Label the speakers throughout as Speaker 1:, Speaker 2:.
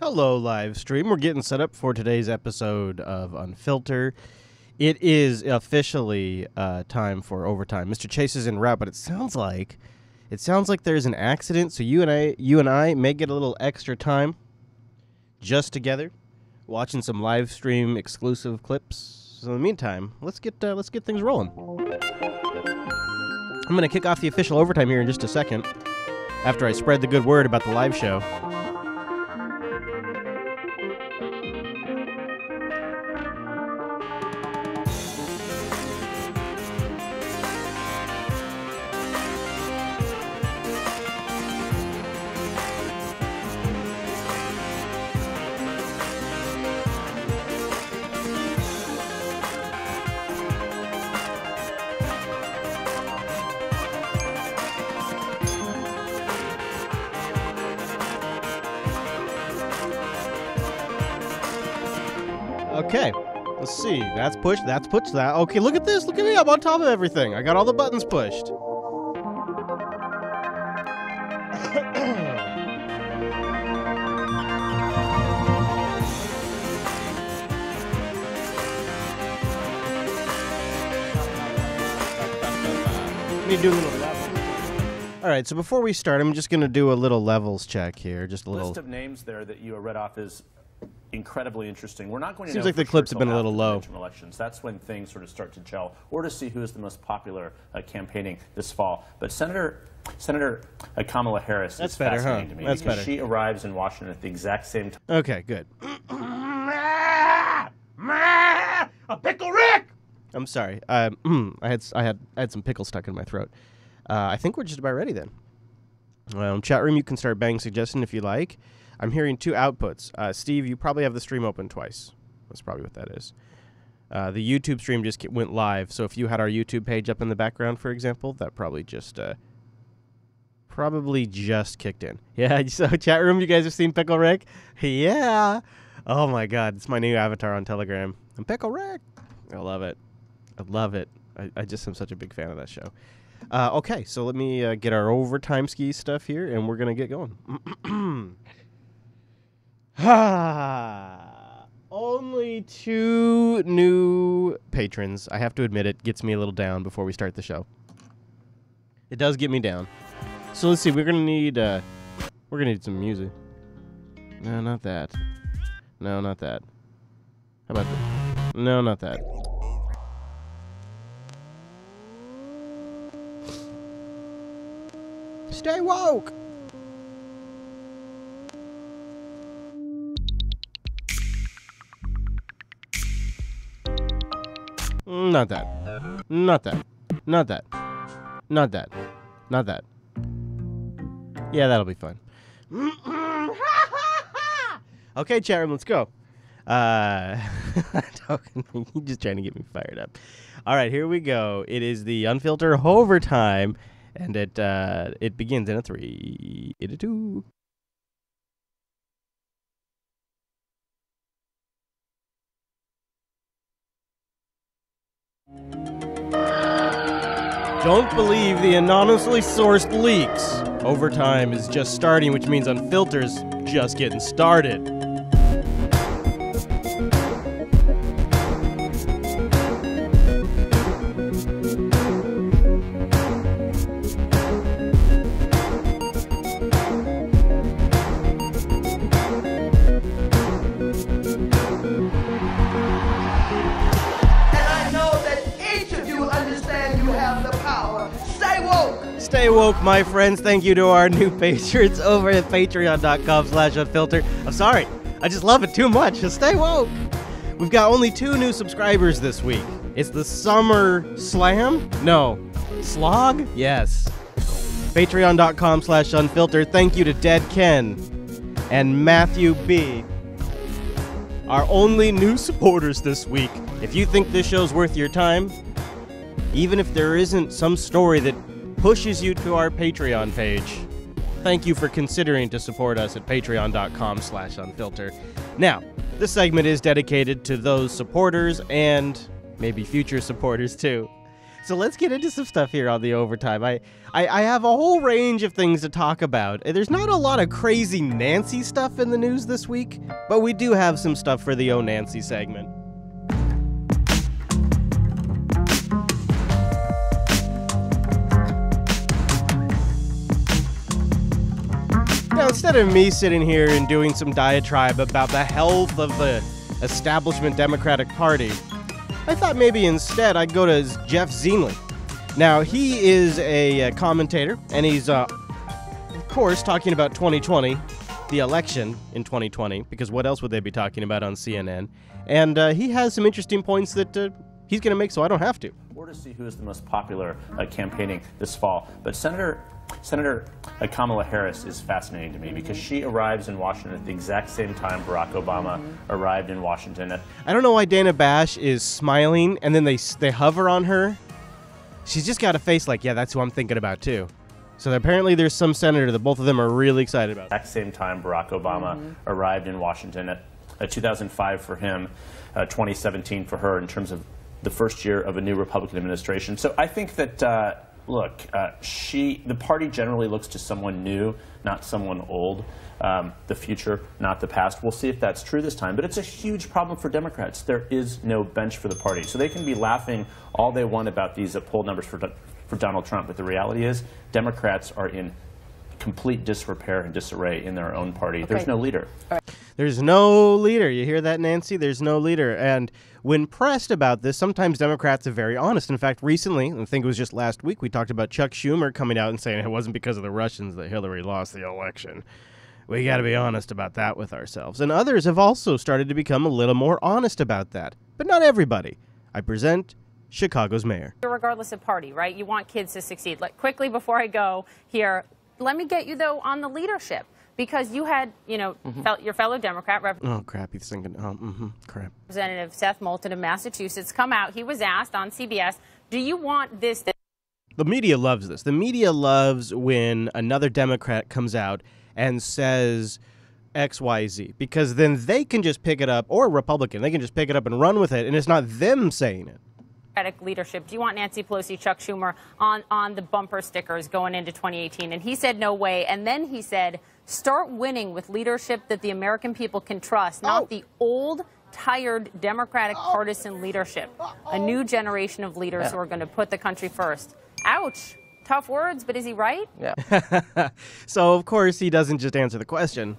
Speaker 1: Hello, live stream. We're getting set up for today's episode of Unfilter. It is officially time for overtime. Mr. Chase is en route, but it sounds like there's an accident. So you and I may get a little extra time just together, watching some live stream exclusive clips. So in the meantime, let's get things rolling. I'm gonna kick off the official overtime here in just a second, after I spread the good word about the live show. Okay, let's see. That's pushed. That's pushed. That. Okay, look at this. Look at me. I'm on top of everything. I got all the buttons pushed. Me doing a little levels. All right, so before we start, I'm just going to do a little levels check here. Just a little
Speaker 2: list of names there that you read off is incredibly interesting. We're not going to
Speaker 1: Seems
Speaker 2: know
Speaker 1: like the clips have been a little low.
Speaker 2: Elections. That's when things sort of start to gel, or to see who is the most popular campaigning this fall. But Senator Kamala Harris is fascinating to me.
Speaker 1: That's better.
Speaker 2: She arrives in Washington at the exact same time.
Speaker 1: Okay, good.
Speaker 3: A pickle Rick!
Speaker 1: I'm sorry. I had some pickles stuck in my throat. I think we're just about ready then. Chat room, you can start banging suggestions if you like. I'm hearing two outputs. Steve, you probably have the stream open twice. That's probably what that is. The YouTube stream just went live, so if you had our YouTube page up in the background, for example, that probably just kicked in. Yeah, so chat room, you guys have seen Pickle Rick? Yeah. Oh my God, it's my new avatar on Telegram. I'm Pickle Rick. I love it. I love it. I just am such a big fan of that show. Okay, so let me get our overtime ski stuff here, and we're gonna get going. Only 2 new patrons. I have to admit, it gets me a little down before we start the show. It does get me down. So let's see. We're gonna need some music. No, not that. No, not that. How about that? No, not that. Stay woke. Not that. Not that. Not that. Not that. Not that. Yeah, that'll be fun. Okay, chat room, let's go. You're just trying to get me fired up. All right, here we go. It is the Unfilter overtime, and it begins in a 3, in a 2. Don't believe the anonymously sourced leaks. Overtime is just starting, which means Unfilter's just getting started. Stay woke, my friends. Thank you to our new patrons over at patreon.com/unfilter. I'm sorry. I just love it too much. Just stay woke. We've got only 2 new subscribers this week. It's the Summer Slam? No. Slog? Yes. Patreon.com/unfilter. Thank you to Dead Ken and Matthew B. Our only new supporters this week. If you think this show's worth your time, even if there isn't some story that pushes you to our Patreon page, thank you for considering to support us at patreon.com/unfilter. Now, this segment is dedicated to those supporters and maybe future supporters too. So let's get into some stuff here on the overtime. I have a whole range of things to talk about. There's not a lot of crazy Nancy stuff in the news this week, but we do have some stuff for the Oh Nancy segment. Now, instead of me sitting here and doing some diatribe about the health of the establishment Democratic Party, I thought maybe instead I'd go to Jeff Zienle. Now, he is a commentator, and he's, of course, talking about 2020, the election in 2020, because what else would they be talking about on CNN? And he has some interesting points that he's going to make, so I don't have to.
Speaker 2: Or to see who is the most popular campaigning this fall. But Senator Kamala Harris is fascinating to me because she arrives in Washington at the exact same time Barack Obama arrived in Washington.
Speaker 1: I don't know why Dana Bash is smiling and then they hover on her. She's just got a face like, yeah, that's who I'm thinking about too. So apparently there's some senator that both of them are really excited about.
Speaker 2: At the exact same time Barack Obama arrived in Washington at 2005 for him, 2017 for her in terms of the first year of a new Republican administration. So I think that look, the party generally looks to someone new, not someone old. The future, not the past. We'll see if that's true this time. But it's a huge problem for Democrats. There is no bench for the party. So they can be laughing all they want about these poll numbers for Donald Trump. But the reality is Democrats are in complete disrepair and disarray in their own party. Okay. There's no leader.
Speaker 1: There's no leader. You hear that, Nancy? There's no leader. And when pressed about this, sometimes Democrats are very honest. In fact, recently, I think it was just last week, we talked about Chuck Schumer coming out and saying it wasn't because of the Russians that Hillary lost the election. We got to be honest about that with ourselves. And others have also started to become a little more honest about that. But not everybody. I present Chicago's mayor.
Speaker 4: Regardless of party, right? You want kids to succeed. Quickly, before I go here, let me get you, though, on the leadership. Because you had, your fellow Democrat
Speaker 1: oh, crap, he's thinking, crap.
Speaker 4: Representative Seth Moulton of Massachusetts come out. He was asked on CBS, do you want this?
Speaker 1: The media loves this. The media loves when another Democrat comes out and says XYZ, because then they can just pick it up, or a Republican, they can just pick it up and run with it, and it's not them saying it.
Speaker 4: Leadership. Do you want Nancy Pelosi, Chuck Schumer on the bumper stickers going into 2018? And he said, no way. And then he said, start winning with leadership that the American people can trust, not the old, tired Democratic partisan leadership. A new generation of leaders who are going to put the country first. Ouch. Tough words, but is he right?
Speaker 5: Yeah.
Speaker 1: So, of course, he doesn't just answer the question.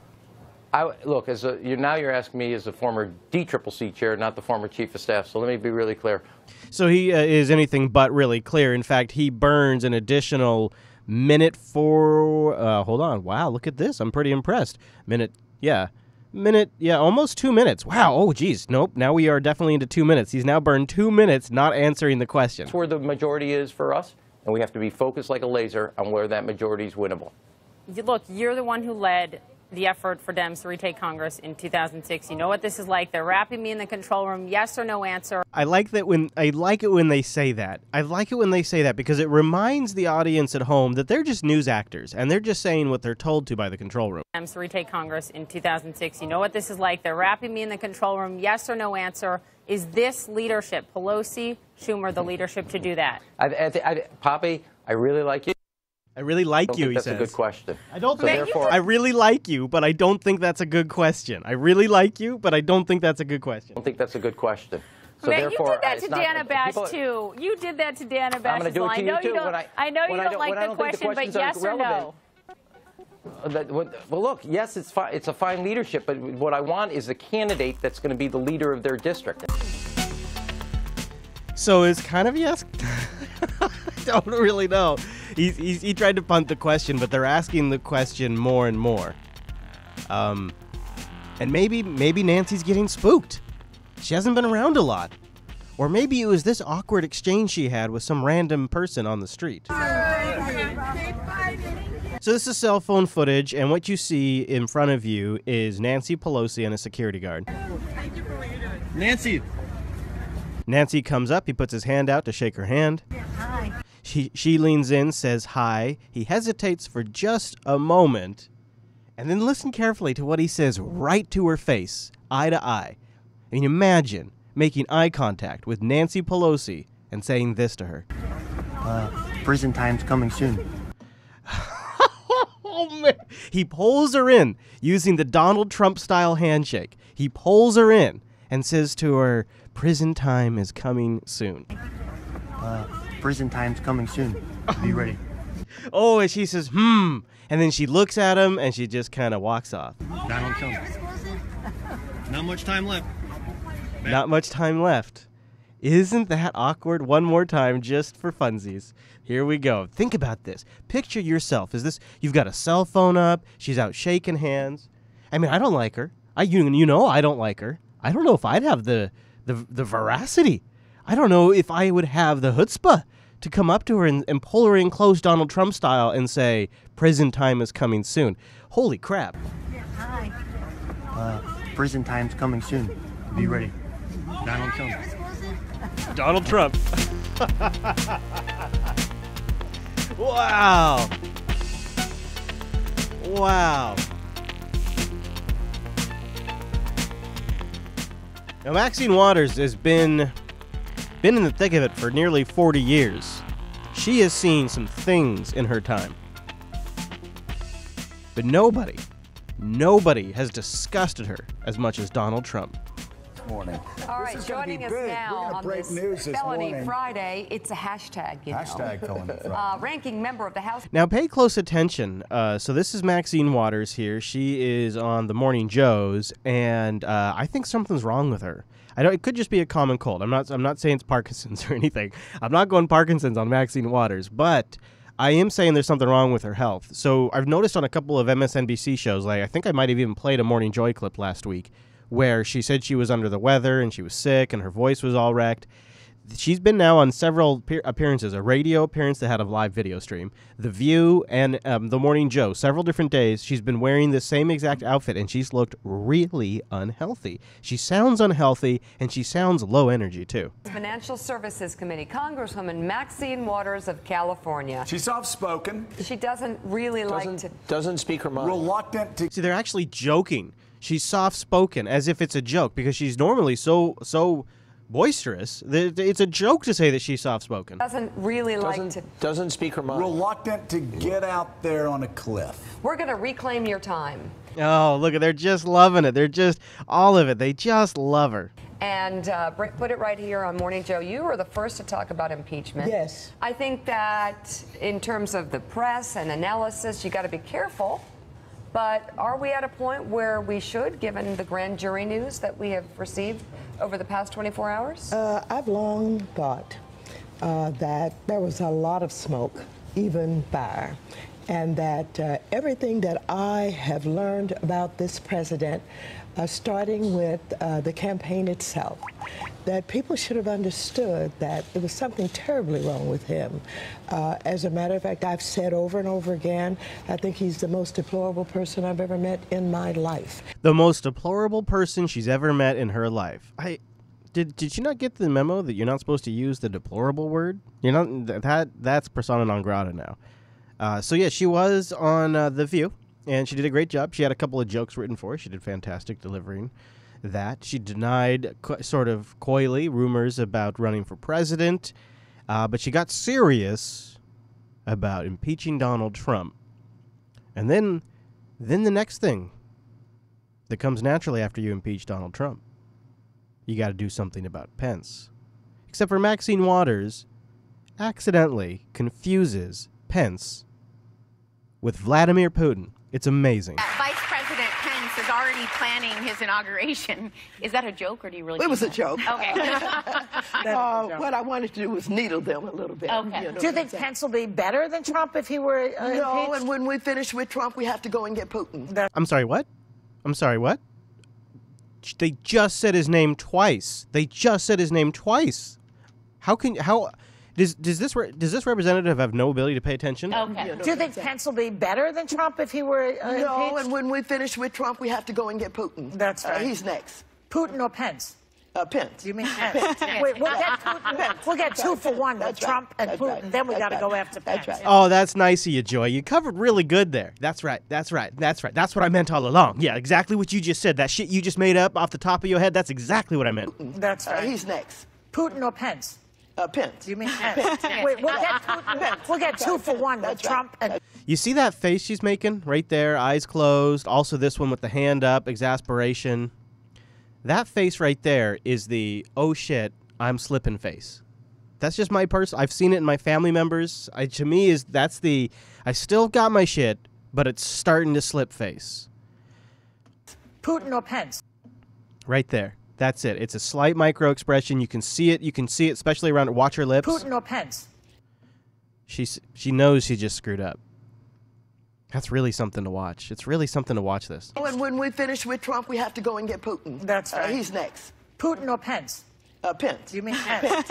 Speaker 5: Look, now you're asking me as a former DCCC chair, not the former chief of staff, so let me be really clear.
Speaker 1: So he is anything but really clear. In fact, he burns an additional minute for, hold on, wow, look at this. I'm pretty impressed. Almost 2 minutes. Wow, oh, geez, nope, now we are definitely into 2 minutes. He's now burned 2 minutes not answering the question.
Speaker 5: That's where the majority is for us, and we have to be focused like a laser on where that majority is winnable.
Speaker 4: Look, you're the one who led the effort for Dems to retake Congress in 2006. You know what this is like. They're wrapping me in the control room. Yes or no answer.
Speaker 1: I like it when they say that. I like it when they say that because it reminds the audience at home that they're just news actors and they're just saying what they're told to by the control room.
Speaker 4: Dems to retake Congress in 2006. You know what this is like. They're wrapping me in the control room. Yes or no answer. Is this leadership, Pelosi, Schumer, the leadership to do that?
Speaker 5: Poppy, I really like you.
Speaker 1: I really like you, he says.
Speaker 5: That's a good question.
Speaker 1: I really like you, but I don't think that's a good question. I really like you, but I don't think that's a good question.
Speaker 5: I don't think that's a good question.
Speaker 4: So therefore, you did that to Dana Bash, too. You did that to Dana Bash.
Speaker 5: I'm going to do it to you, too.
Speaker 4: I know you don't like the question, but yes or no?
Speaker 5: Well, look, yes, it's fine. It's a fine leadership, but what I want is a candidate that's going to be the leader of their district.
Speaker 1: So it's kind of yes. I don't really know. He tried to punt the question, but they're asking the question more and more. And maybe Nancy's getting spooked. She hasn't been around a lot. Or maybe it was this awkward exchange she had with some random person on the street. So this is cell phone footage, and what you see in front of you is Nancy Pelosi and a security guard. Nancy comes up, he puts his hand out to shake her hand.
Speaker 6: Hi.
Speaker 1: She leans in, says hi. He hesitates for just a moment, and then listen carefully to what he says right to her face, eye to eye. I mean, imagine making eye contact with Nancy Pelosi and saying this to her.
Speaker 6: Prison time's coming soon.
Speaker 1: Oh, man. He pulls her in using the Donald Trump-style handshake. He pulls her in and says to her, prison time is coming soon.
Speaker 6: Prison time's coming soon. Be ready.
Speaker 1: Oh, and she says, And then she looks at him and she just kind of walks off.
Speaker 6: Donald Trump. Not much time left.
Speaker 1: Not much time left. Isn't that awkward? One more time, just for funsies. Here we go. Think about this. Picture yourself. You've got a cell phone up. She's out shaking hands. I mean, I don't like her. You know I don't like her. I don't know if I'd have the veracity. I don't know if I would have the chutzpah to come up to her and pull her in close Donald Trump style and say, prison time is coming soon. Holy crap.
Speaker 4: Hi.
Speaker 6: Prison time's coming soon. Be ready. Donald Trump.
Speaker 1: Donald Trump. Wow. Wow. Now, Maxine Waters has been in the thick of it for nearly 40 years. She has seen some things in her time. But nobody has disgusted her as much as Donald Trump.
Speaker 7: Morning.
Speaker 8: All right, joining us now on this Felony Friday, it's a hashtag, you know.
Speaker 7: Hashtag Felony Friday.
Speaker 8: Ranking member of the House.
Speaker 1: Now, pay close attention. So this is Maxine Waters here. She is on the Morning Joes, and I think something's wrong with her. It could just be a common cold. I'm not saying it's Parkinson's or anything. I'm not going Parkinson's on Maxine Waters, but I am saying there's something wrong with her health. So I've noticed on a couple of MSNBC shows, like I think I might have even played a Morning Joy clip last week, where she said she was under the weather and she was sick and her voice was all wrecked. She's been now on several appearances, a radio appearance that had a live video stream, The View, and The Morning Joe. Several different days, she's been wearing the same exact outfit, and she's looked really unhealthy. She sounds unhealthy, and she sounds low energy, too.
Speaker 8: Financial Services Committee, Congresswoman Maxine Waters of California.
Speaker 7: She's soft-spoken.
Speaker 8: She doesn't really like to...
Speaker 5: Doesn't speak her mind.
Speaker 7: Reluctant to...
Speaker 1: See, they're actually joking. She's soft-spoken, as if it's a joke, because she's normally so boisterous. It's a joke to say that she's soft-spoken.
Speaker 8: Doesn't really like to...
Speaker 5: Doesn't speak her mind.
Speaker 7: Reluctant to get out there on a cliff.
Speaker 8: We're going to reclaim your time.
Speaker 1: Oh, look, they're just loving it. They're just, all of it. They just love her.
Speaker 8: And put it right here on Morning Joe. You were the first to talk about impeachment.
Speaker 9: Yes.
Speaker 8: I think that in terms of the press and analysis, you got to be careful. But are we at a point where we should, given the grand jury news that we have received over the past 24 hours?
Speaker 9: I've long thought that there was a lot of smoke, even fire, and that everything that I have learned about this president, starting with the campaign itself, that people should have understood that there was something terribly wrong with him. As a matter of fact, I've said over and over again, I think he's the most deplorable person I've ever met in my life.
Speaker 1: The most deplorable person she's ever met in her life. Did you not get the memo that you're not supposed to use the deplorable word? You're not that's persona non grata now. So yeah, she was on The View, and she did a great job. She had a couple of jokes written for her. She did fantastic delivering that. She denied sort of coyly rumors about running for president, but she got serious about impeaching Donald Trump. And then the next thing that comes naturally after you impeach Donald Trump, you got to do something about Pence. Except for Maxine Waters accidentally confuses Pence with Vladimir Putin. It's amazing.
Speaker 10: Vice President Pence is already planning his inauguration. Is that a joke, or do you really?
Speaker 9: It was a
Speaker 10: that?
Speaker 9: joke.
Speaker 10: Okay.
Speaker 9: What I wanted to do was needle them a little bit.
Speaker 10: Okay.
Speaker 9: You know,
Speaker 11: Do you think Pence will be better than Trump if he were
Speaker 9: no,
Speaker 11: impeached?
Speaker 9: and when we finish with Trump, we have to go and get Putin.
Speaker 1: I'm sorry, what? They just said his name twice. Does this representative have no ability to pay attention?
Speaker 10: Okay.
Speaker 11: Do you think Pence will be better than Trump if he were
Speaker 9: No,
Speaker 11: impeached?
Speaker 9: and when we finish with Trump, we have to go and get Putin.
Speaker 11: That's right.
Speaker 9: He's next.
Speaker 11: Putin or Pence?
Speaker 9: Pence.
Speaker 11: You mean Pence? Wait, we'll get Putin. We'll get 2 for 1 with
Speaker 9: That's
Speaker 11: Trump
Speaker 9: right.
Speaker 11: and
Speaker 9: That's
Speaker 11: Putin.
Speaker 9: right.
Speaker 11: Then we got to
Speaker 9: That's
Speaker 11: go
Speaker 9: right.
Speaker 11: after
Speaker 9: That's
Speaker 11: Pence.
Speaker 9: right.
Speaker 1: Oh, that's nice of you, Joy. You covered really good there. That's right. That's what I meant all along. Yeah, exactly what you just said. That shit you just made up off the top of your head, that's exactly what I meant.
Speaker 11: That's right.
Speaker 9: He's next.
Speaker 11: Putin or Pence?
Speaker 6: Pence.
Speaker 11: You mean Pence? We'll get 2 for 1 with Trump and.
Speaker 1: You see that face she's making right there, eyes closed. Also this one with the hand up, exasperation. That face right there is the, oh shit, I'm slipping face. That's just my I've seen it in my family members. To me, that's the, I still got my shit, but it's starting to slip face.
Speaker 11: Putin or Pence?
Speaker 1: Right there. That's it. It's a slight micro expression. You can see it. You can see it, especially around, watch her lips.
Speaker 11: Putin or Pence?
Speaker 1: She knows she just screwed up. That's really something to watch. It's really something to watch this.
Speaker 6: Oh, and when we finish with Trump, we have to go and get Putin.
Speaker 11: That's right.
Speaker 6: He's next.
Speaker 11: Putin or Pence?
Speaker 6: Pence.
Speaker 11: You mean Pence?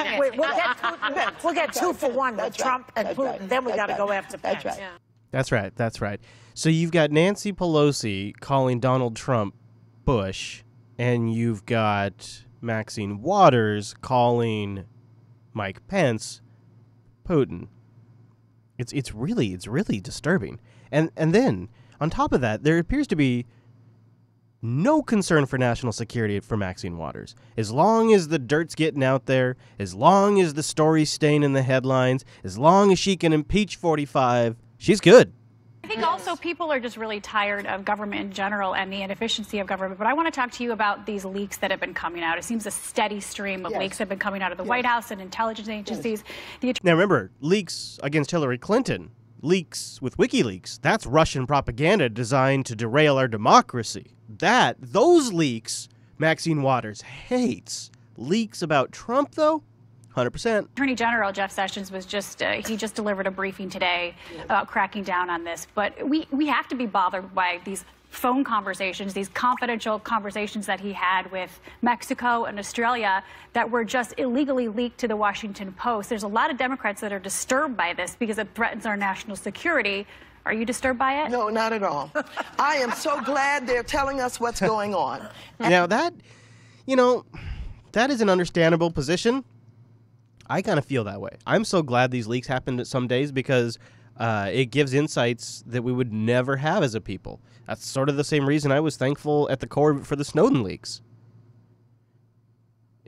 Speaker 11: We'll get 2 for 1 with Trump and Putin. Right. Then we got to go after Pence.
Speaker 6: That's right.
Speaker 4: Yeah.
Speaker 1: That's right. That's right. So you've got Nancy Pelosi calling Donald Trump Bush, and you've got Maxine Waters calling Mike Pence Putin. It's really disturbing. And then on top of that, there appears to be no concern for national security for Maxine Waters. As long as the dirt's getting out there, as long as the story's staying in the headlines, as long as she can impeach 45, she's good.
Speaker 12: I think also people are just really tired of government in general and the inefficiency of government. But I want to talk to you about these leaks that have been coming out. It seems a steady stream of leaks have been coming out of the White House and intelligence agencies.
Speaker 1: Now remember, leaks against Hillary Clinton, leaks with WikiLeaks, that's Russian propaganda designed to derail our democracy. Those leaks, Maxine Waters hates. Leaks about Trump, though, 100%.
Speaker 12: Attorney General Jeff Sessions was he just delivered a briefing today about cracking down on this. But we have to be bothered by these phone conversations, these confidential conversations that he had with Mexico and Australia that were just illegally leaked to the Washington Post. There's a lot of Democrats that are disturbed by this because it threatens our national security. Are you disturbed by it?
Speaker 6: No, not at all. I am so glad they're telling us what's going on.
Speaker 1: Now that is an understandable position. I kind of feel that way. I'm so glad these leaks happened some days because it gives insights that we would never have as a people. That's sort of the same reason I was thankful at the core for the Snowden leaks.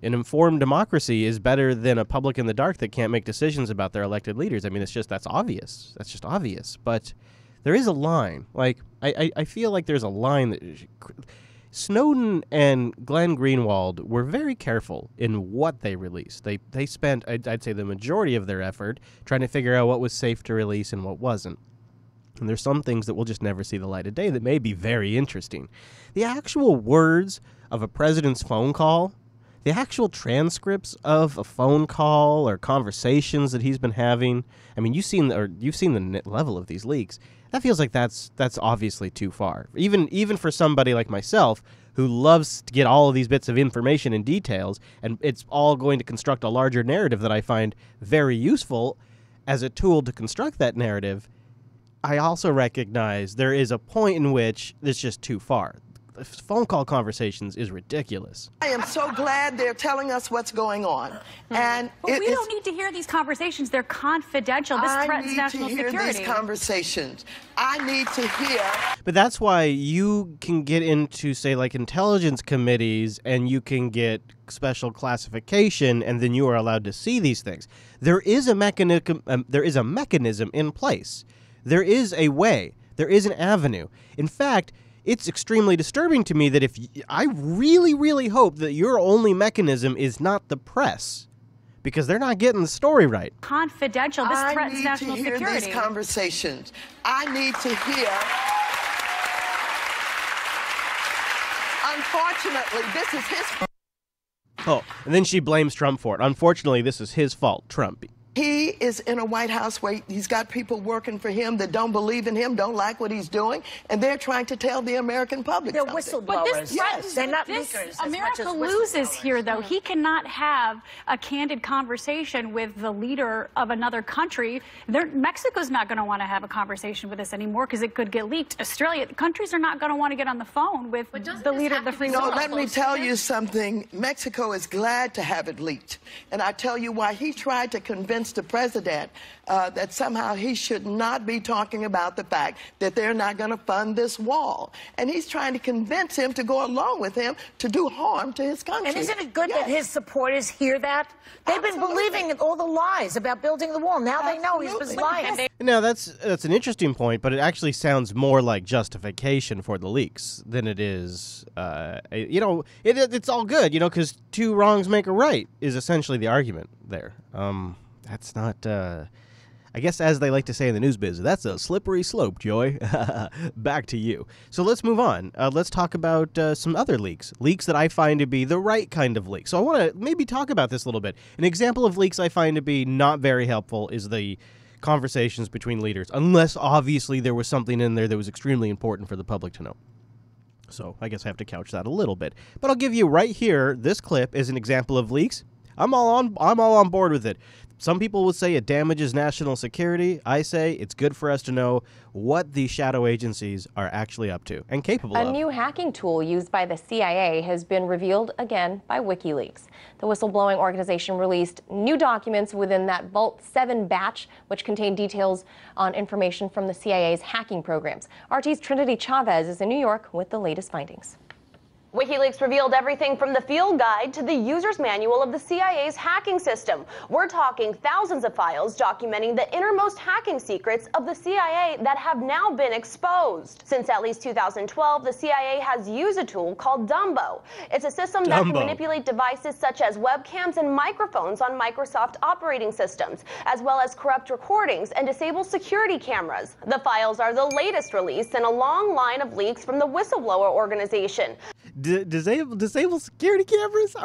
Speaker 1: An informed democracy is better than a public in the dark that can't make decisions about their elected leaders. I mean, that's obvious. That's just obvious. But there is a line. Like, I feel like there's a line that Snowden and Glenn Greenwald were very careful in what they released. They spent, I'd say, the majority of their effort trying to figure out what was safe to release and what wasn't. And there's some things that will just never see the light of day that may be very interesting. The actual words of a president's phone call, the actual transcripts of a phone call or conversations that he's been having, I mean, you've seen the level of these leaks. That feels like that's obviously too far. Even for somebody like myself who loves to get all of these bits of information and details, and it's all going to construct a larger narrative that I find very useful as a tool to construct that narrative, I also recognize there is a point in which it's just too far. Phone call conversations is ridiculous.
Speaker 6: I am so glad they're telling us what's going on. And
Speaker 12: but we don't need to hear these conversations. They're confidential. This threatens national security.
Speaker 6: I need to hear these conversations. I need to hear.
Speaker 1: But that's why you can get into, say, like intelligence committees, and you can get special classification, and then you are allowed to see these things. There is a mechanism. There is a mechanism in place. There is a way. There is an avenue. In fact, it's extremely disturbing to me that I really, really hope that your only mechanism is not the press, because they're not getting the story right.
Speaker 12: Confidential. This threatens national security.
Speaker 6: I need to hear these conversations. I need to hear. Unfortunately, this is his fault.
Speaker 1: Oh, and then she blames Trump for it. Unfortunately, this is his fault, Trump.
Speaker 6: He is in a White House where he's got people working for him that don't believe in him, don't like what he's doing, and they're trying to tell the American public
Speaker 11: they're
Speaker 6: something.
Speaker 11: Whistleblowers.
Speaker 12: But this threatens,
Speaker 11: they're not leakers.
Speaker 12: America loses here, though. He cannot have a candid conversation with the leader of another country. Mexico's not going to want to have a conversation with us anymore because it could get leaked. Australia, countries are not going to want to get on the phone with the leader of the free world.
Speaker 6: No, let me tell you something. Mexico is glad to have it leaked. And I tell you why. He tried to convince convince the president that somehow he should not be talking about the fact that they're not going to fund this wall. And he's trying to convince him to go along with him to do harm to his country.
Speaker 11: And isn't it good that his supporters hear that? They've been believing all the lies about building the wall. Now they know he's been lying.
Speaker 1: Now, that's an interesting point, but it actually sounds more like justification for the leaks than it is, it's all good, because two wrongs make a right is essentially the argument there. That's not, I guess as they like to say in the news biz, that's a slippery slope, Joy. Back to you. So let's move on. Let's talk about some other leaks that I find to be the right kind of leaks. So I want to maybe talk about this a little bit. An example of leaks I find to be not very helpful is the conversations between leaders, unless obviously there was something in there that was extremely important for the public to know. So I guess I have to couch that a little bit. But I'll give you right here, this clip is an example of leaks. I'm all on board with it. Some people would say it damages national security. I say it's good for us to know what these shadow agencies are actually up to and capable of.
Speaker 13: A new hacking tool used by the CIA has been revealed again by WikiLeaks. The whistleblowing organization released new documents within that Vault 7 batch, which contained details on information from the CIA's hacking programs. RT's Trinity Chavez is in New York with the latest findings.
Speaker 14: WikiLeaks revealed everything from the field guide to the user's manual of the CIA's hacking system. We're talking thousands of files documenting the innermost hacking secrets of the CIA that have now been exposed. Since at least 2012, the CIA has used a tool called Dumbo. It's a system that can manipulate devices such as webcams and microphones on Microsoft operating systems, as well as corrupt recordings and disable security cameras. The files are the latest release in a long line of leaks from the whistleblower organization.
Speaker 1: Disable security cameras?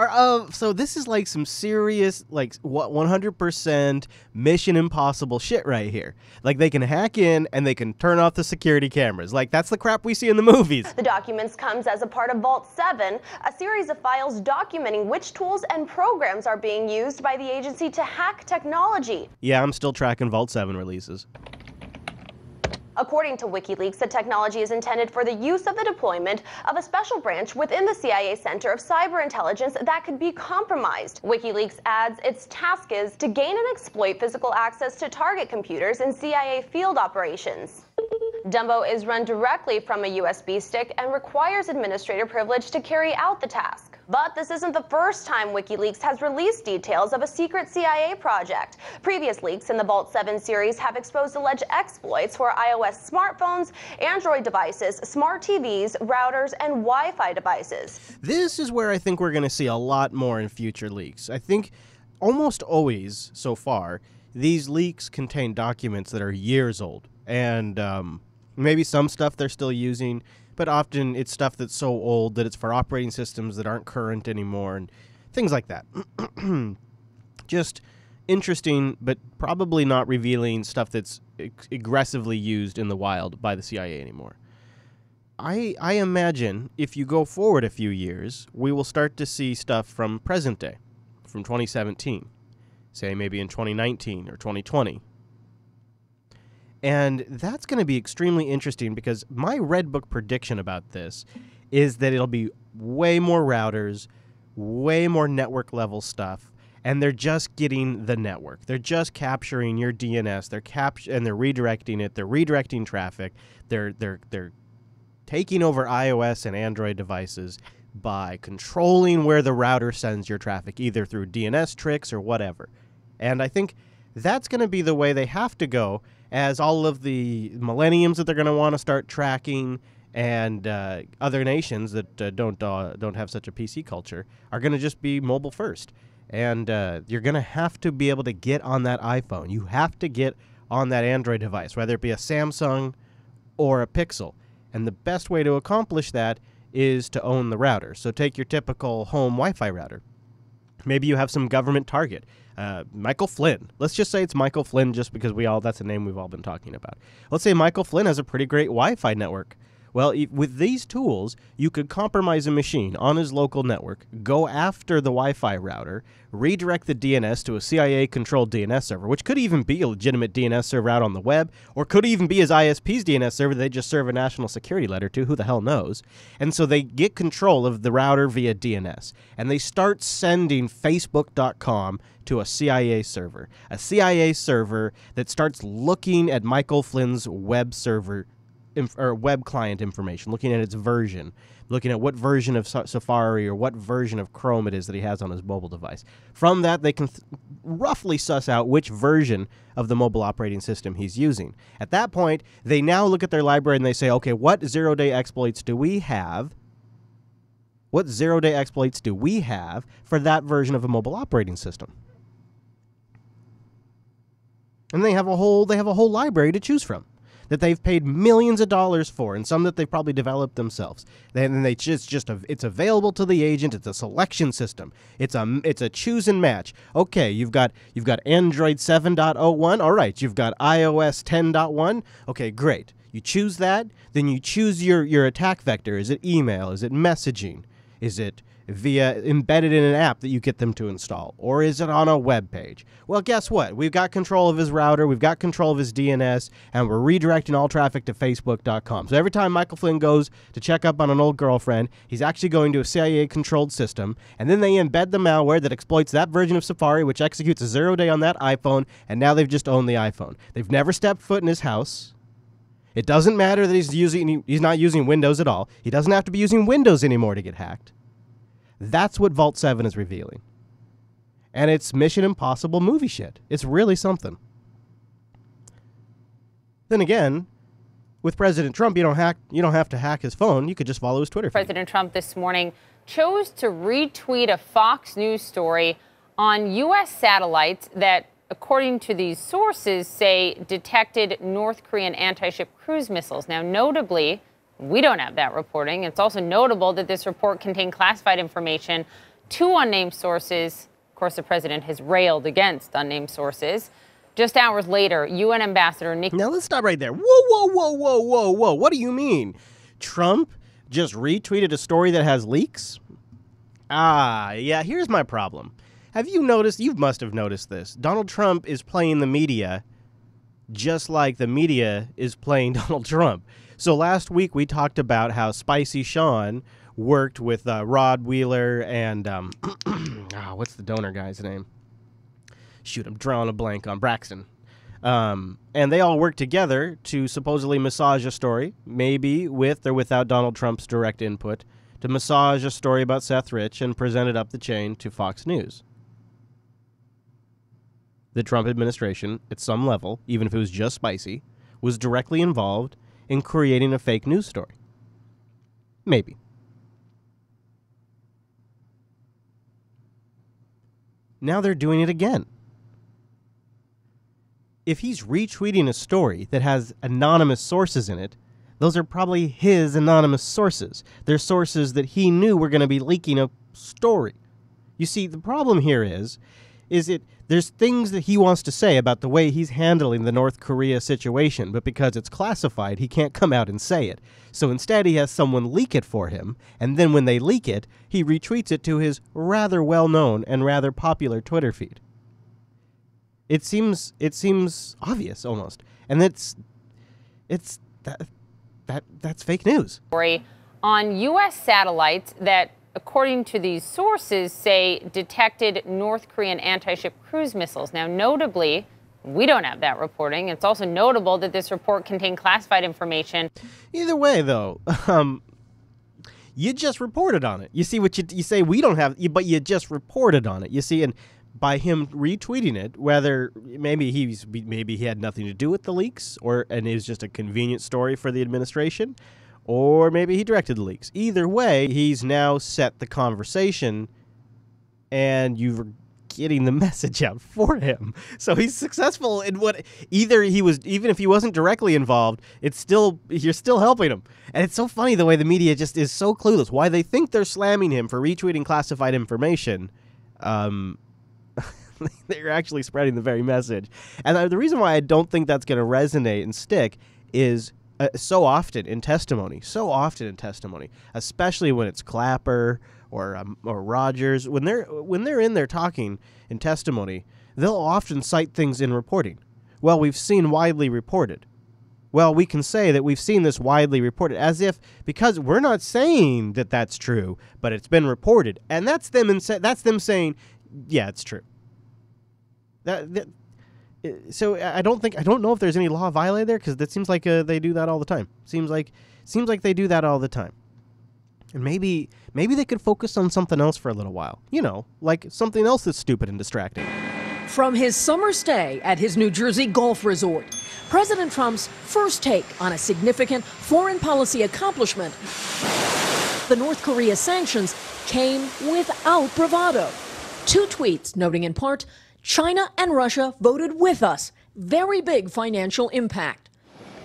Speaker 1: So this is like some serious, 100% Mission Impossible shit right here. Like they can hack in and they can turn off the security cameras. Like that's the crap we see in the movies.
Speaker 14: The documents comes as a part of Vault 7, a series of files documenting which tools and programs are being used by the agency to hack technology.
Speaker 1: Yeah, I'm still tracking Vault 7 releases.
Speaker 14: According to WikiLeaks, the technology is intended for the use of the deployment of a special branch within the CIA Center of Cyber Intelligence that could be compromised. WikiLeaks adds its task is to gain and exploit physical access to target computers in CIA field operations. Dumbo is run directly from a USB stick and requires administrator privilege to carry out the task. But this isn't the first time WikiLeaks has released details of a secret CIA project. Previous leaks in the Vault 7 series have exposed alleged exploits for iOS smartphones, Android devices, smart TVs, routers, and Wi-Fi devices.
Speaker 1: This is where I think we're going to see a lot more in future leaks. I think almost always, so far, these leaks contain documents that are years old. And maybe some stuff they're still using, but often it's stuff that's so old that it's for operating systems that aren't current anymore and things like that. Just interesting, but probably not revealing stuff that's aggressively used in the wild by the CIA anymore. I imagine if you go forward a few years, we will start to see stuff from present day, from 2017, say maybe in 2019 or 2020. And that's going to be extremely interesting because my Red Book prediction about this is that it'll be way more routers, way more network level stuff, and they're just getting the network. They're just capturing your DNS. And they're redirecting it. They're redirecting traffic. They're taking over iOS and Android devices by controlling where the router sends your traffic, either through DNS tricks or whatever. And I think that's going to be the way they have to go, as all of the millenniums that they're going to want to start tracking and other nations that don't have such a PC culture are going to just be mobile first. And you're going to have to be able to get on that iPhone. You have to get on that Android device, whether it be a Samsung or a Pixel. And the best way to accomplish that is to own the router. So take your typical home Wi-Fi router. Maybe you have some government target. Michael Flynn. Let's just say it's Michael Flynn just because that's a name we've all been talking about. Let's say Michael Flynn has a pretty great Wi-Fi network. Well, with these tools, you could compromise a machine on his local network, go after the Wi-Fi router, redirect the DNS to a CIA-controlled DNS server, which could even be a legitimate DNS server out on the web, or could even be his ISP's DNS server they just serve a national security letter to. Who the hell knows? And so they get control of the router via DNS, and they start sending Facebook.com to a CIA server that starts looking at Michael Flynn's web server or web client information, looking at its version, looking at what version of Safari or what version of Chrome it is that he has on his mobile device. From that, they can roughly suss out which version of the mobile operating system he's using. At that point, they now look at their library and they say, okay, what zero-day exploits do we have? What zero-day exploits do we have for that version of a mobile operating system? And they have a whole library to choose from that they've paid millions of dollars for, and some that they've probably developed themselves. It's available to the agent. It's a selection system. It's a choose and match. Okay, you've got Android 7.01. All right, you've got iOS 10.1. Okay, great. You choose that, then you choose your attack vector. Is it email? Is it messaging? Is it via embedded in an app that you get them to install? Or is it on a web page? Well, guess what? We've got control of his router, we've got control of his DNS, and we're redirecting all traffic to Facebook.com. So every time Michael Flynn goes to check up on an old girlfriend, he's actually going to a CIA-controlled system, and then they embed the malware that exploits that version of Safari, which executes a zero-day on that iPhone, and now they've just owned the iPhone. They've never stepped foot in his house. It doesn't matter that he's not using Windows at all. He doesn't have to be using Windows anymore to get hacked. That's what Vault 7 is revealing. And it's Mission Impossible movie shit. It's really something. Then again, with President Trump, you don't have to hack his phone. You could just follow his Twitter feed.
Speaker 4: President Trump this morning chose to retweet a Fox News story on U.S. satellites that, according to these sources, say detected North Korean anti-ship cruise missiles. Now, notably, we don't have that reporting. It's also notable that this report contained classified information to unnamed sources. Of course, the president has railed against unnamed sources. Just hours later, UN Ambassador Nick...
Speaker 1: Now, let's stop right there. Whoa. What do you mean? Trump just retweeted a story that has leaks? Yeah, here's my problem. Have you noticed? You must have noticed this. Donald Trump is playing the media just like the media is playing Donald Trump. So last week we talked about how Spicy Sean worked with Rod Wheeler and what's the donor guy's name? Shoot, I'm drawing a blank on Braxton. And they all worked together to supposedly massage a story, maybe with or without Donald Trump's direct input, to massage a story about Seth Rich and present it up the chain to Fox News. The Trump administration, at some level, even if it was just spicy, was directly involved in creating a fake news story. Maybe. Now they're doing it again. If he's retweeting a story that has anonymous sources in it, those are probably his anonymous sources. They're sources that he knew were going to be leaking a story. You see, the problem here is there's things that he wants to say about the way he's handling the North Korea situation, but because it's classified, he can't come out and say it. So instead, he has someone leak it for him, and then when they leak it, he retweets it to his rather well-known and rather popular Twitter feed. It seems obvious almost, and that's fake news.
Speaker 4: On U.S. satellites that, according to these sources, say detected North Korean anti-ship cruise missiles. Now, notably, we don't have that reporting. It's also notable that this report contained classified information.
Speaker 1: Either way, though, you just reported on it. You see what you say we don't have, but you just reported on it. You see, and by him retweeting it, whether maybe he had nothing to do with the leaks, and it was just a convenient story for the administration, or maybe he directed the leaks. Either way, he's now set the conversation, and you're getting the message out for him. So he's successful in what even if he wasn't directly involved, you're still helping him. And it's so funny the way the media just is so clueless. Why they think they're slamming him for retweeting classified information. They're actually spreading the very message. And the reason why I don't think that's going to resonate and stick is so often in testimony, especially when it's Clapper or Rogers. When they're in there talking in testimony, they'll often cite things in reporting. Well, we've seen widely reported. Well, we can say that we've seen this widely reported, as if, because we're not saying that that's true, but it's been reported, and that's them saying, yeah, it's true. So I don't know if there's any law violated there, because that seems like they do that all the time. Seems like they do that all the time. And maybe they could focus on something else for a little while. You know, like something else that's stupid and distracting.
Speaker 15: From his summer stay at his New Jersey golf resort, President Trump's first take on a significant foreign policy accomplishment, the North Korea sanctions, came without bravado. 2 tweets noting in part, China and Russia voted with us. Very big financial impact.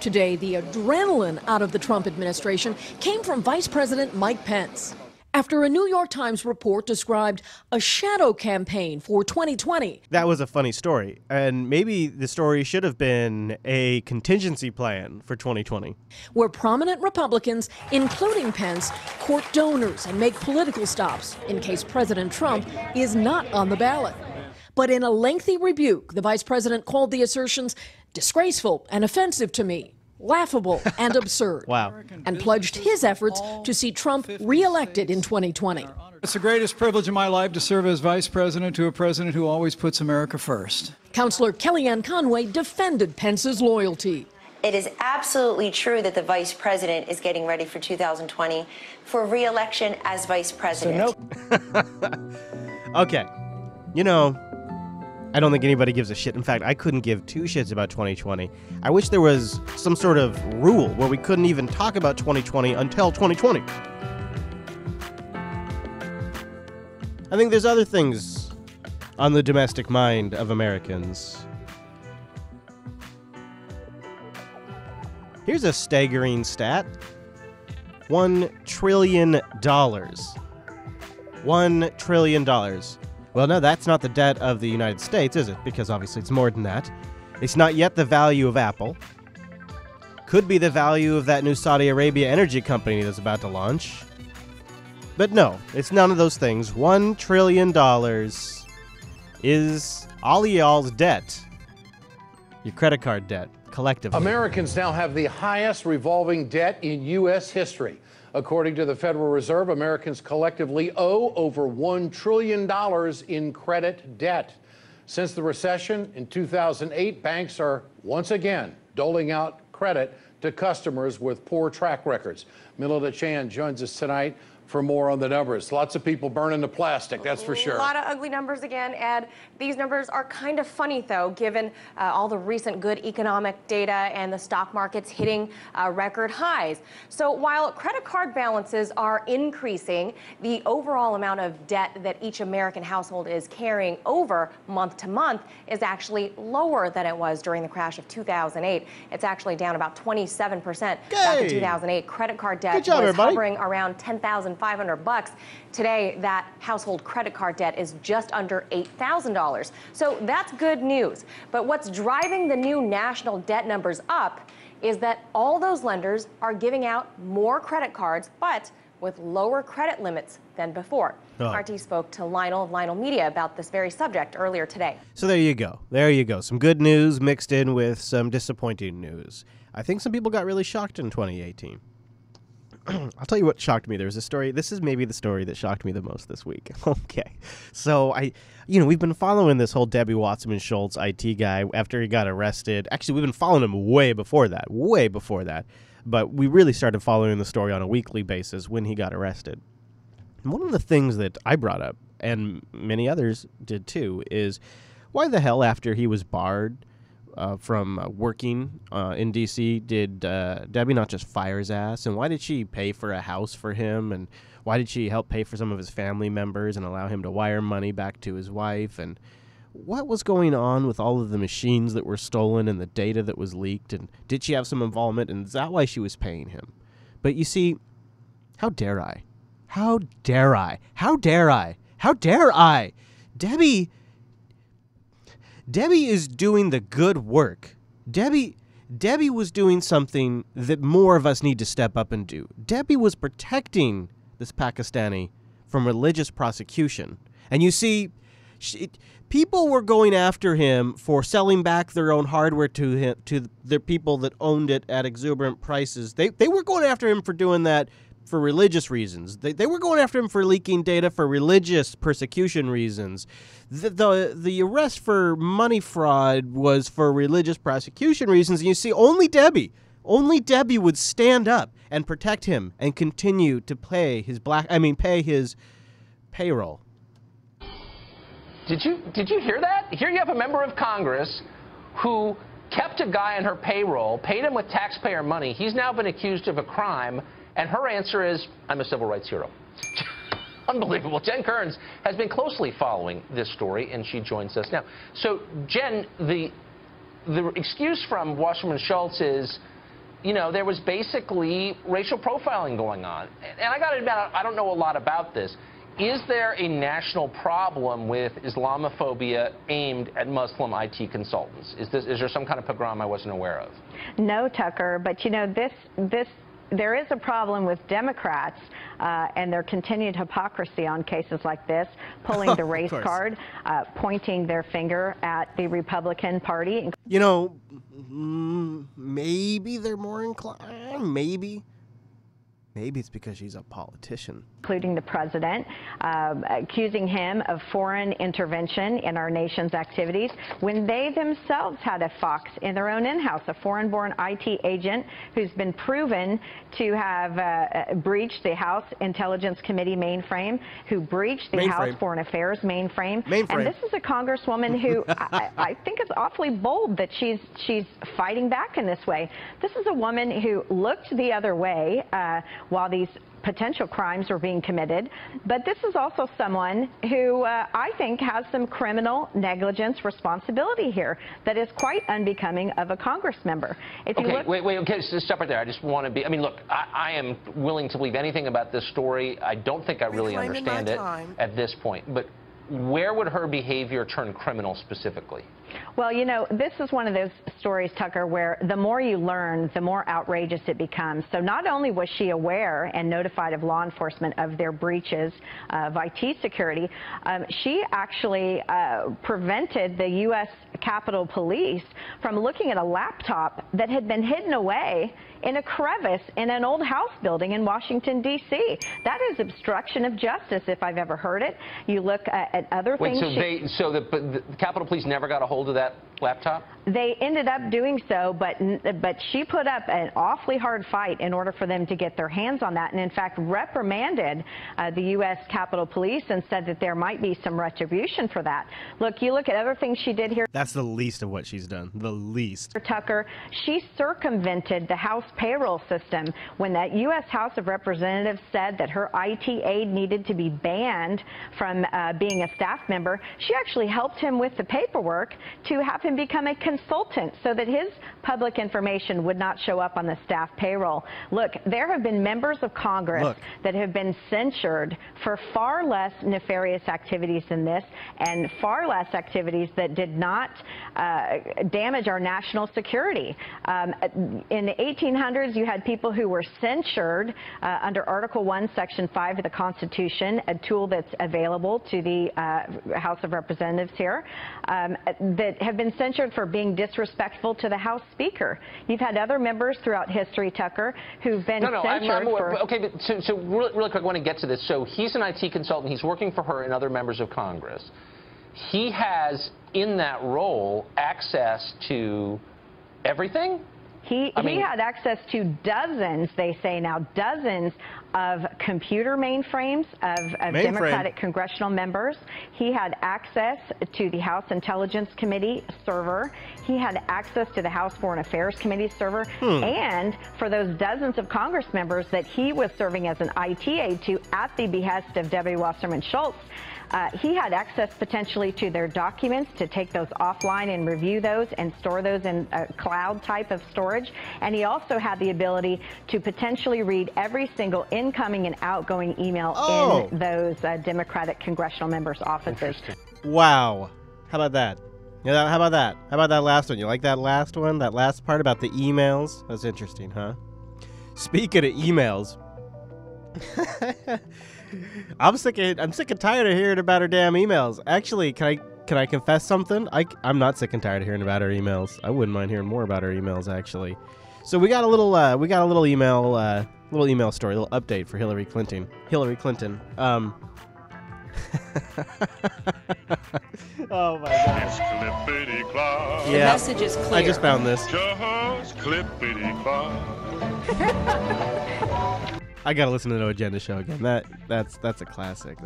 Speaker 15: Today, the adrenaline out of the Trump administration came from Vice President Mike Pence. After a New York Times report described a shadow campaign for 2020.
Speaker 1: That was a funny story, and maybe the story should have been a contingency plan for 2020.
Speaker 15: Where prominent Republicans, including Pence, court donors and make political stops in case President Trump is not on the ballot. But in a lengthy rebuke, the vice president called the assertions disgraceful and offensive to me, laughable and absurd.
Speaker 1: Wow.
Speaker 15: And pledged his efforts to see Trump reelected in 2020.
Speaker 16: It's the greatest privilege in my life to serve as vice president to a president who always puts America first.
Speaker 15: Councilor Kellyanne Conway defended Pence's loyalty.
Speaker 17: It is absolutely true that the vice president is getting ready for 2020 for re-election as vice president.
Speaker 1: Okay. You know, I don't think anybody gives a shit. In fact, I couldn't give 2 shits about 2020. I wish there was some sort of rule where we couldn't even talk about 2020 until 2020. I think there's other things on the domestic mind of Americans. Here's a staggering stat. $1 trillion. $1 trillion. Well, no, that's not the debt of the United States, is it? Because obviously it's more than that. It's not yet the value of Apple. Could be the value of that new Saudi Arabia energy company that's about to launch. But no, it's none of those things. $1 trillion is all y'all's debt. Your credit card debt, collectively.
Speaker 18: Americans now have the highest revolving debt in U.S. history. According to the Federal Reserve, Americans collectively owe over $1 trillion in credit debt. Since the recession in 2008, banks are once again doling out credit to customers with poor track records. Milada Chan joins us tonight for more on the numbers. Lots of people burning the plastic, that's for sure.
Speaker 19: A lot of ugly numbers again, Ed. These numbers are kind of funny, though, given all the recent good economic data and the stock markets hitting record highs. So while credit card balances are increasing, the overall amount of debt that each American household is carrying over month to month is actually lower than it was during the crash of 2008. It's actually down about 27%. Back in 2008, credit card debt was hovering around $10,500. Today, that household credit card debt is just under $8,000. So that's good news. But what's driving the new national debt numbers up is that all those lenders are giving out more credit cards, but with lower credit limits than before. RT spoke to Lionel of Lionel Media about this very subject earlier today.
Speaker 1: So there you go. There you go. Some good news mixed in with some disappointing news. I think some people got really shocked in 2018. I'll tell you what shocked me. There was a story. This is maybe the story that shocked me the most this week. Okay. So we've been following this whole Debbie Wasserman Schultz IT guy after he got arrested. Actually, we've been following him way before that. But we really started following the story on a weekly basis when he got arrested. And one of the things that I brought up, and many others did too, is why the hell, after he was barred from working in D.C., did Debbie not just fire his ass? And why did she pay for a house for him? And why did she help pay for some of his family members and allow him to wire money back to his wife? And what was going on with all of the machines that were stolen and the data that was leaked? And did she have some involvement? And is that why she was paying him? But you see, how dare I? How dare I? How dare I? How dare I? Debbie is doing the good work. Debbie Debbie was doing something that more of us need to step up and do. Debbie was protecting this Pakistani from religious prosecution. And you see, people were going after him for selling back their own hardware to the people that owned it at exuberant prices. They were going after him for doing that for religious reasons. They were going after him for leaking data for religious persecution reasons. The arrest for money fraud was for religious prosecution reasons. And you see, only Debbie would stand up and protect him and continue to pay his payroll.
Speaker 20: Did you hear that? Here you have a member of Congress who kept a guy on her payroll, paid him with taxpayer money. He's now been accused of a crime, and her answer is, I'm a civil rights hero. Unbelievable. Jen Kearns has been closely following this story, and she joins us now. So, Jen, the excuse from Wasserman Schultz is, you know, there was basically racial profiling going on. And I got to admit, I don't know a lot about this. Is there a national problem with Islamophobia aimed at Muslim IT consultants? Is there some kind of pogrom I wasn't aware of?
Speaker 21: No, Tucker, but you know, there is a problem with Democrats and their continued hypocrisy on cases like this, pulling the race card, pointing their finger at the Republican Party.
Speaker 1: You know, maybe they're more inclined, maybe it's because she's a politician.
Speaker 21: Including the president, accusing him of foreign intervention in our nation's activities when they themselves had a fox in their own in-house, a foreign-born IT agent who's been proven to have breached the House Intelligence Committee mainframe, who breached the House Foreign Affairs mainframe. And this is a congresswoman who I think is awfully bold that she's fighting back in this way. This is a woman who looked the other way while these potential crimes were being committed, but this is also someone who I think has some criminal negligence responsibility here that is quite unbecoming of a Congress member. If you look,
Speaker 20: okay, so stop right there. I just want to be, I mean, look, I am willing to believe anything about this story. I don't think I really understand it at this point, but where would her behavior turn criminal specifically?
Speaker 21: Well, you know, this is one of those stories, Tucker, where the more you learn, the more outrageous it becomes. So not only was she aware and notified of law enforcement of their breaches of IT security, she actually prevented the U.S. Capitol Police from looking at a laptop that had been hidden away in a crevice in an old house building in Washington, D.C. That is obstruction of justice, if I've ever heard it. You look at other things.
Speaker 20: So the Capitol Police never got a hold of that laptop?
Speaker 21: They ended up doing so, but she put up an awfully hard fight in order for them to get their hands on that, and in fact reprimanded the U.S. Capitol Police and said that there might be some retribution for that. Look, you look at other things she did here.
Speaker 1: That's the least of what she's done, the least.
Speaker 21: Tucker, she circumvented the House payroll system when that U.S. House of Representatives said that her IT aide needed to be banned from being a staff member. She actually helped him with the paperwork to have him become a consultant so that his public information would not show up on the staff payroll. Look, there have been members of Congress that have been censured for far less nefarious activities than this, and far less activities that did not damage our national security. In the 1800s, you had people who were censured under Article 1, Section 5 of the Constitution, a tool that's available to the House of Representatives here, that have been censured for being disrespectful to the House Speaker. You've had other members throughout history, Tucker, who've been censured for...
Speaker 20: Okay, but so really quick, I want to get to this. So he's an IT consultant. He's working for her and other members of Congress. He has, in that role, access to everything?
Speaker 21: He had access to dozens, they say now, dozens of computer mainframes of Democratic congressional members. He had access to the House Intelligence Committee server. He had access to the House Foreign Affairs Committee server. And for those dozens of Congress members that he was serving as an IT aide to at the behest of Debbie Wasserman Schultz, he had access potentially to their documents to take those offline and review those and store those in a cloud type of storage. And he also had the ability to potentially read every single incoming and outgoing email in those Democratic congressional members' offices.
Speaker 1: Wow. How about that? Yeah, how about that? How about that last one? You like that last one? That last part about the emails? That's interesting, huh? Speaking of emails, I'm sick and tired of hearing about her damn emails. Actually, can I confess something? I'm not sick and tired of hearing about her emails. I wouldn't mind hearing more about her emails, actually. So we got a little email story, a little update for Hillary Clinton. Oh my gosh.
Speaker 3: The
Speaker 1: Yeah,
Speaker 3: message is clear.
Speaker 1: I just found this.
Speaker 3: Just clippity-clop.
Speaker 1: I gotta listen to No Agenda Show again. That's a classic.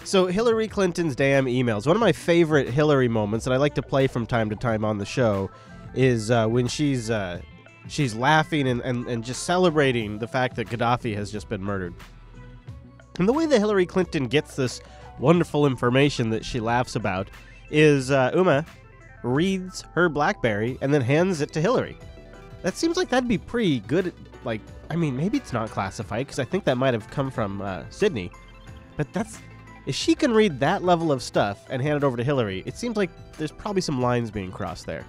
Speaker 1: So Hillary Clinton's damn emails. One of my favorite Hillary moments that I like to play from time to time on the show is when she's laughing and just celebrating the fact that Gaddafi has just been murdered. And the way that Hillary Clinton gets this wonderful information that she laughs about is Uma reads her BlackBerry and then hands it to Hillary. That seems like that'd be pretty good. Like, I mean, maybe it's not classified because I think that might have come from Sydney. But if she can read that level of stuff and hand it over to Hillary, it seems like there's probably some lines being crossed there.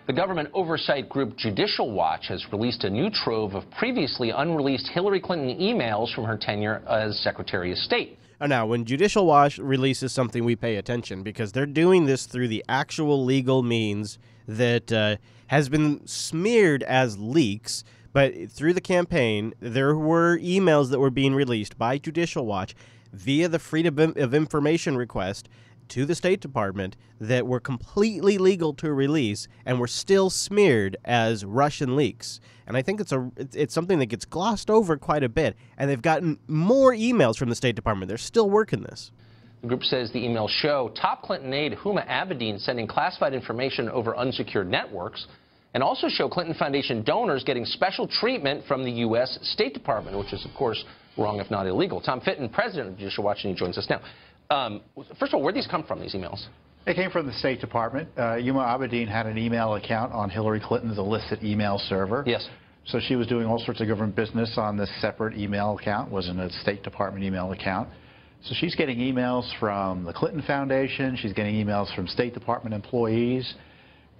Speaker 20: The government oversight group Judicial Watch has released a new trove of previously unreleased Hillary Clinton emails from her tenure as Secretary of State.
Speaker 1: Now, when Judicial Watch releases something, we pay attention because they're doing this through the actual legal means that has been smeared as leaks. But through the campaign, there were emails that were being released by Judicial Watch via the Freedom of Information request to the State Department that were completely legal to release and were still smeared as Russian leaks. And I think it's something that gets glossed over quite a bit. And they've gotten more emails from the State Department. They're still working this.
Speaker 20: The group says the emails show top Clinton aide Huma Abedin sending classified information over unsecured networks, and also show Clinton Foundation donors getting special treatment from the U.S. State Department, which is, of course, wrong if not illegal. Tom Fitton, president of Judicial Watch, and he joins us now. First of all, where do these come from, these emails?
Speaker 22: They came from the State Department. Huma Abedin had an email account on Hillary Clinton's illicit email server.
Speaker 20: Yes.
Speaker 22: So she was doing all sorts of government business on this separate email account, wasn't a State Department email account. So she's getting emails from the Clinton Foundation, she's getting emails from State Department employees,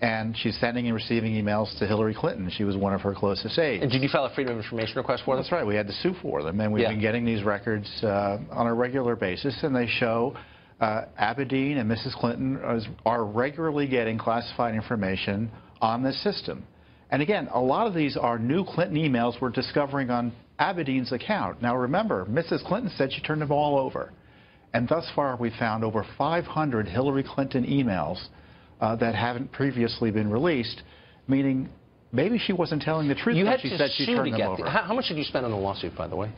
Speaker 22: and she's sending and receiving emails to Hillary Clinton. She was one of her closest aides.
Speaker 20: And did you file a Freedom of Information request for them?
Speaker 22: That's right. We had to sue for them, and we've been getting these records on a regular basis, and they show Abedin and Mrs. Clinton are regularly getting classified information on this system. And again, a lot of these are new Clinton emails we're discovering on Abedin's account. Now remember, Mrs. Clinton said she turned them all over. And thus far, we found over 500 Hillary Clinton emails that haven't previously been released, meaning maybe she wasn't telling the truth when she said she turned them over.
Speaker 20: How much did you spend on the lawsuit, by the way?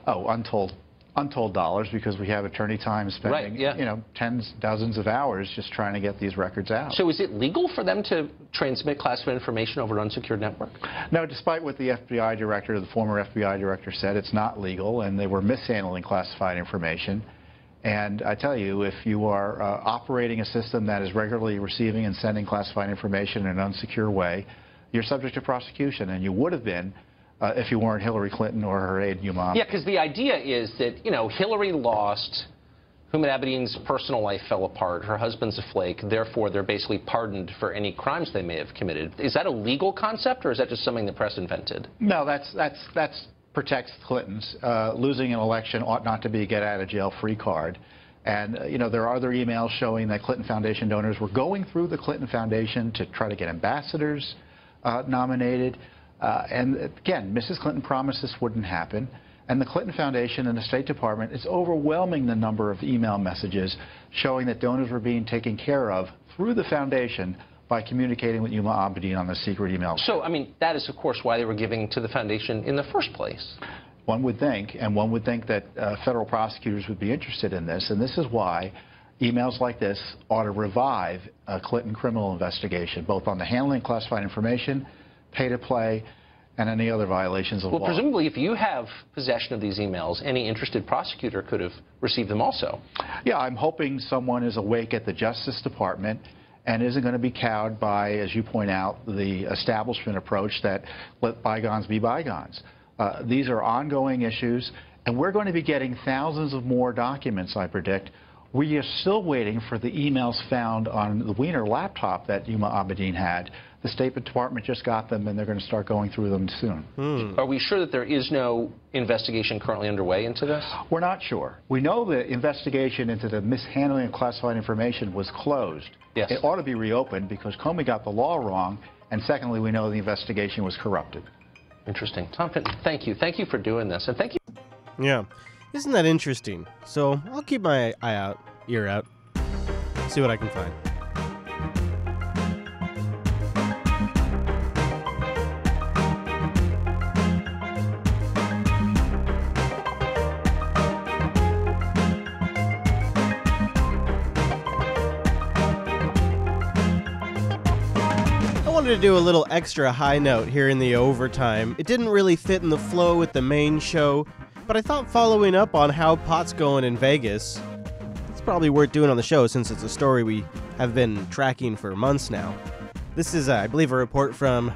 Speaker 22: Oh, untold dollars, because we have attorney time spending, tens, dozens of hours just trying to get these records out.
Speaker 20: So is it legal for them to transmit classified information over an unsecured network?
Speaker 22: No, despite what the FBI director, the former FBI director said, it's not legal, and they were mishandling classified information. And I tell you, if you are operating a system that is regularly receiving and sending classified information in an unsecure way, you're subject to prosecution, and you would have been if you weren't Hillary Clinton or her aide, Huma.
Speaker 20: Yeah, because the idea is that, Hillary lost, Huma Abedin's personal life fell apart, her husband's a flake, therefore they're basically pardoned for any crimes they may have committed. Is that a legal concept, or is that just something the press invented?
Speaker 22: No, that's protects Clintons. Losing an election ought not to be a get-out-of-jail-free card. And, there are other emails showing that Clinton Foundation donors were going through the Clinton Foundation to try to get ambassadors nominated. And again, Mrs. Clinton promised this wouldn't happen. And the Clinton Foundation and the State Department is overwhelming the number of email messages showing that donors were being taken care of through the foundation by communicating with Huma Abedin on the secret email.
Speaker 20: So, I mean, that is, of course, why they were giving to the foundation in the first place.
Speaker 22: One would think, and one would think that federal prosecutors would be interested in this, and this is why emails like this ought to revive a Clinton criminal investigation, both on the handling of classified information, pay-to-play, and any other violations of law.
Speaker 20: Well, presumably, if you have possession of these emails, any interested prosecutor could have received them also.
Speaker 22: Yeah, I'm hoping someone is awake at the Justice Department and isn't going to be cowed by, as you point out, the establishment approach that let bygones be bygones. These are ongoing issues, And we're going to be getting thousands of more documents, I predict. We are still waiting for the emails found on the Wiener laptop that Huma Abedin had. The State Department just got them, and they're going to start going through them soon.
Speaker 20: Are we sure that there is no investigation currently underway into this?
Speaker 22: We're not sure. We know the investigation into the mishandling of classified information was closed.
Speaker 20: Yes.
Speaker 22: It ought to be reopened because Comey got the law wrong, and secondly, we know the investigation was corrupted.
Speaker 20: Interesting. Tom, thank you. Thank you for doing this, and thank you.
Speaker 1: Yeah. Isn't that interesting? So I'll keep my ear out, see what I can find. I wanted to do a little extra high note here in the overtime. It didn't really fit in the flow with the main show, but I thought following up on how pot's going in Vegas, it's probably worth doing on the show since it's a story we have been tracking for months now. This is, I believe, a report from...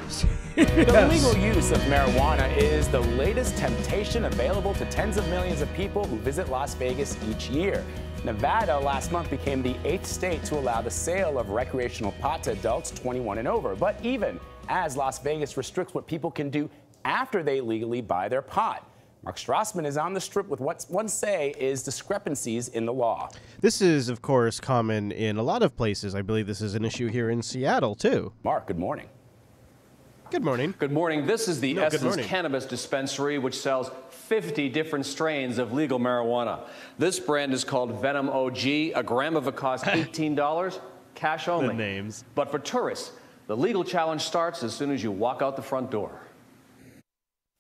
Speaker 2: The legal use of marijuana is the latest temptation available to tens of millions of people who visit Las Vegas each year. Nevada last month became the 8th state to allow the sale of recreational pot to adults 21 and over. But even as Las Vegas restricts what people can do after they legally buy their pot, Mark Strassman is on the Strip with what one say is discrepancies in the law.
Speaker 1: This is, of course, common in a lot of places. I believe this is an issue here in Seattle, too.
Speaker 2: Mark, good morning.
Speaker 1: Good morning.
Speaker 5: Good morning. This is the Essence Cannabis Dispensary, which sells 50 different strains of legal marijuana. This brand is called Venom OG. A gram of it costs $18, cash only.
Speaker 1: The names.
Speaker 5: But for tourists, the legal challenge starts as soon as you walk out the front door.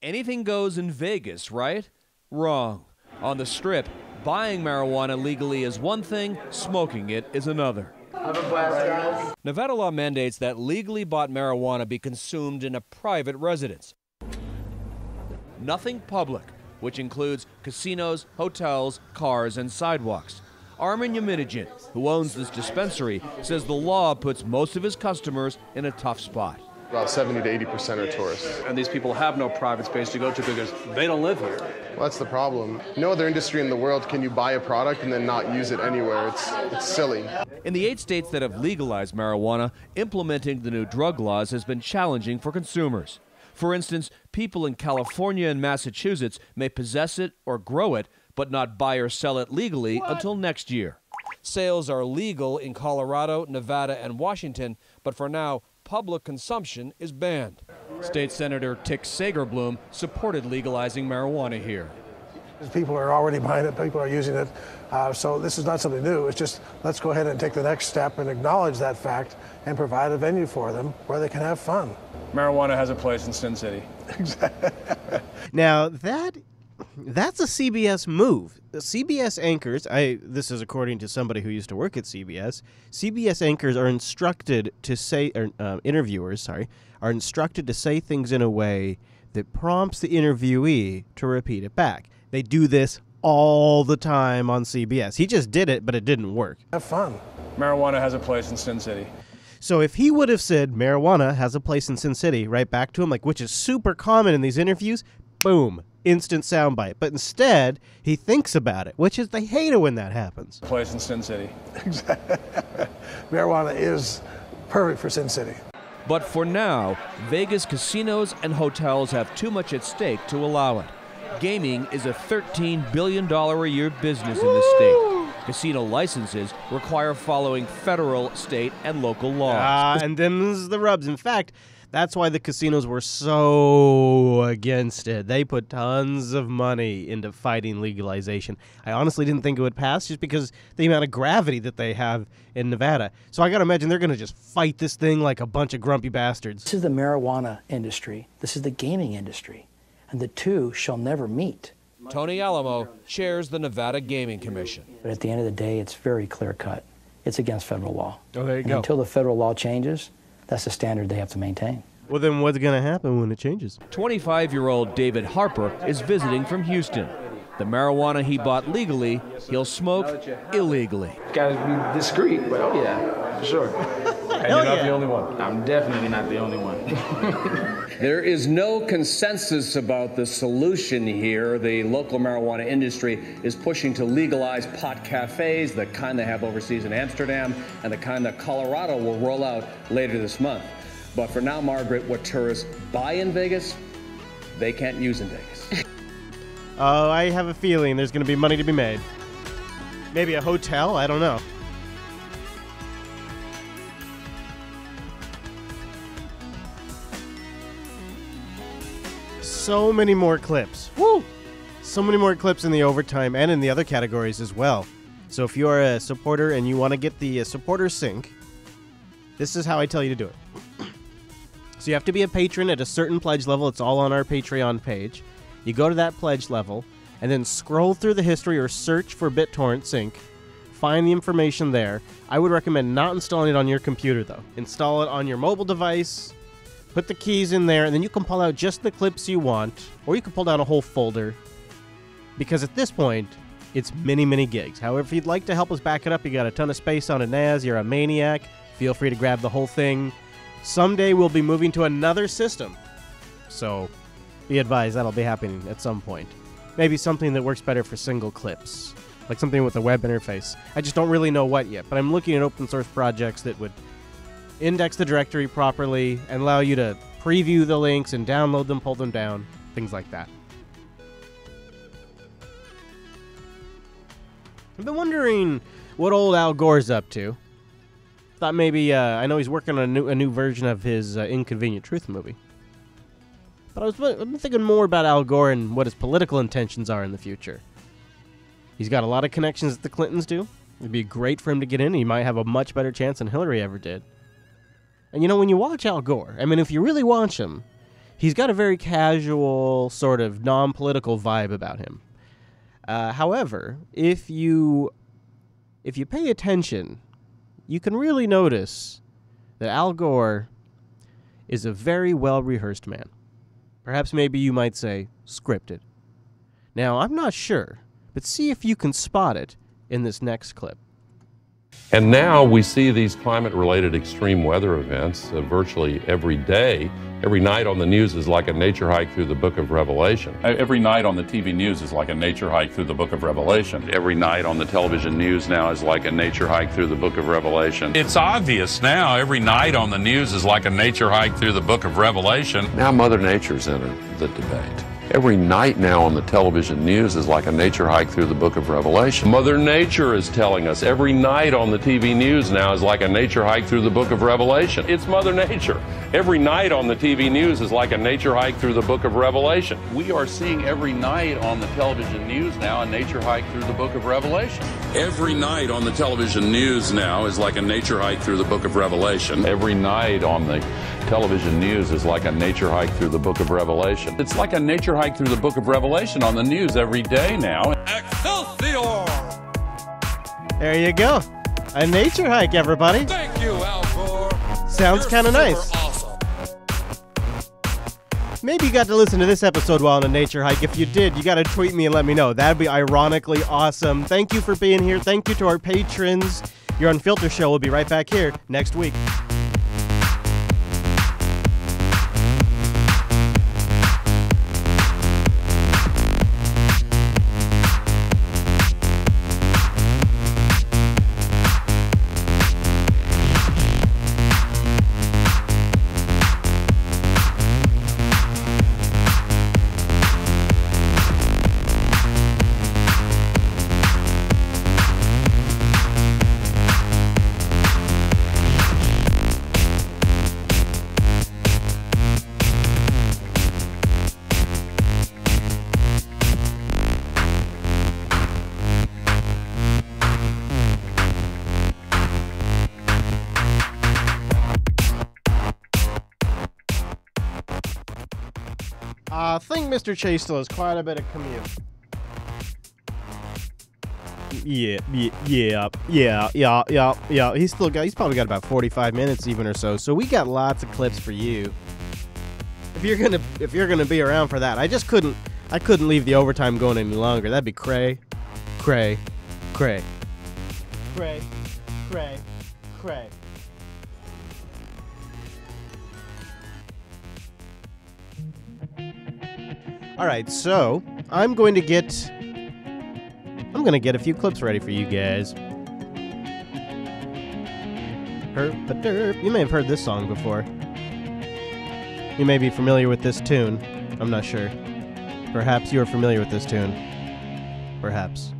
Speaker 23: Anything goes in Vegas, right? Wrong. On the Strip, buying marijuana legally is one thing, smoking it is another.
Speaker 24: Have a blast, guys.
Speaker 23: Nevada law mandates that legally bought marijuana be consumed in a private residence. Nothing public, which includes casinos, hotels, cars, and sidewalks. Armin Yamidjian, who owns this dispensary, says the law puts most of his customers in a tough spot.
Speaker 25: About 70 to 80% are tourists.
Speaker 5: And these people have no private space to go to because they don't live here.
Speaker 25: Well, that's the problem. No other industry in the world can you buy a product and then not use it anywhere. It's silly.
Speaker 23: In the 8 states that have legalized marijuana, implementing the new drug laws has been challenging for consumers. For instance, people in California and Massachusetts may possess it or grow it, but not buy or sell it legally until next year. Sales are legal in Colorado, Nevada, and Washington, but for now, public consumption is banned. State Senator Tick Sagerblum supported legalizing marijuana here.
Speaker 26: People are already buying it, people are using it, so this is not something new. It's just let's go ahead and take the next step and acknowledge that fact and provide a venue for them where they can have fun.
Speaker 5: Marijuana has a place in Sin City.
Speaker 26: Exactly.
Speaker 1: Now, that's a CBS move. The CBS anchors, this is according to somebody who used to work at CBS, CBS anchors are instructed to say, interviewers, are instructed to say things in a way that prompts the interviewee to repeat it back. They do this all the time on CBS. He just did it, but it didn't work.
Speaker 26: Have fun.
Speaker 5: Marijuana has a place in Sin City.
Speaker 1: So if he would have said marijuana has a place in Sin City right back to him, like which is super common in these interviews, boom, instant soundbite. But instead, he thinks about it, which is, they hate it when that happens.
Speaker 5: Place in Sin City.
Speaker 26: Marijuana is perfect for Sin City.
Speaker 23: But for now, Vegas casinos and hotels have too much at stake to allow it. Gaming is a $13 billion a year business in the state. Casino licenses require following federal, state, and local laws.
Speaker 1: And then this is the rubs. In fact, that's why the casinos were so against it. They put tons of money into fighting legalization. I honestly didn't think it would pass just because the amount of gravity that they have in Nevada. So I got to imagine they're going to just fight this thing like a bunch of grumpy bastards.
Speaker 27: This is the marijuana industry. This is the gaming industry. And the two shall never meet.
Speaker 23: Tony Alamo chairs the Nevada Gaming Commission.
Speaker 27: But at the end of the day, it's very clear-cut. It's against federal law.
Speaker 1: Oh, there you
Speaker 27: and
Speaker 1: go.
Speaker 27: Until the federal law changes, that's the standard they have to maintain.
Speaker 1: Well, then what's going to happen when it changes?
Speaker 23: 25-year-old David Harper is visiting from Houston. The marijuana he bought legally, he'll smoke illegally.
Speaker 28: Gotta be discreet, but oh yeah, for sure.
Speaker 6: And you're not the only one. I'm definitely not the only one.
Speaker 5: There is no consensus about the solution here. The local marijuana industry is pushing to legalize pot cafes, the kind they have overseas in Amsterdam, and the kind that Colorado will roll out later this month. But for now, Margaret, what tourists buy in Vegas, they can't use in Vegas.
Speaker 1: Oh, I have a feeling there's going to be money to be made. Maybe a hotel? I don't know. So many more clips. Woo! So many more clips in the overtime and in the other categories as well. So if you are a supporter and you want to get the supporter sync, this is how I tell you to do it. So you have to be a patron at a certain pledge level. It's all on our Patreon page. You go to that pledge level and then scroll through the history or search for BitTorrent sync. Find the information there. I would recommend not installing it on your computer, though. Install it on your mobile device. Put the keys in there, and then you can pull out just the clips you want, or you can pull down a whole folder, because at this point, it's many, many gigs. However, if you'd like to help us back it up, you got a ton of space on a NAS, you're a maniac, feel free to grab the whole thing. Someday we'll be moving to another system, so be advised that'll be happening at some point. Maybe something that works better for single clips, like something with a web interface. I just don't really know what yet, but I'm looking at open source projects that would index the directory properly and allow you to preview the links and download them, pull them down, things like that. I've been wondering what old Al Gore's up to. Thought maybe, I know he's working on a new version of his Inconvenient Truth movie. But I've been thinking more about Al Gore and what his political intentions are in the future. He's got a lot of connections that the Clintons do. It'd be great for him to get in. He might have a much better chance than Hillary ever did. And you know, when you watch Al Gore, I mean, if you really watch him, he's got a very casual, sort of non-political vibe about him. However, if you pay attention, you can really notice that Al Gore is a very well-rehearsed man. Perhaps maybe you might say scripted. Now, I'm not sure, but see if you can spot it in this next clip.
Speaker 7: And now we see these climate-related extreme weather events virtually every day. Every night on the news is like a nature hike through the book of Revelation. Every night on the TV news is like a nature hike through the book of Revelation. Every night on the television news now is like a nature hike through the book of Revelation. It's obvious now. Every night on the news is like a nature hike through the book of Revelation. Now Mother Nature's entered the debate. Every night now on the television news is like a nature hike through the book of Revelation. Mother Nature is telling us every night on the TV news now is like a nature hike through the book of Revelation. It's Mother Nature. Every night on the TV news is like a nature hike through the book of Revelation. We are seeing every night on the television news now a nature hike through the book of Revelation. Every night on the television news now is like a nature hike through the book of Revelation. Every night on the television news is like a nature hike through the book of Revelation. It's like a nature hike through the book of Revelation on the news every day now. Excelsior!
Speaker 1: There you go. A nature hike, everybody.
Speaker 7: Thank you, Al Gore.
Speaker 1: Sounds kind of nice.
Speaker 7: Awesome.
Speaker 1: Maybe you got to listen to this episode while on a nature hike. If you did, you got to tweet me and let me know. That'd be ironically awesome. Thank you for being here. Thank you to our patrons. Your Unfilter show will be right back here next week. I think Mr. Chase still has quite a bit of commute. Yeah. He's probably got about 45 minutes even or so. So we got lots of clips for you. If you're gonna be around for that, I couldn't leave the overtime going any longer. That'd be cray. All right, so I'm going to get a few clips ready for you guys. You may have heard this song before. You may be familiar with this tune. I'm not sure. Perhaps you are familiar with this tune. Perhaps.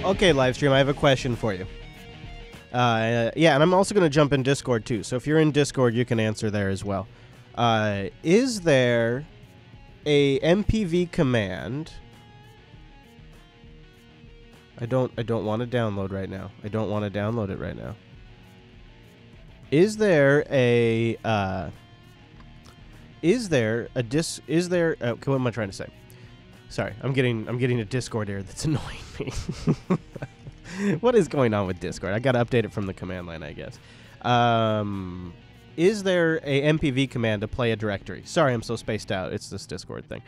Speaker 1: Okay, live stream, I have a question for you. Yeah, and I'm also going to jump in Discord, too. So if you're in Discord, you can answer there as well. Is there a MPV command? I don't want to download right now. I don't want to download it right now. Is there a what am I trying to say? Sorry, I'm getting a Discord error that's annoying me. What is going on with Discord? I got to update it from the command line, I guess. Is there a MPV command to play a directory? Sorry, I'm so spaced out. It's this Discord thing.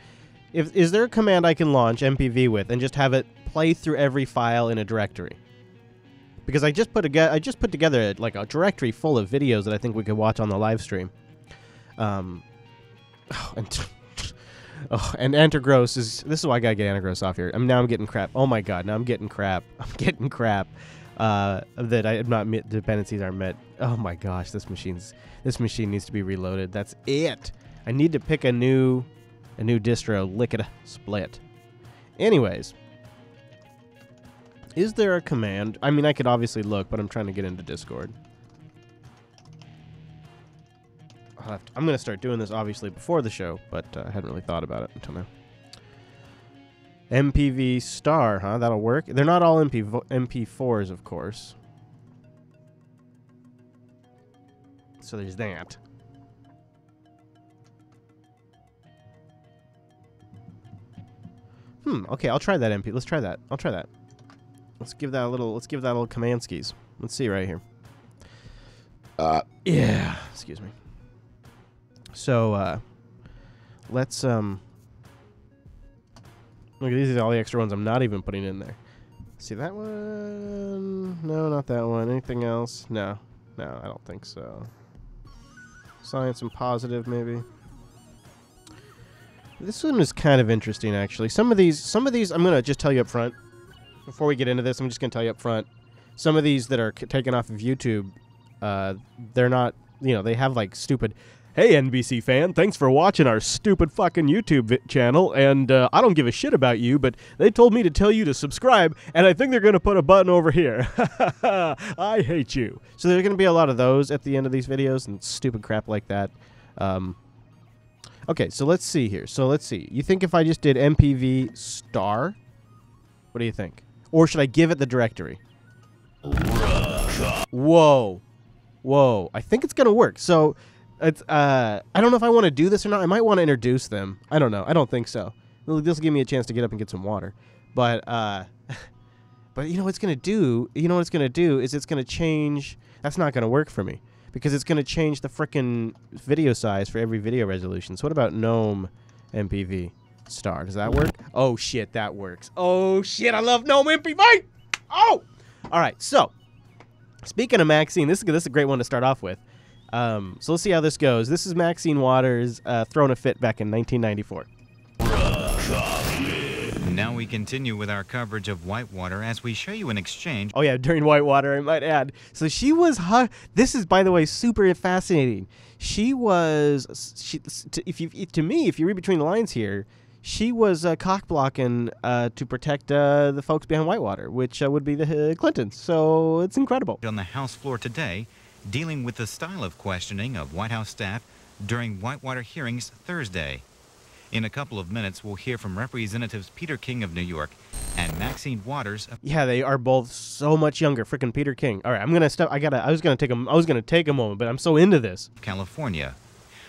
Speaker 1: Is there a command I can launch MPV with and just have it play through every file in a directory? Because I just put together like a directory full of videos that I think we could watch on the live stream. And Antergross is... This is why I gotta get Antergross off here. Now I'm getting crap. Oh my god, now I'm getting crap. I'm getting crap that I am not dependencies aren't met. Oh my gosh, this machine needs to be reloaded. That's it. I need to pick a new distro. Lickety split. Anyways, is there a command? I mean, I could obviously look, but I'm trying to get into Discord. I'm going to start doing this, obviously, before the show, but I hadn't really thought about it until now. MPV star, huh? That'll work. They're not all MP4s, of course. So there's that. Okay, I'll try that MP. Let's try that. I'll try that. Let's give that a little command skis. Let's see right here. Yeah, excuse me. So, let's, look at these are all the extra ones I'm not even putting in there. See that one? No, not that one. Anything else? No, I don't think so. Science and positive, maybe. This one is kind of interesting, actually. Some of these, I'm going to just tell you up front. Before we get into this, I'm just going to tell you up front. Some of these that are taken off of YouTube, they're not, they have like stupid... Hey, NBC fan, thanks for watching our stupid fucking YouTube channel, and I don't give a shit about you, but they told me to tell you to subscribe, and I think they're going to put a button over here. I hate you. So there's going to be a lot of those at the end of these videos and stupid crap like that. Okay, so let's see here. You think if I just did MPV star, what do you think? Or should I give it the directory? Whoa. Whoa. I think it's going to work. So... It's I don't know if I want to do this or not. I might want to introduce them. I don't know. I don't think so. This will give me a chance to get up and get some water. But but you know what it's gonna do? You know what it's gonna do is it's gonna change. That's not gonna work for me because it's gonna change the frickin' video size for every video resolution. So what about GNOME MPV star? Does that work? Oh shit, that works. Oh shit, I love GNOME MPV. Oh, all right. So speaking of Maxine, this is a great one to start off with. So let's see how this goes. This is Maxine Waters throwing a fit back in 1994.
Speaker 8: Now we continue with our coverage of Whitewater as we show you an exchange.
Speaker 1: Oh yeah, during Whitewater, I might add. So she was. This is, by the way, super fascinating. She was. If you read between the lines here, she was cock blocking to protect the folks behind Whitewater, which would be the Clintons. So it's incredible.
Speaker 8: On the House floor today, dealing with the style of questioning of White House staff during Whitewater hearings Thursday. In a couple of minutes, we'll hear from Representatives Peter King of New York and Maxine Waters.
Speaker 1: Yeah, they are both so much younger. Frickin' Peter King. All right, I'm gonna stop. I was gonna take a moment, but I'm so into this.
Speaker 8: California.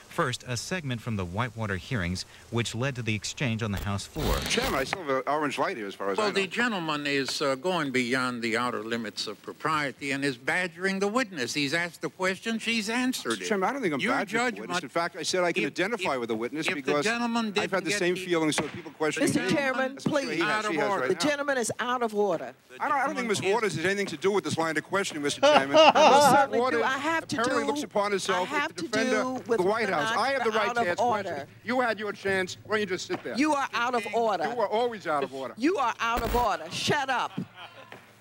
Speaker 8: First, a segment from the Whitewater hearings, which led to the exchange on the House floor.
Speaker 9: Chairman, I still have an orange light here as far as I know.
Speaker 10: Well, the gentleman is going beyond the outer limits of propriety and is badgering the witness. He's asked the question, she's answered it.
Speaker 9: Chairman, I don't think I'm badgering the witness. In fact, I said I can identify with the witness because I've had the same feelings when people question me.
Speaker 11: Mr. Chairman, please. The gentleman is out of order.
Speaker 9: I don't think Ms. Waters has anything to do with this line of questioning, Mr. Chairman.
Speaker 11: Certainly
Speaker 9: Waters
Speaker 11: I have to
Speaker 9: apparently
Speaker 11: do,
Speaker 9: looks upon herself as the defender of the White House. I have the right to ask questions. You had your chance. Why don't you just sit there?
Speaker 11: You are out of order.
Speaker 9: You are always out of order.
Speaker 11: You are out of order. Shut up.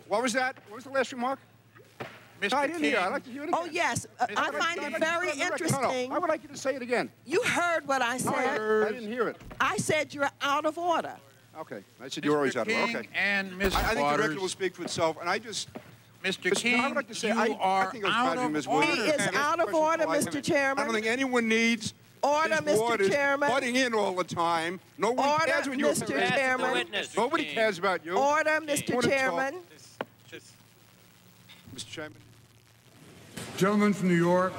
Speaker 9: What was that? What was the last remark?
Speaker 10: Mr.
Speaker 9: I didn't hear. I'd like to hear it again.
Speaker 11: Oh, yes. I find it very interesting.
Speaker 9: I would like you to say it again.
Speaker 11: You heard what I said.
Speaker 9: I didn't hear it.
Speaker 11: I said you're out of order.
Speaker 9: Okay. I said you're always out of order. Okay.
Speaker 10: And Ms.
Speaker 9: I think
Speaker 10: Waters,
Speaker 9: the record will speak for itself, and I just...
Speaker 10: Mr. King,
Speaker 9: I would like to say,
Speaker 10: you are out of order.
Speaker 11: He is out of order, Mr. Chairman.
Speaker 9: I don't think anyone needs...
Speaker 11: Order, Mr. Chairman.
Speaker 9: Butting in all the time. No one cares when you're
Speaker 11: Mr. Chairman.
Speaker 9: Nobody cares about you.
Speaker 11: Order, Mr. Chairman.
Speaker 9: Mr. Chairman.
Speaker 12: Gentleman from New York.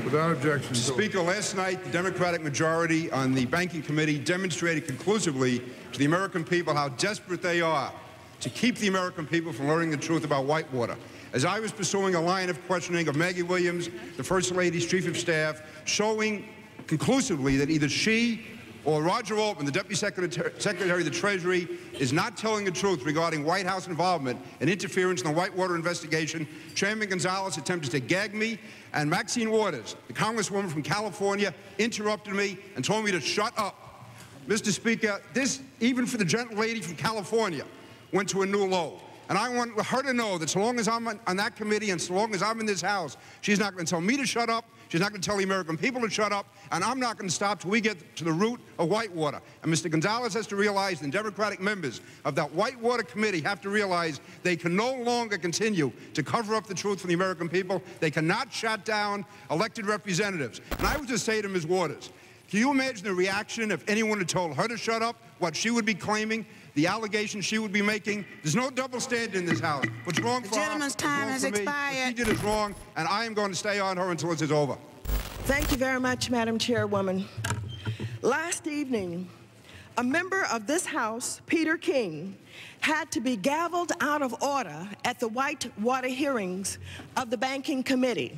Speaker 12: Without objection.
Speaker 9: Mr. Speaker, last night the Democratic majority on the Banking Committee demonstrated conclusively to the American people how desperate they are to keep the American people from learning the truth about Whitewater. As I was pursuing a line of questioning of Maggie Williams, the First Lady's Chief of Staff, showing conclusively that either she or Roger Altman, the Deputy Secretary of the Treasury, is not telling the truth regarding White House involvement and interference in the Whitewater investigation, Chairman Gonzalez attempted to gag me, and Maxine Waters, the Congresswoman from California, interrupted me and told me to shut up. Mr. Speaker, this, even for the gentle lady from California, went to a new low. And I want her to know that so long as I'm on that committee and so long as I'm in this House, she's not going to tell me to shut up, she's not going to tell the American people to shut up, and I'm not going to stop till we get to the root of Whitewater. And Mr. Gonzalez has to realize, and Democratic members of that Whitewater committee have to realize they can no longer continue to cover up the truth from the American people. They cannot shut down elected representatives. And I would just say to Ms. Waters, can you imagine the reaction if anyone had told her to shut up, what she would be claiming, the allegations she would be making? There's no double standard in this House. What's wrong for her,
Speaker 11: The gentleman's time has expired.
Speaker 9: What she did is wrong, and I am going to stay on her until this is over.
Speaker 11: Thank you very much, Madam Chairwoman. Last evening, a member of this House, Peter King, had to be gavelled out of order at the Whitewater hearings of the Banking Committee.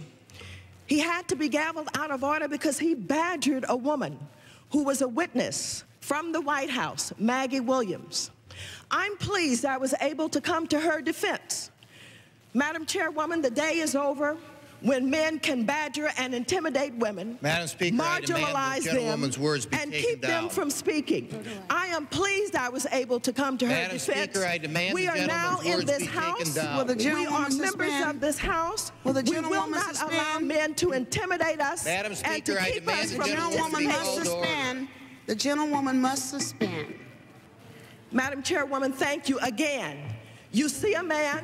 Speaker 11: He had to be gavelled out of order because he badgered a woman who was a witness from the White House, Maggie Williams. I'm pleased I was able to come to her defense. Madam Chairwoman, the day is over when men can badger and intimidate women,
Speaker 10: Madam Speaker, I demand
Speaker 11: marginalize
Speaker 10: the
Speaker 11: them,
Speaker 10: gentlewoman's words be
Speaker 11: and
Speaker 10: taken
Speaker 11: keep them
Speaker 10: down.
Speaker 11: from speaking. I am pleased I was able to come to her
Speaker 10: Madam
Speaker 11: defense.
Speaker 10: Speaker, I demand
Speaker 11: we
Speaker 10: the
Speaker 11: are now
Speaker 10: gentleman's
Speaker 11: in
Speaker 10: words
Speaker 11: this
Speaker 10: be taken
Speaker 11: House.
Speaker 10: down.
Speaker 4: Will the
Speaker 11: We are
Speaker 4: gentlewoman
Speaker 11: members
Speaker 4: suspend?
Speaker 11: of this House.
Speaker 4: Will the
Speaker 11: We will
Speaker 4: gentlewoman
Speaker 11: not allow
Speaker 4: suspend?
Speaker 11: men to intimidate us
Speaker 10: Madam
Speaker 11: and
Speaker 10: Speaker,
Speaker 11: to
Speaker 10: I
Speaker 11: keep
Speaker 10: demand
Speaker 11: us
Speaker 10: the
Speaker 11: from
Speaker 4: Gentlewoman must
Speaker 11: participating.
Speaker 4: suspend. The gentlewoman must suspend.
Speaker 11: Madam Chairwoman, thank you again. You see a man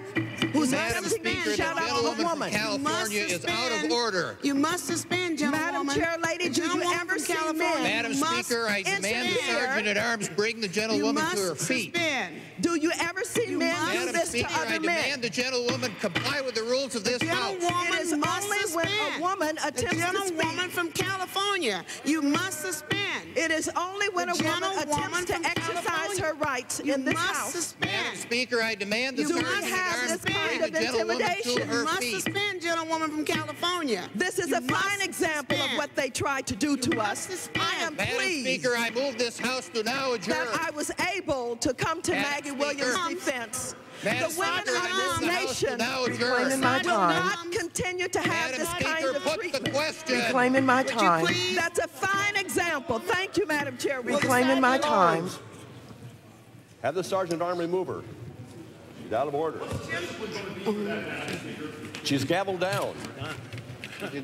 Speaker 11: who's
Speaker 10: Madam Speaker, the
Speaker 11: shut up of a
Speaker 10: gentlewoman from
Speaker 11: woman.
Speaker 10: California is out of order.
Speaker 4: You must suspend, gentlewoman.
Speaker 11: Madam Chair Lady, do you ever see men?
Speaker 10: Madam Speaker, I demand the Sergeant at Arms bring the gentlewoman to her feet.
Speaker 11: Do you ever see men do
Speaker 10: Madam
Speaker 11: this
Speaker 10: Speaker,
Speaker 11: to
Speaker 10: I
Speaker 11: other men?
Speaker 10: demand the gentlewoman comply with the rules of this House.
Speaker 11: It is only when a woman attempts to speak.
Speaker 4: Gentlewoman from California, you must suspend.
Speaker 11: It is only when a woman attempts to exercise her rights in this House.
Speaker 10: Madam Speaker, I demand the
Speaker 11: You
Speaker 10: Sergeant
Speaker 11: must
Speaker 10: at
Speaker 11: have
Speaker 10: Arms
Speaker 11: this
Speaker 10: bring
Speaker 11: kind
Speaker 10: the
Speaker 11: of
Speaker 10: gentlewoman to
Speaker 11: intimidation.
Speaker 10: her
Speaker 4: You must
Speaker 10: feet.
Speaker 4: suspend, gentlewoman from California.
Speaker 11: This is a fine example of what they tried to do to us. I am
Speaker 10: Madam
Speaker 11: pleased
Speaker 10: Speaker, I move this House to now adjourn.
Speaker 11: that I was able to come to
Speaker 10: Madam
Speaker 11: Maggie
Speaker 10: Speaker.
Speaker 11: Williams' defense.
Speaker 10: Madam
Speaker 11: The women
Speaker 10: Speaker, I
Speaker 11: of
Speaker 10: move the
Speaker 11: this
Speaker 10: House to
Speaker 11: nation
Speaker 10: now adjourn.
Speaker 11: will not continue to have
Speaker 10: Madam
Speaker 11: this
Speaker 10: Speaker,
Speaker 11: kind of
Speaker 10: put the
Speaker 11: treatment.
Speaker 10: question.
Speaker 11: Reclaiming my
Speaker 10: Would you
Speaker 11: time.
Speaker 10: please-
Speaker 11: That's a fine example. Thank you, Madam Chairwoman.
Speaker 13: Reclaiming my time. Have the Sergeant at Arms remove her. She's out of order. She's gavelled down.
Speaker 4: The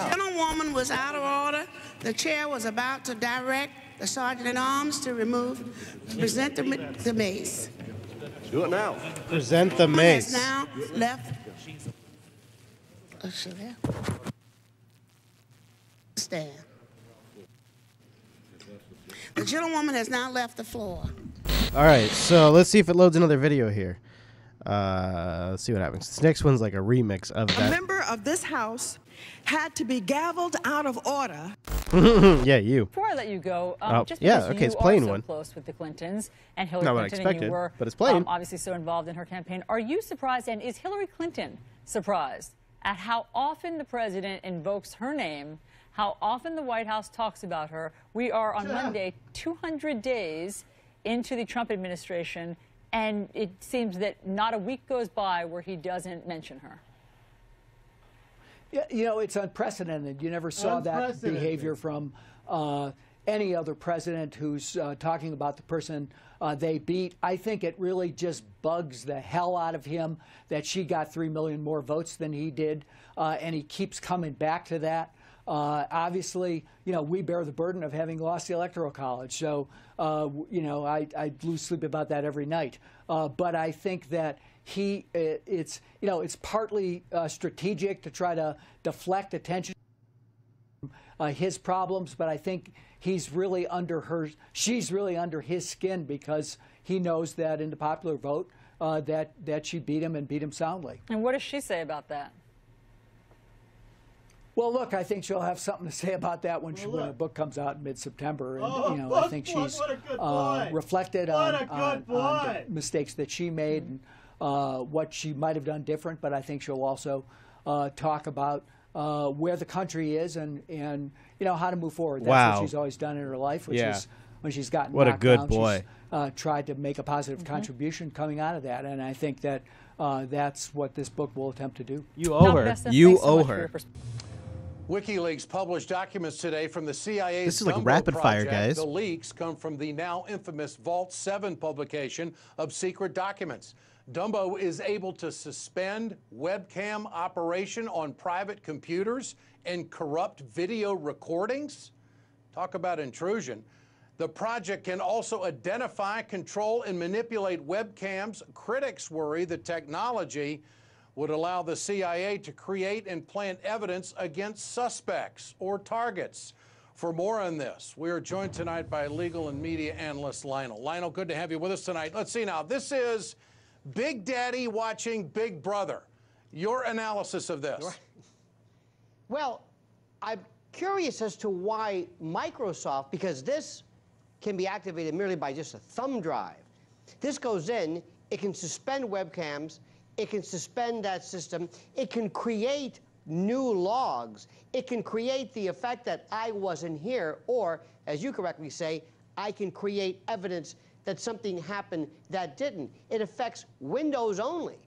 Speaker 4: gentlewoman was out of order. The chair was about to direct the Sergeant at Arms to present the mace.
Speaker 13: Do it now.
Speaker 1: Present the
Speaker 4: Has
Speaker 1: mace.
Speaker 4: now left. Oh, she there. Stand. The gentlewoman has now left the floor.
Speaker 1: All right, so let's see if it loads another video here. Let's see what happens. This next one's like a remix of
Speaker 11: A
Speaker 1: that.
Speaker 11: member of this House had to be gavelled out of order.
Speaker 1: Yeah, you.
Speaker 14: Before I let you go,
Speaker 1: Oh,
Speaker 14: just
Speaker 1: yeah,
Speaker 14: because
Speaker 1: okay,
Speaker 14: you
Speaker 1: it's plain
Speaker 14: are so
Speaker 1: one.
Speaker 14: close with the Clintons and Hillary
Speaker 1: Not what I
Speaker 14: Clinton, and
Speaker 1: expected,
Speaker 14: you were
Speaker 1: but it's plain.
Speaker 14: obviously so involved in her campaign, are you surprised, and is Hillary Clinton surprised at how often the president invokes her name, how often the White House talks about her? We are on Monday 200 days into the Trump administration, and it seems that not a week goes by where he doesn't mention her.
Speaker 15: Yeah, you know, it's unprecedented. You never saw that behavior from any other president who's talking about the person they beat. I think it really just bugs the hell out of him that she got 3 million more votes than he did, and he keeps coming back to that. Obviously, you know, we bear the burden of having lost the Electoral College. So, you know, I lose sleep about that every night. But I think that it's partly strategic to try to deflect attention from his problems. But I think she's really under his skin because he knows that in the popular vote that she beat him and beat him soundly.
Speaker 14: And what does she say about that?
Speaker 15: Well, look, I think she'll have something to say about that when her book comes out in mid-September. And, you know, I think she's reflected on the mistakes that she made and what she might have done different. But I think she'll also talk about where the country is and you know, how to move forward. That's what she's always done in her life, which is when she's gotten
Speaker 1: What a
Speaker 15: knocked
Speaker 1: good
Speaker 15: down,
Speaker 1: boy.
Speaker 15: she's tried to make a positive contribution coming out of that. And I think that that's what this book will attempt to do.
Speaker 1: You owe her. You owe her.
Speaker 18: WikiLeaks published documents today from the CIA's
Speaker 1: This is like
Speaker 18: Dumbo
Speaker 1: rapid fire,
Speaker 18: project.
Speaker 1: guys.
Speaker 18: The leaks come from the now infamous Vault 7 publication of secret documents. Dumbo is able to suspend webcam operation on private computers and corrupt video recordings. Talk about intrusion. The project can also identify, control, and manipulate webcams. Critics worry the technology would allow the CIA to create and plant evidence against suspects or targets. For more on this, we are joined tonight by legal and media analyst Lionel. Lionel, good to have you with us tonight. Let's see now. This is Big Daddy watching Big Brother. Your analysis of this.
Speaker 16: Well, I'm curious as to why Microsoft, because this can be activated merely by just a thumb drive. This goes in, it can suspend webcams, it can suspend that system, it can create new logs, it can create the effect that I wasn't here, or, as you correctly say, I can create evidence that something happened that didn't. It affects Windows only.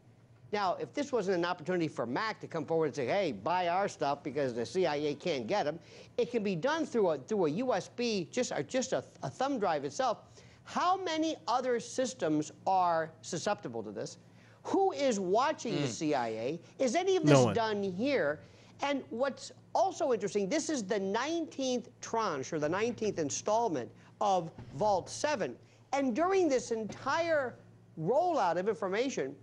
Speaker 16: Now, if this wasn't an opportunity for Mac to come forward and say, hey, buy our stuff because the CIA can't get them, it can be done through a USB, just a thumb drive itself. How many other systems are susceptible to this? Who is watching the CIA? Is any of this done here? And what's also interesting, this is the 19th tranche, or the 19th installment of Vault 7. And during this entire rollout of information,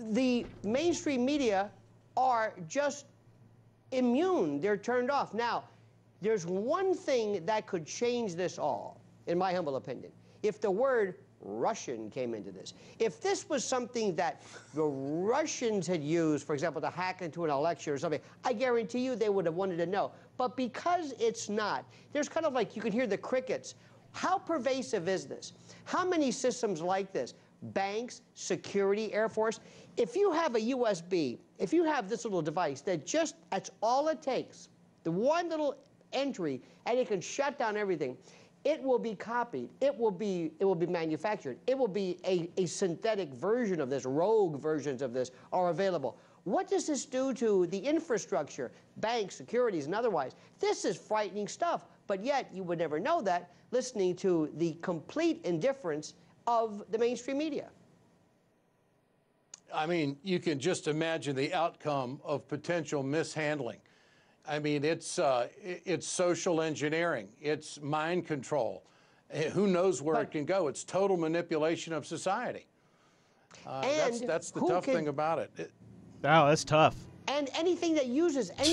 Speaker 16: the mainstream media are just immune. They're turned off. Now, there's one thing that could change this all, in my humble opinion, if the word Russian came into this. If this was something that the Russians had used, for example, to hack into an election or something, I guarantee you they would have wanted to know. But because it's not, there's kind of like, you can hear the crickets. How pervasive is this? How many systems like this? Banks, security, Air Force. If you have a USB, if you have this little device that's all it takes, the one little entry, and it can shut down everything, it will be copied. It will be manufactured. It will be a synthetic version of this. Rogue versions of this are available. What does this do to the infrastructure, banks, securities, and otherwise? This is frightening stuff, but yet you would never know that listening to the complete indifference of the mainstream media.
Speaker 18: I mean, you can just imagine the outcome of potential mishandling. I mean, it's social engineering. It's mind control. Who knows where it can go? It's total manipulation of society. That's the tough thing about it.
Speaker 1: Wow, that's tough.
Speaker 16: And anything that uses a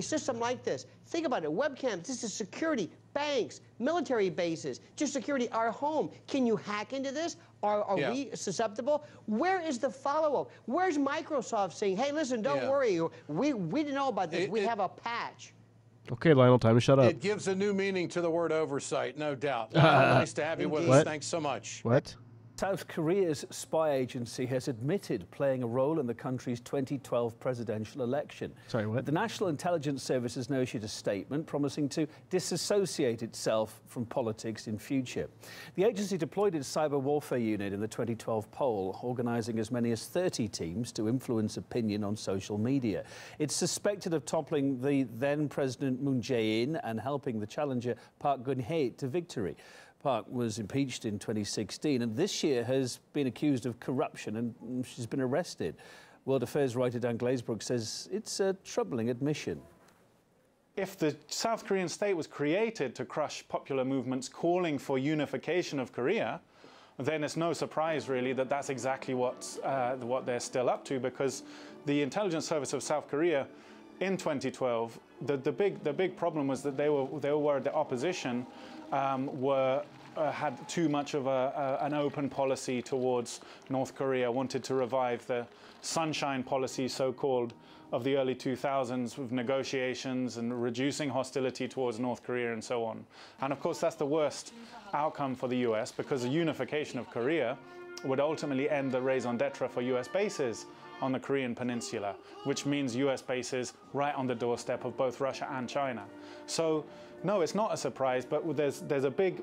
Speaker 16: system like this. Think about it. Webcams, this is security. Banks, military bases, just security, our home. Can you hack into this? Are we susceptible? Where is the follow-up? Where's Microsoft saying, hey, listen, don't worry. We didn't know about this. We have a patch.
Speaker 1: Okay, Lionel, time to shut up.
Speaker 18: It gives a new meaning to the word oversight, no doubt. Nice to have you with us. Thanks so much.
Speaker 1: What?
Speaker 3: South Korea's spy agency has admitted playing a role in the country's 2012 presidential election.
Speaker 1: Sorry, what?
Speaker 3: The National Intelligence Service has now issued a statement promising to disassociate itself from politics in future. The agency deployed its cyber warfare unit in the 2012 poll, organising as many as 30 teams to influence opinion on social media. It's suspected of toppling the then President Moon Jae-in and helping the challenger Park Geun-hye to victory. Park was impeached in 2016 and this year has been accused of corruption and she's been arrested. World Affairs writer Dan Glazebrook says it's a troubling admission.
Speaker 17: If the South Korean state was created to crush popular movements calling for unification of Korea, then it's no surprise really that that's exactly what they're still up to, because the intelligence service of South Korea in 2012, the big problem was that they were worried the opposition had too much of an open policy towards North Korea, wanted to revive the sunshine policy, so-called, of the early 2000s with negotiations and reducing hostility towards North Korea and so on. And of course that's the worst outcome for the US, because the unification of Korea would ultimately end the raison d'etre for US bases on the Korean peninsula, which means US bases right on the doorstep of both Russia and China. So no, it's not a surprise, but there's a big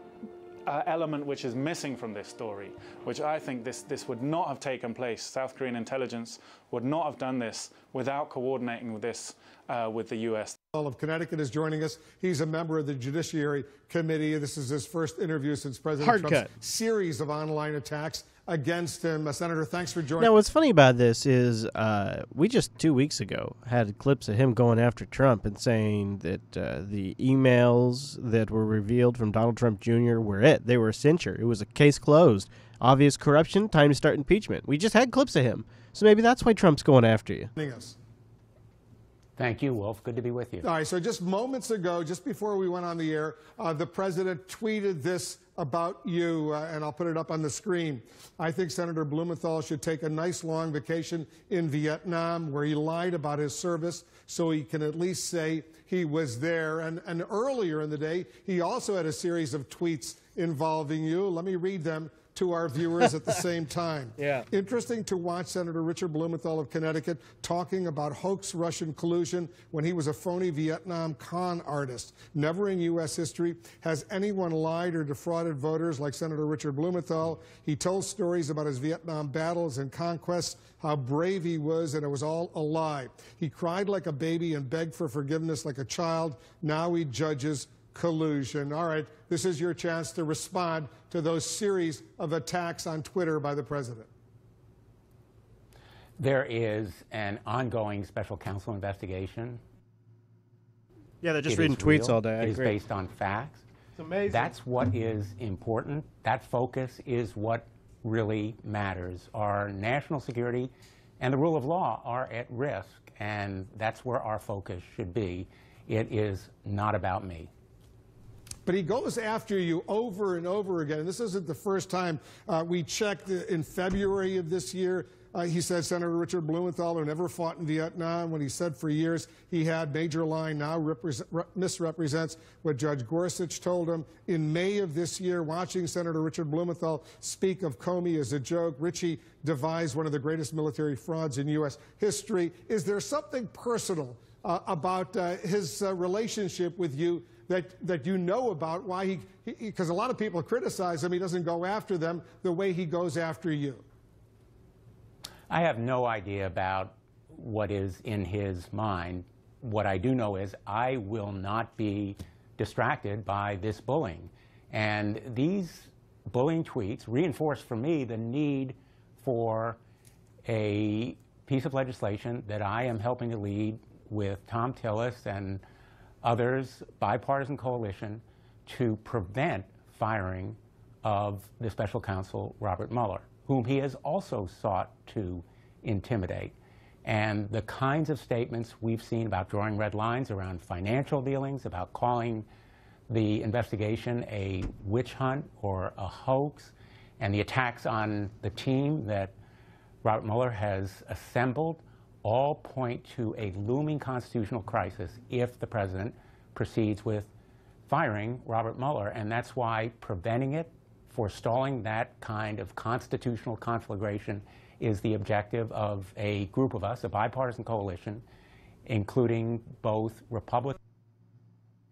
Speaker 17: element which is missing from this story, which I think this would not have taken place. South Korean intelligence would not have done this without coordinating with this with the US.
Speaker 19: Of Connecticut is joining us. He's a member of the Judiciary Committee. This is his first interview since President Trump's series of online attacks against him. Senator, thanks for joining.
Speaker 1: Now, what's funny about this is we just 2 weeks ago had clips of him going after Trump and saying that the emails that were revealed from Donald Trump Jr. were it. They were a censure. It was a case closed. Obvious corruption, time to start impeachment. We just had clips of him. So maybe that's why Trump's going after you.
Speaker 20: Thank you, Wolf. Good to be with you.
Speaker 19: All right, so just moments ago, just before we went on the air, the president tweeted this about you, and I'll put it up on the screen. I think Senator Blumenthal should take a nice long vacation in Vietnam where he lied about his service so he can at least say he was there. And earlier in the day, he also had a series of tweets involving you. Let me read them to our viewers at the same time.
Speaker 1: Yeah.
Speaker 19: Interesting to watch Senator Richard Blumenthal of Connecticut talking about hoax Russian collusion when he was a phony Vietnam con artist. Never in U.S. history has anyone lied or defrauded voters like Senator Richard Blumenthal. He told stories about his Vietnam battles and conquests, how brave he was, and it was all a lie. He cried like a baby and begged for forgiveness like a child. Now he judges collusion. All right, this is your chance to respond to those series of attacks on Twitter by the president.
Speaker 2: There is an ongoing special counsel investigation.
Speaker 1: Yeah, they're just reading tweets all day.
Speaker 2: It is based on facts.
Speaker 1: It's amazing.
Speaker 2: That's what is important. That focus is what really matters. Our national security and the rule of law are at risk, and that's where our focus should be. It is not about me.
Speaker 19: But he goes after you over and over again. And this isn't the first time. We checked in February of this year. He said Senator Richard Blumenthal, who never fought in Vietnam, when he said for years he had major lying, now misrepresents what Judge Gorsuch told him. In May of this year, watching Senator Richard Blumenthal speak of Comey as a joke, Richie devised one of the greatest military frauds in U.S. history. Is there something personal about his relationship with you that you know about, why because a lot of people criticize him, he doesn't go after them the way he goes after you?
Speaker 2: I have no idea about what is in his mind. What I do know is I will not be distracted by this bullying. And these bullying tweets reinforce for me the need for a piece of legislation that I am helping to lead with Tom Tillis and others, bipartisan coalition, to prevent firing of the special counsel, Robert Mueller, whom he has also sought to intimidate. And the kinds of statements we've seen about drawing red lines around financial dealings, about calling the investigation a witch hunt or a hoax, and the attacks on the team that Robert Mueller has assembled, all point to a looming constitutional crisis if the president proceeds with firing Robert Mueller. And that's why preventing it, forestalling that kind of constitutional conflagration, is the objective of a group of us, a bipartisan coalition, including both Republican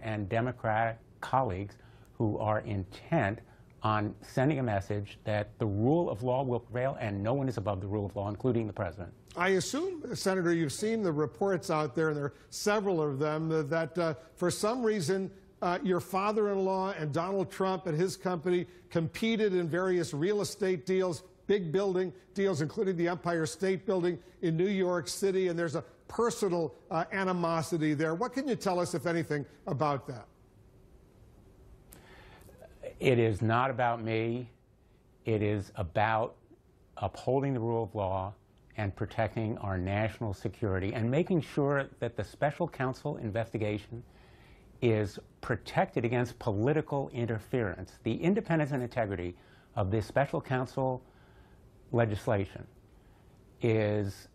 Speaker 2: and Democratic colleagues who are intent on sending a message that the rule of law will prevail and no one is above the rule of law, including the president.
Speaker 19: I assume, Senator, you've seen the reports out there, and there are several of them, that for some reason your father-in-law and Donald Trump and his company competed in various real estate deals, big building deals, including the Empire State Building in New York City, and there's a personal animosity there. What can you tell us, if anything, about that?
Speaker 2: It is not about me. It is about upholding the rule of law and protecting our national security and making sure that the special counsel investigation is protected against political interference. The independence and integrity of this special counsel legislation is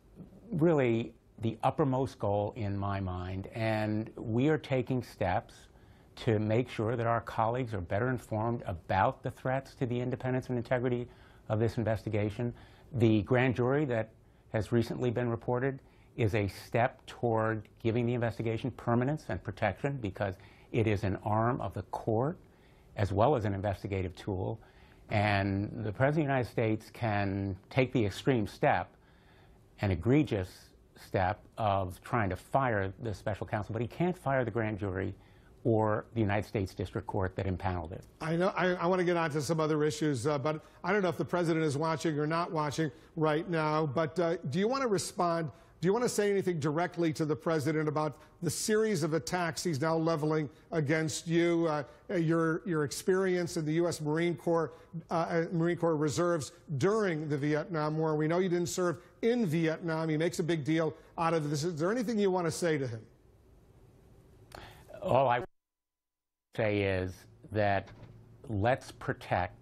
Speaker 2: really the uppermost goal in my mind, and we are taking steps to make sure that our colleagues are better informed about the threats to the independence and integrity of this investigation. The grand jury that has recently been reported is a step toward giving the investigation permanence and protection because it is an arm of the court as well as an investigative tool. And the President of the United States can take the extreme step, an egregious step of trying to fire the special counsel, but he can't fire the grand jury or the United States District Court that impaneled it.
Speaker 19: I know. I want to get on to some other issues, but I don't know if the president is watching or not watching right now. But do you want to respond? Do you want to say anything directly to the president about the series of attacks he's now leveling against you, your experience in the U.S. Marine Corps Reserves during the Vietnam War? We know you didn't serve in Vietnam. He makes a big deal out of this. Is there anything you want to say to him?
Speaker 2: All I say is that let's protect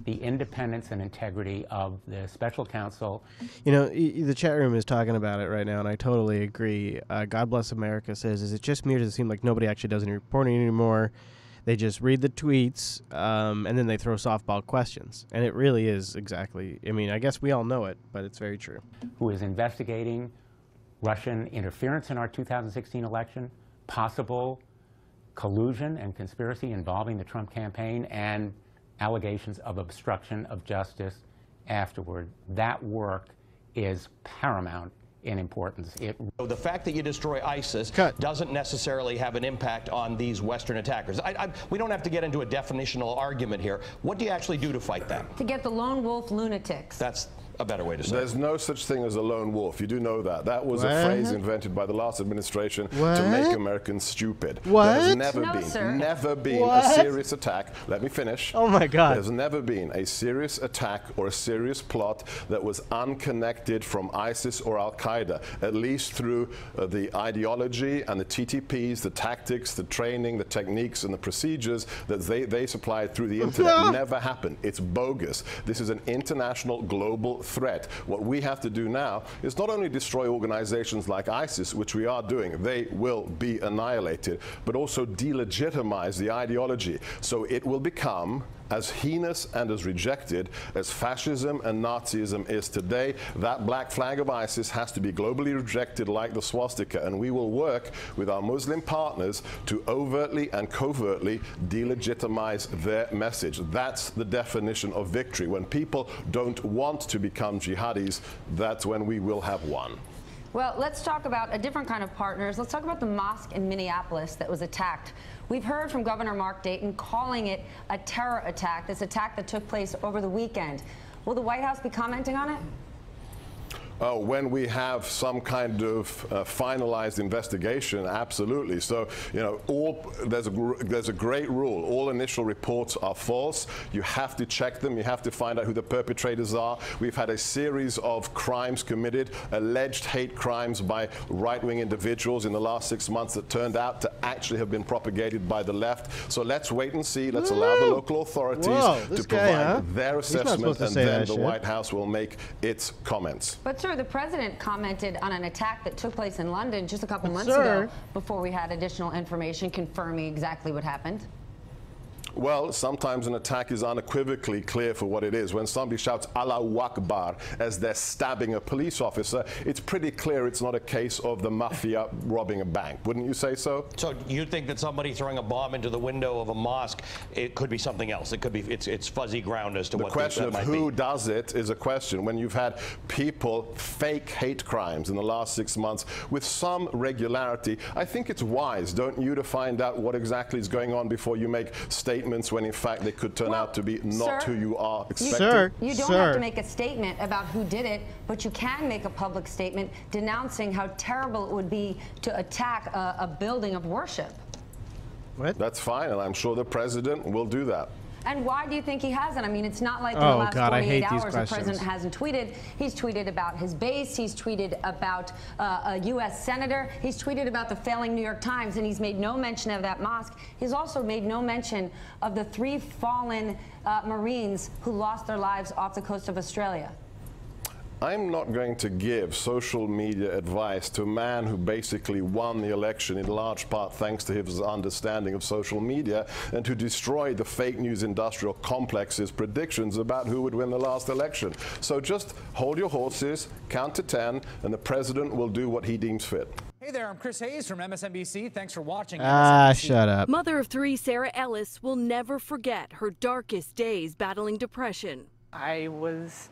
Speaker 2: the independence and integrity of the special counsel.
Speaker 1: You know, the chat room is talking about it right now, and I totally agree. God Bless America says, is it just me or does it seem like nobody actually does any reporting anymore? They just read the tweets, and then they throw softball questions. And it really is exactly, I mean, I guess we all know it, but it's very true.
Speaker 2: Who is investigating Russian interference in our 2016 election, possible collusion and conspiracy involving the Trump campaign, and allegations of obstruction of justice afterward. That work is paramount in importance.
Speaker 20: The fact that you destroy ISIS doesn't necessarily have an impact on these Western attackers. We don't have to get into a definitional argument here. What do you actually do to fight that?
Speaker 21: To get the lone wolf lunatics.
Speaker 20: That's a better way to say it.
Speaker 22: There's no such thing as a lone wolf. You do know that. That was
Speaker 1: What?
Speaker 22: a phrase invented by the last administration
Speaker 1: What?
Speaker 22: to make Americans stupid.
Speaker 1: What?
Speaker 22: There's never
Speaker 1: No,
Speaker 22: been,
Speaker 1: sir.
Speaker 22: never been
Speaker 1: What?
Speaker 22: a serious attack. Let me finish.
Speaker 1: Oh my God.
Speaker 22: There's never been a serious attack or a serious plot that was unconnected from ISIS or Al-Qaeda, at least through the ideology and the TTPs, the tactics, the training, the techniques, and the procedures that they supplied through the internet. Never happened. It's bogus. This is an international global threat. What we have to do now is not only destroy organizations like ISIS, which we are doing, they will be annihilated, but also delegitimize the ideology so it will become as heinous and as rejected as fascism and Nazism is today. That black flag of ISIS has to be globally rejected like the swastika, and we will work with our Muslim partners to overtly and covertly delegitimize their message. That's the definition of victory. When people don't want to become jihadis, that's when we will have won.
Speaker 21: Well, let's talk about a different kind of partners. Let's talk about the mosque in Minneapolis that was attacked. We've heard from Governor Mark Dayton calling it a terror attack, this attack that took place over the weekend. Will the White House be commenting on it?
Speaker 22: When we have some kind of finalized investigation, absolutely. So, you know, there's a great rule. All initial reports are false. You have to check them. You have to find out who the perpetrators are. We've had a series of crimes committed, alleged hate crimes by right-wing individuals in the last 6 months that turned out to actually have been propagated by the left. So let's wait and see. Let's allow the local authorities to provide their assessment, and then the White House will make its comments.
Speaker 21: But sir, the president commented on an attack that took place in London just a couple months ago before we had additional information confirming exactly what happened.
Speaker 22: Well, sometimes an attack is unequivocally clear for what it is. When somebody shouts Allahu Akbar as they're stabbing a police officer, it's pretty clear it's not a case of the mafia robbing a bank. Wouldn't you say so?
Speaker 20: So you think that somebody throwing a bomb into the window of a mosque, it could be something else? It could be, it's fuzzy ground as to what that might be.
Speaker 22: The question of who does it is a question. When you've had people fake hate crimes in the last 6 months with some regularity, I think it's wise, don't you, to find out what exactly is going on before you make statements when in fact they could turn out to be not who you are expecting.
Speaker 21: You don't have to make a statement about who did it, but you can make a public statement denouncing how terrible it would be to attack a building of worship.
Speaker 22: What? That's fine, and I'm sure the president will do that.
Speaker 21: And why do you think he hasn't? I mean, it's not like in the last 48 hours the president hasn't tweeted. He's tweeted about his base. He's tweeted about a U.S. senator. He's tweeted about the failing New York Times, and he's made no mention of that mosque. He's also made no mention of the 3 fallen Marines who lost their lives off the coast of Australia.
Speaker 22: I'm not going to give social media advice to a man who basically won the election in large part thanks to his understanding of social media, and who destroyed the fake news industrial complex's predictions about who would win the last election. So just hold your horses, count to 10, and the president will do what he deems fit.
Speaker 24: Hey there, I'm Chris Hayes from MSNBC. Thanks for watching.
Speaker 1: Shut up.
Speaker 25: Mother of 3 Sarah Ellis will never forget her darkest days battling depression.
Speaker 26: I was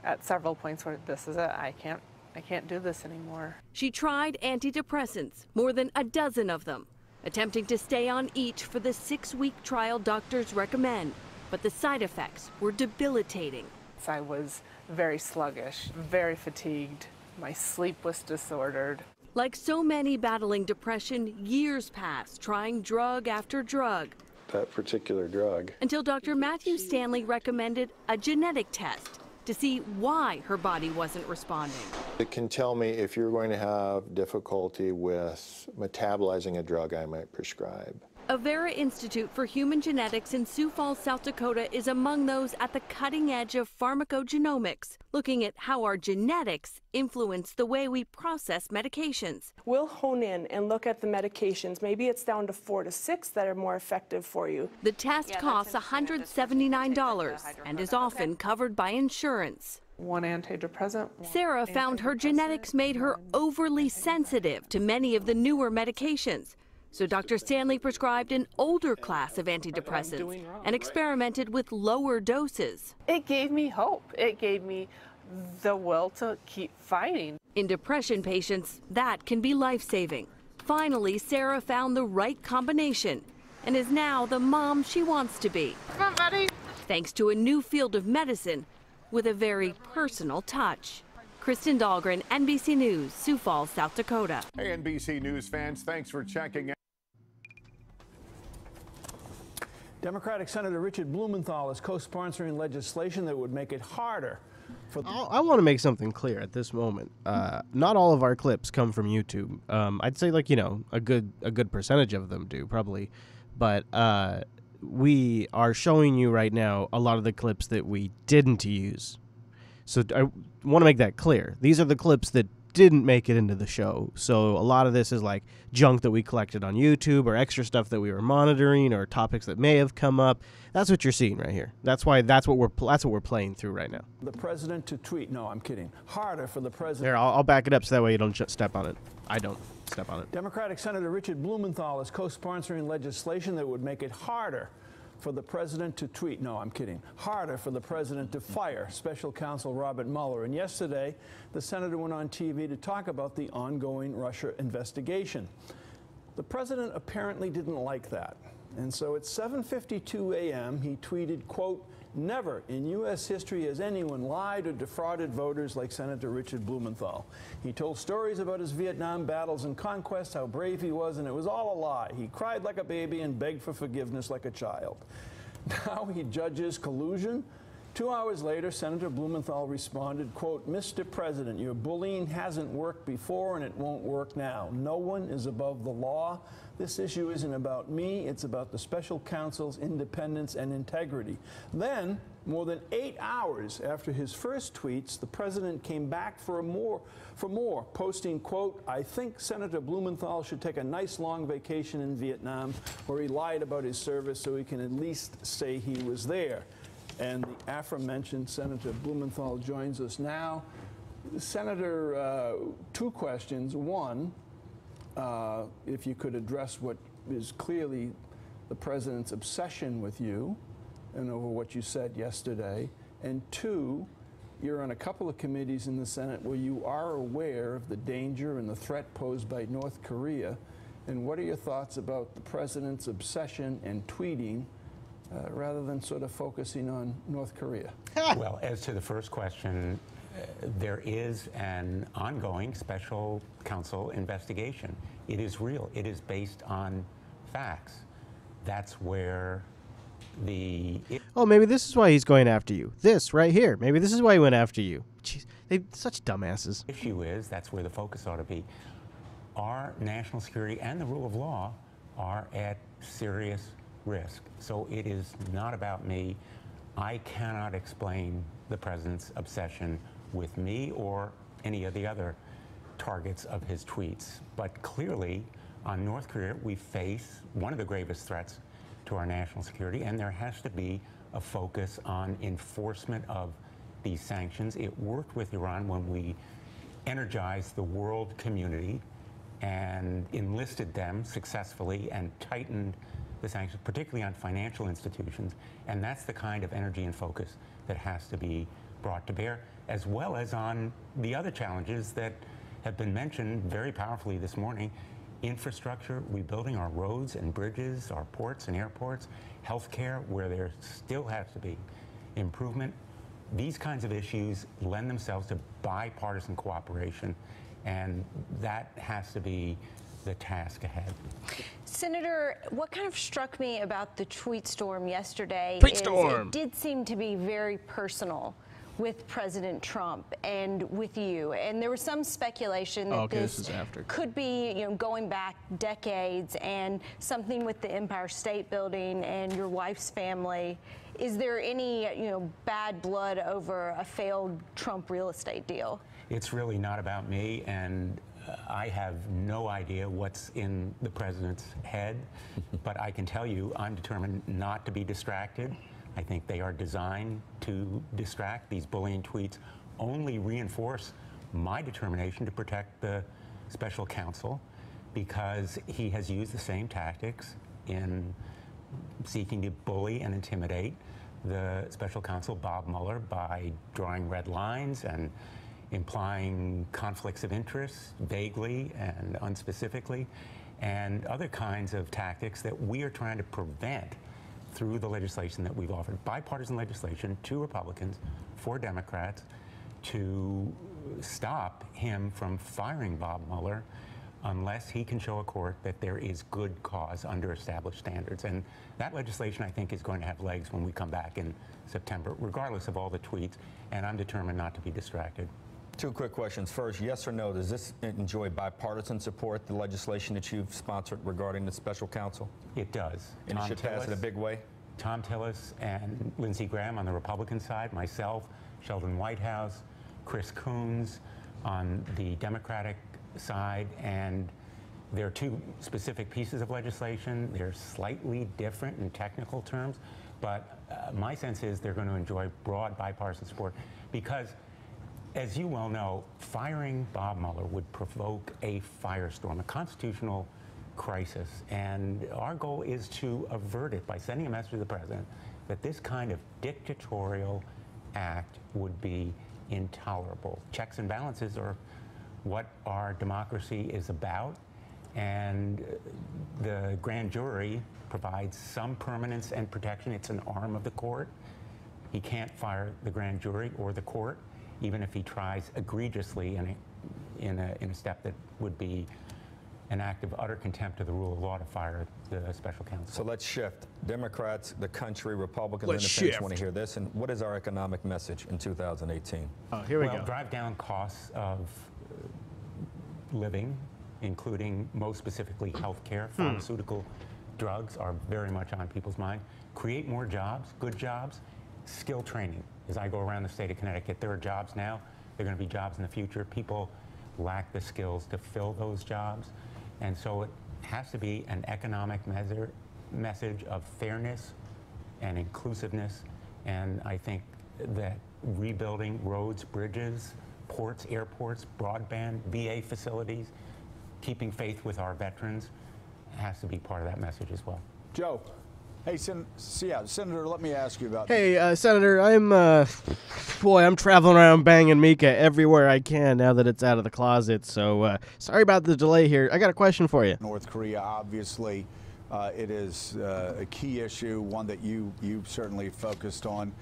Speaker 26: at several points where this is it. I can't do this anymore.
Speaker 25: She tried antidepressants, more than a dozen of them, attempting to stay on each for the 6-week trial doctors recommend, but the side effects were debilitating.
Speaker 26: I was very sluggish, very fatigued. My sleep was disordered.
Speaker 25: Like so many battling depression, years passed trying drug after drug.
Speaker 27: That particular drug.
Speaker 25: Until Dr. Matthew Stanley recommended a genetic test to see why her body wasn't responding.
Speaker 27: It can tell me if you're going to have difficulty with metabolizing a drug I might prescribe.
Speaker 25: Avera Institute for Human Genetics in Sioux Falls, South Dakota is among those at the cutting edge of pharmacogenomics, looking at how our genetics influence the way we process medications.
Speaker 5: We'll hone in and look at the medications. Maybe it's down to 4 to 6 that are more effective for you.
Speaker 25: The test costs $179 and is often covered by insurance.
Speaker 5: One antidepressant.
Speaker 25: Sarah found her genetics made her overly sensitive to many of the newer medications. So Dr. Stanley prescribed an older class of antidepressants and experimented with lower doses.
Speaker 5: It gave me hope. It gave me the will to keep fighting.
Speaker 25: In depression patients, that can be life-saving. Finally, Sarah found the right combination and is now the mom she wants to be.
Speaker 5: Come on, buddy.
Speaker 25: Thanks to a new field of medicine with a very personal touch. Kristen Dahlgren, NBC News, Sioux Falls, South Dakota.
Speaker 6: Hey, NBC News fans, thanks for checking out.
Speaker 3: Democratic Senator Richard Blumenthal is co-sponsoring legislation that would make it harder for...
Speaker 1: I want to make something clear at this moment. Not all of our clips come from YouTube. I'd say, like, you know, a good percentage of them do, probably. But we are showing you right now a lot of the clips that we didn't use. So I want to make that clear. These are the clips that didn't make it into the show. So a lot of this is like junk that we collected on YouTube or extra stuff that we were monitoring or topics that may have come up. That's what you're seeing right here. That's what we're playing through right now.
Speaker 3: The president to tweet. No, I'm kidding. Harder for the president.
Speaker 1: Here, I'll back it up so that way you don't step on it. I don't step on it.
Speaker 3: Democratic Senator Richard Blumenthal is co-sponsoring legislation that would make it harder for the president to tweet. No, I'm kidding. Harder for the president to fire special counsel Robert Mueller. And yesterday, the senator went on TV to talk about the ongoing Russia investigation. The president apparently didn't like that. And so at 7:52 a.m., he tweeted, quote, "Never in U.S. history has anyone lied or defrauded voters like Senator Richard Blumenthal. He told stories about his Vietnam battles and conquests, how brave he was, and it was all a lie. He cried like a baby and begged for forgiveness like a child." Now he judges collusion. 2 hours later, Senator Blumenthal responded, quote, "Mr. President, your bullying hasn't worked before and it won't work now. No one is above the law. This issue isn't about me. It's about the special counsel's independence and integrity." Then, more than 8 hours after his first tweets, the president came back for more, posting, quote, "I think Senator Blumenthal should take a nice long vacation in Vietnam where he lied about his service so he can at least say he was there." And the aforementioned Senator Blumenthal joins us now. Senator, two questions. One, if you could address what is clearly the president's obsession with you and over what you said yesterday. And two, you're on a couple of committees in the Senate where you are aware of the danger and the threat posed by North Korea. And what are your thoughts about the president's obsession and tweeting rather than sort of focusing on North Korea?
Speaker 2: Well, as to the first question, there is an ongoing special counsel investigation. It is real. It is based on facts. That's where the...
Speaker 1: Oh, maybe this is why he's going after you. This right here. Maybe this is why he went after you. Jeez, they're such dumbasses.
Speaker 2: Issue is, that's where the focus ought to be. Our national security and the rule of law are at serious risk. So it is not about me. I cannot explain the president's obsession with me or any of the other targets of his tweets. But clearly, on North Korea, we face one of the gravest threats to our national security, and there has to be a focus on enforcement of these sanctions. It worked with Iran when we energized the world community and enlisted them successfully and tightened the sanctions, particularly on financial institutions, and that's the kind of energy and focus that has to be brought to bear, as well as on the other challenges that have been mentioned very powerfully this morning. Infrastructure, rebuilding our roads and bridges, our ports and airports, healthcare, where there still has to be improvement. These kinds of issues lend themselves to bipartisan cooperation, and that has to be the task ahead.
Speaker 7: Senator, what kind of struck me about the tweet storm yesterday
Speaker 1: is
Speaker 7: it did seem to be very personal. with President Trump and with you. And there was some speculation that this could be, going back decades and something with the Empire State Building and your wife's family. Is there any, bad blood over a failed Trump real estate deal?
Speaker 2: It's really not about me, and I have no idea what's in the president's head, but I can tell you I'm determined not to be distracted. I think they are designed to distract. These bullying tweets only reinforce my determination to protect the special counsel, because he has used the same tactics in seeking to bully and intimidate the special counsel, Bob Mueller, by drawing red lines and implying conflicts of interest vaguely and unspecifically, and other kinds of tactics that we are trying to prevent through the legislation that we've offered. Bipartisan legislation, 2 Republicans, 4 Democrats, to stop him from firing Bob Mueller unless he can show a court that there is good cause under established standards. And that legislation, I think, is going to have legs when we come back in September, regardless of all the tweets, and I'm determined not to be distracted.
Speaker 4: 2 quick questions. First, yes or no, does this enjoy bipartisan support, the legislation that you've sponsored regarding the special counsel?
Speaker 2: It does.
Speaker 4: And it should pass in a big way?
Speaker 2: Tom Tillis and Lindsey Graham on the Republican side, myself, Sheldon Whitehouse, Chris Coons on the Democratic side, and there are 2 specific pieces of legislation. They're slightly different in technical terms, but my sense is they're going to enjoy broad bipartisan support because, as you well know, firing Bob Mueller would provoke a firestorm, a constitutional crisis, and our goal is to avert it by sending a message to the president that this kind of dictatorial act would be intolerable. Checks and balances are what our democracy is about, and the grand jury provides some permanence and protection. It's an arm of the court. He can't fire the grand jury or the court, even if he tries egregiously in a step that would be an act of utter contempt of the rule of law to fire the special counsel.
Speaker 4: So let's shift. Democrats, the country, Republicans, Independents want to hear this. And what is our economic message in 2018?
Speaker 1: Here we go.
Speaker 2: Drive down costs of living, including most specifically health care. Pharmaceutical drugs are very much on people's mind. Create more jobs, good jobs, skill training. As I go around the state of Connecticut, there are jobs now, there are going to be jobs in the future. People lack the skills to fill those jobs. And so it has to be an economic message of fairness and inclusiveness. And I think that rebuilding roads, bridges, ports, airports, broadband, VA facilities, keeping faith with our veterans has to be part of that message as well.
Speaker 8: Joe. Hey, Senator, let me ask you about...
Speaker 1: Hey, Senator, I'm traveling around banging Mika everywhere I can now that it's out of the closet, so sorry about the delay here. I got a question for you.
Speaker 8: North Korea, obviously, it is a key issue, one that you've certainly focused on.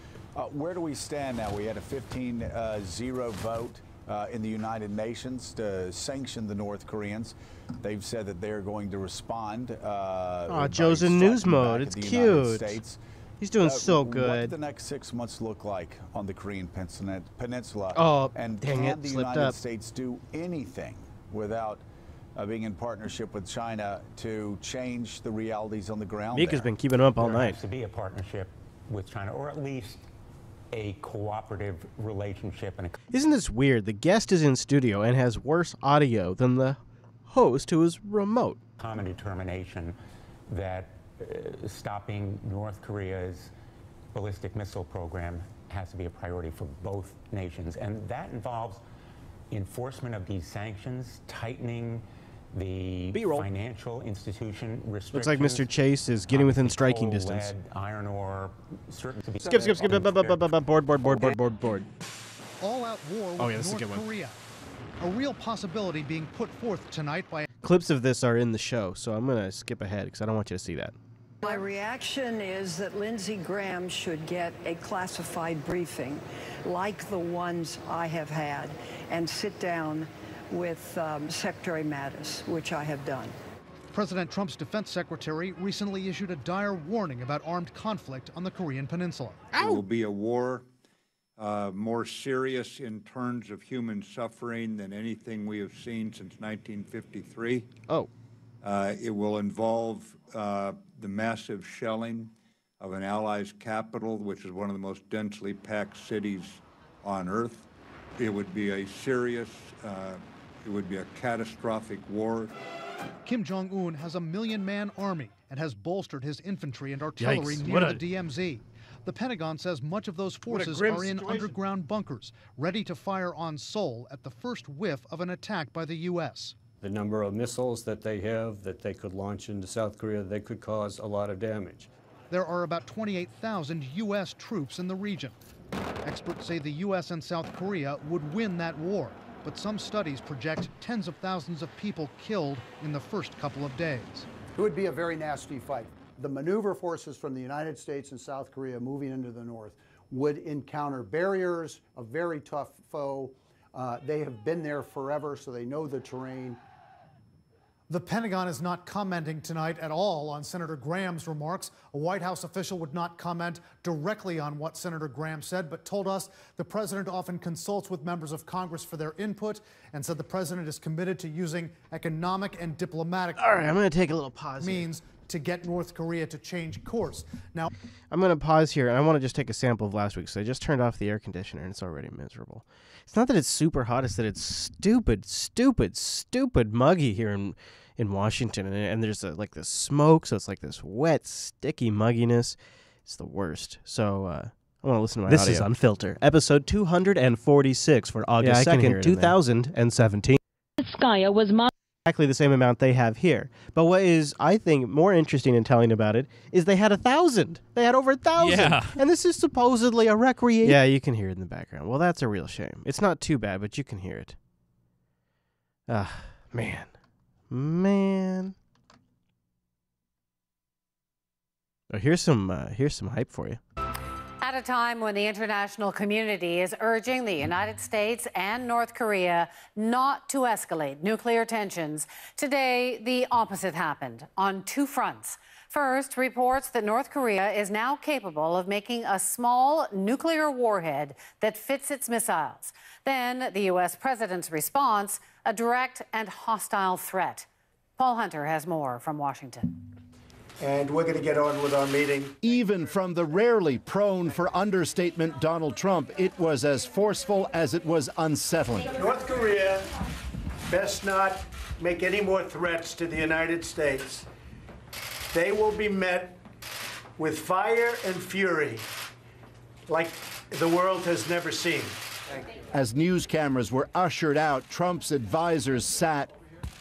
Speaker 8: Where do we stand now? We had a 15-0 vote in the United Nations to sanction the North Koreans. They've said that they're going to respond.
Speaker 1: Joe's in news mode. It's cute. He's doing so good.
Speaker 8: What do the next 6 months look like on the Korean Peninsula?
Speaker 1: Oh,
Speaker 8: and
Speaker 1: dang
Speaker 8: can
Speaker 1: it,
Speaker 8: the
Speaker 1: slipped
Speaker 8: United
Speaker 1: up.
Speaker 8: States do anything without being in partnership with China to change the realities on the ground?
Speaker 1: Mika's been keeping up all night.
Speaker 2: There has to be a partnership with China, or at least a cooperative relationship.
Speaker 1: Isn't this weird? The guest is in studio and has worse audio than the host who is remote.
Speaker 2: Common determination that stopping North Korea's ballistic missile program has to be a priority for both nations. And that involves enforcement of these sanctions, tightening the financial institution restrictions.
Speaker 1: Looks like Mr. Chase is getting within striking distance.
Speaker 2: Lead, iron ore, certain...
Speaker 1: Skip. Board.
Speaker 9: All-out war with North Korea. A real possibility being put forth tonight by...
Speaker 1: Clips of this are in the show, so I'm going to skip ahead because I don't want you to see that.
Speaker 10: My reaction is that Lindsey Graham should get a classified briefing like the ones I have had and sit down with Secretary Mattis, which I have done.
Speaker 9: President Trump's defense secretary recently issued a dire warning about armed conflict on the Korean Peninsula.
Speaker 12: It will be a war
Speaker 11: more serious in terms of human suffering than anything we have seen since 1953.
Speaker 1: Oh.
Speaker 11: It will involve the massive shelling of an Allies capital, which is one of the most densely packed cities on Earth. It would be a serious, it would be a catastrophic war.
Speaker 9: Kim Jong-un has a 1 million-man army and has bolstered his infantry and artillery
Speaker 1: Yikes.
Speaker 9: near the DMZ. The Pentagon says much of those forces are in underground bunkers, ready to fire on Seoul at the first whiff of an attack by the U.S.
Speaker 12: The number of missiles that they have that they could launch into South Korea, they could cause a lot of damage.
Speaker 9: There are about 28,000 U.S. troops in the region. Experts say the U.S. and South Korea would win that war, but some studies project tens of thousands of people killed in the first couple of days.
Speaker 13: It would be a very nasty fight. The maneuver forces from the United States and South Korea moving into the north would encounter barriers, a very tough foe. They have been there forever, so they know the terrain.
Speaker 14: The Pentagon is not commenting tonight at all on Senator Graham's remarks. A White House official would not comment directly on what Senator Graham said, but told us the president often consults with members of Congress for their input and said the president is committed to using economic and diplomatic
Speaker 1: All right, I'm going to take a little pause
Speaker 14: means to get North Korea to change course. Now,
Speaker 1: I'm going to pause here, and I want to just take a sample of last week. So I just turned off the air conditioner, and it's already miserable. It's not that it's super hot, it's that it's stupid muggy here in Washington, and there's like this smoke, so it's like this wet, sticky mugginess. It's the worst. So I want to listen to my audio. This is Unfilter, episode 246 for August 2nd, 2017.
Speaker 15: Skya was
Speaker 1: exactly the same amount they have here. But what is, I think, more interesting in telling about it is they had 1,000. They had over 1,000. Yeah. And this is supposedly a recreation. Yeah, you can hear it in the background. Well, that's a real shame. It's not too bad, but you can hear it. Man. Oh, here's some hype for you.
Speaker 16: At a time when the international community is urging the United States and North Korea not to escalate nuclear tensions, today the opposite happened on two fronts. First, reports that North Korea is now capable of making a small nuclear warhead that fits its missiles. Then the U.S. president's response, a direct and hostile threat. Paul Hunter has more from Washington.
Speaker 23: And we're going to get on with our meeting.
Speaker 28: Even from the rarely prone for understatement Donald Trump, it was as forceful as it was unsettling.
Speaker 23: North Korea best not make any more threats to the United States. They will be met with fire and fury like the world has never seen.
Speaker 28: As news cameras were ushered out, Trump's advisors sat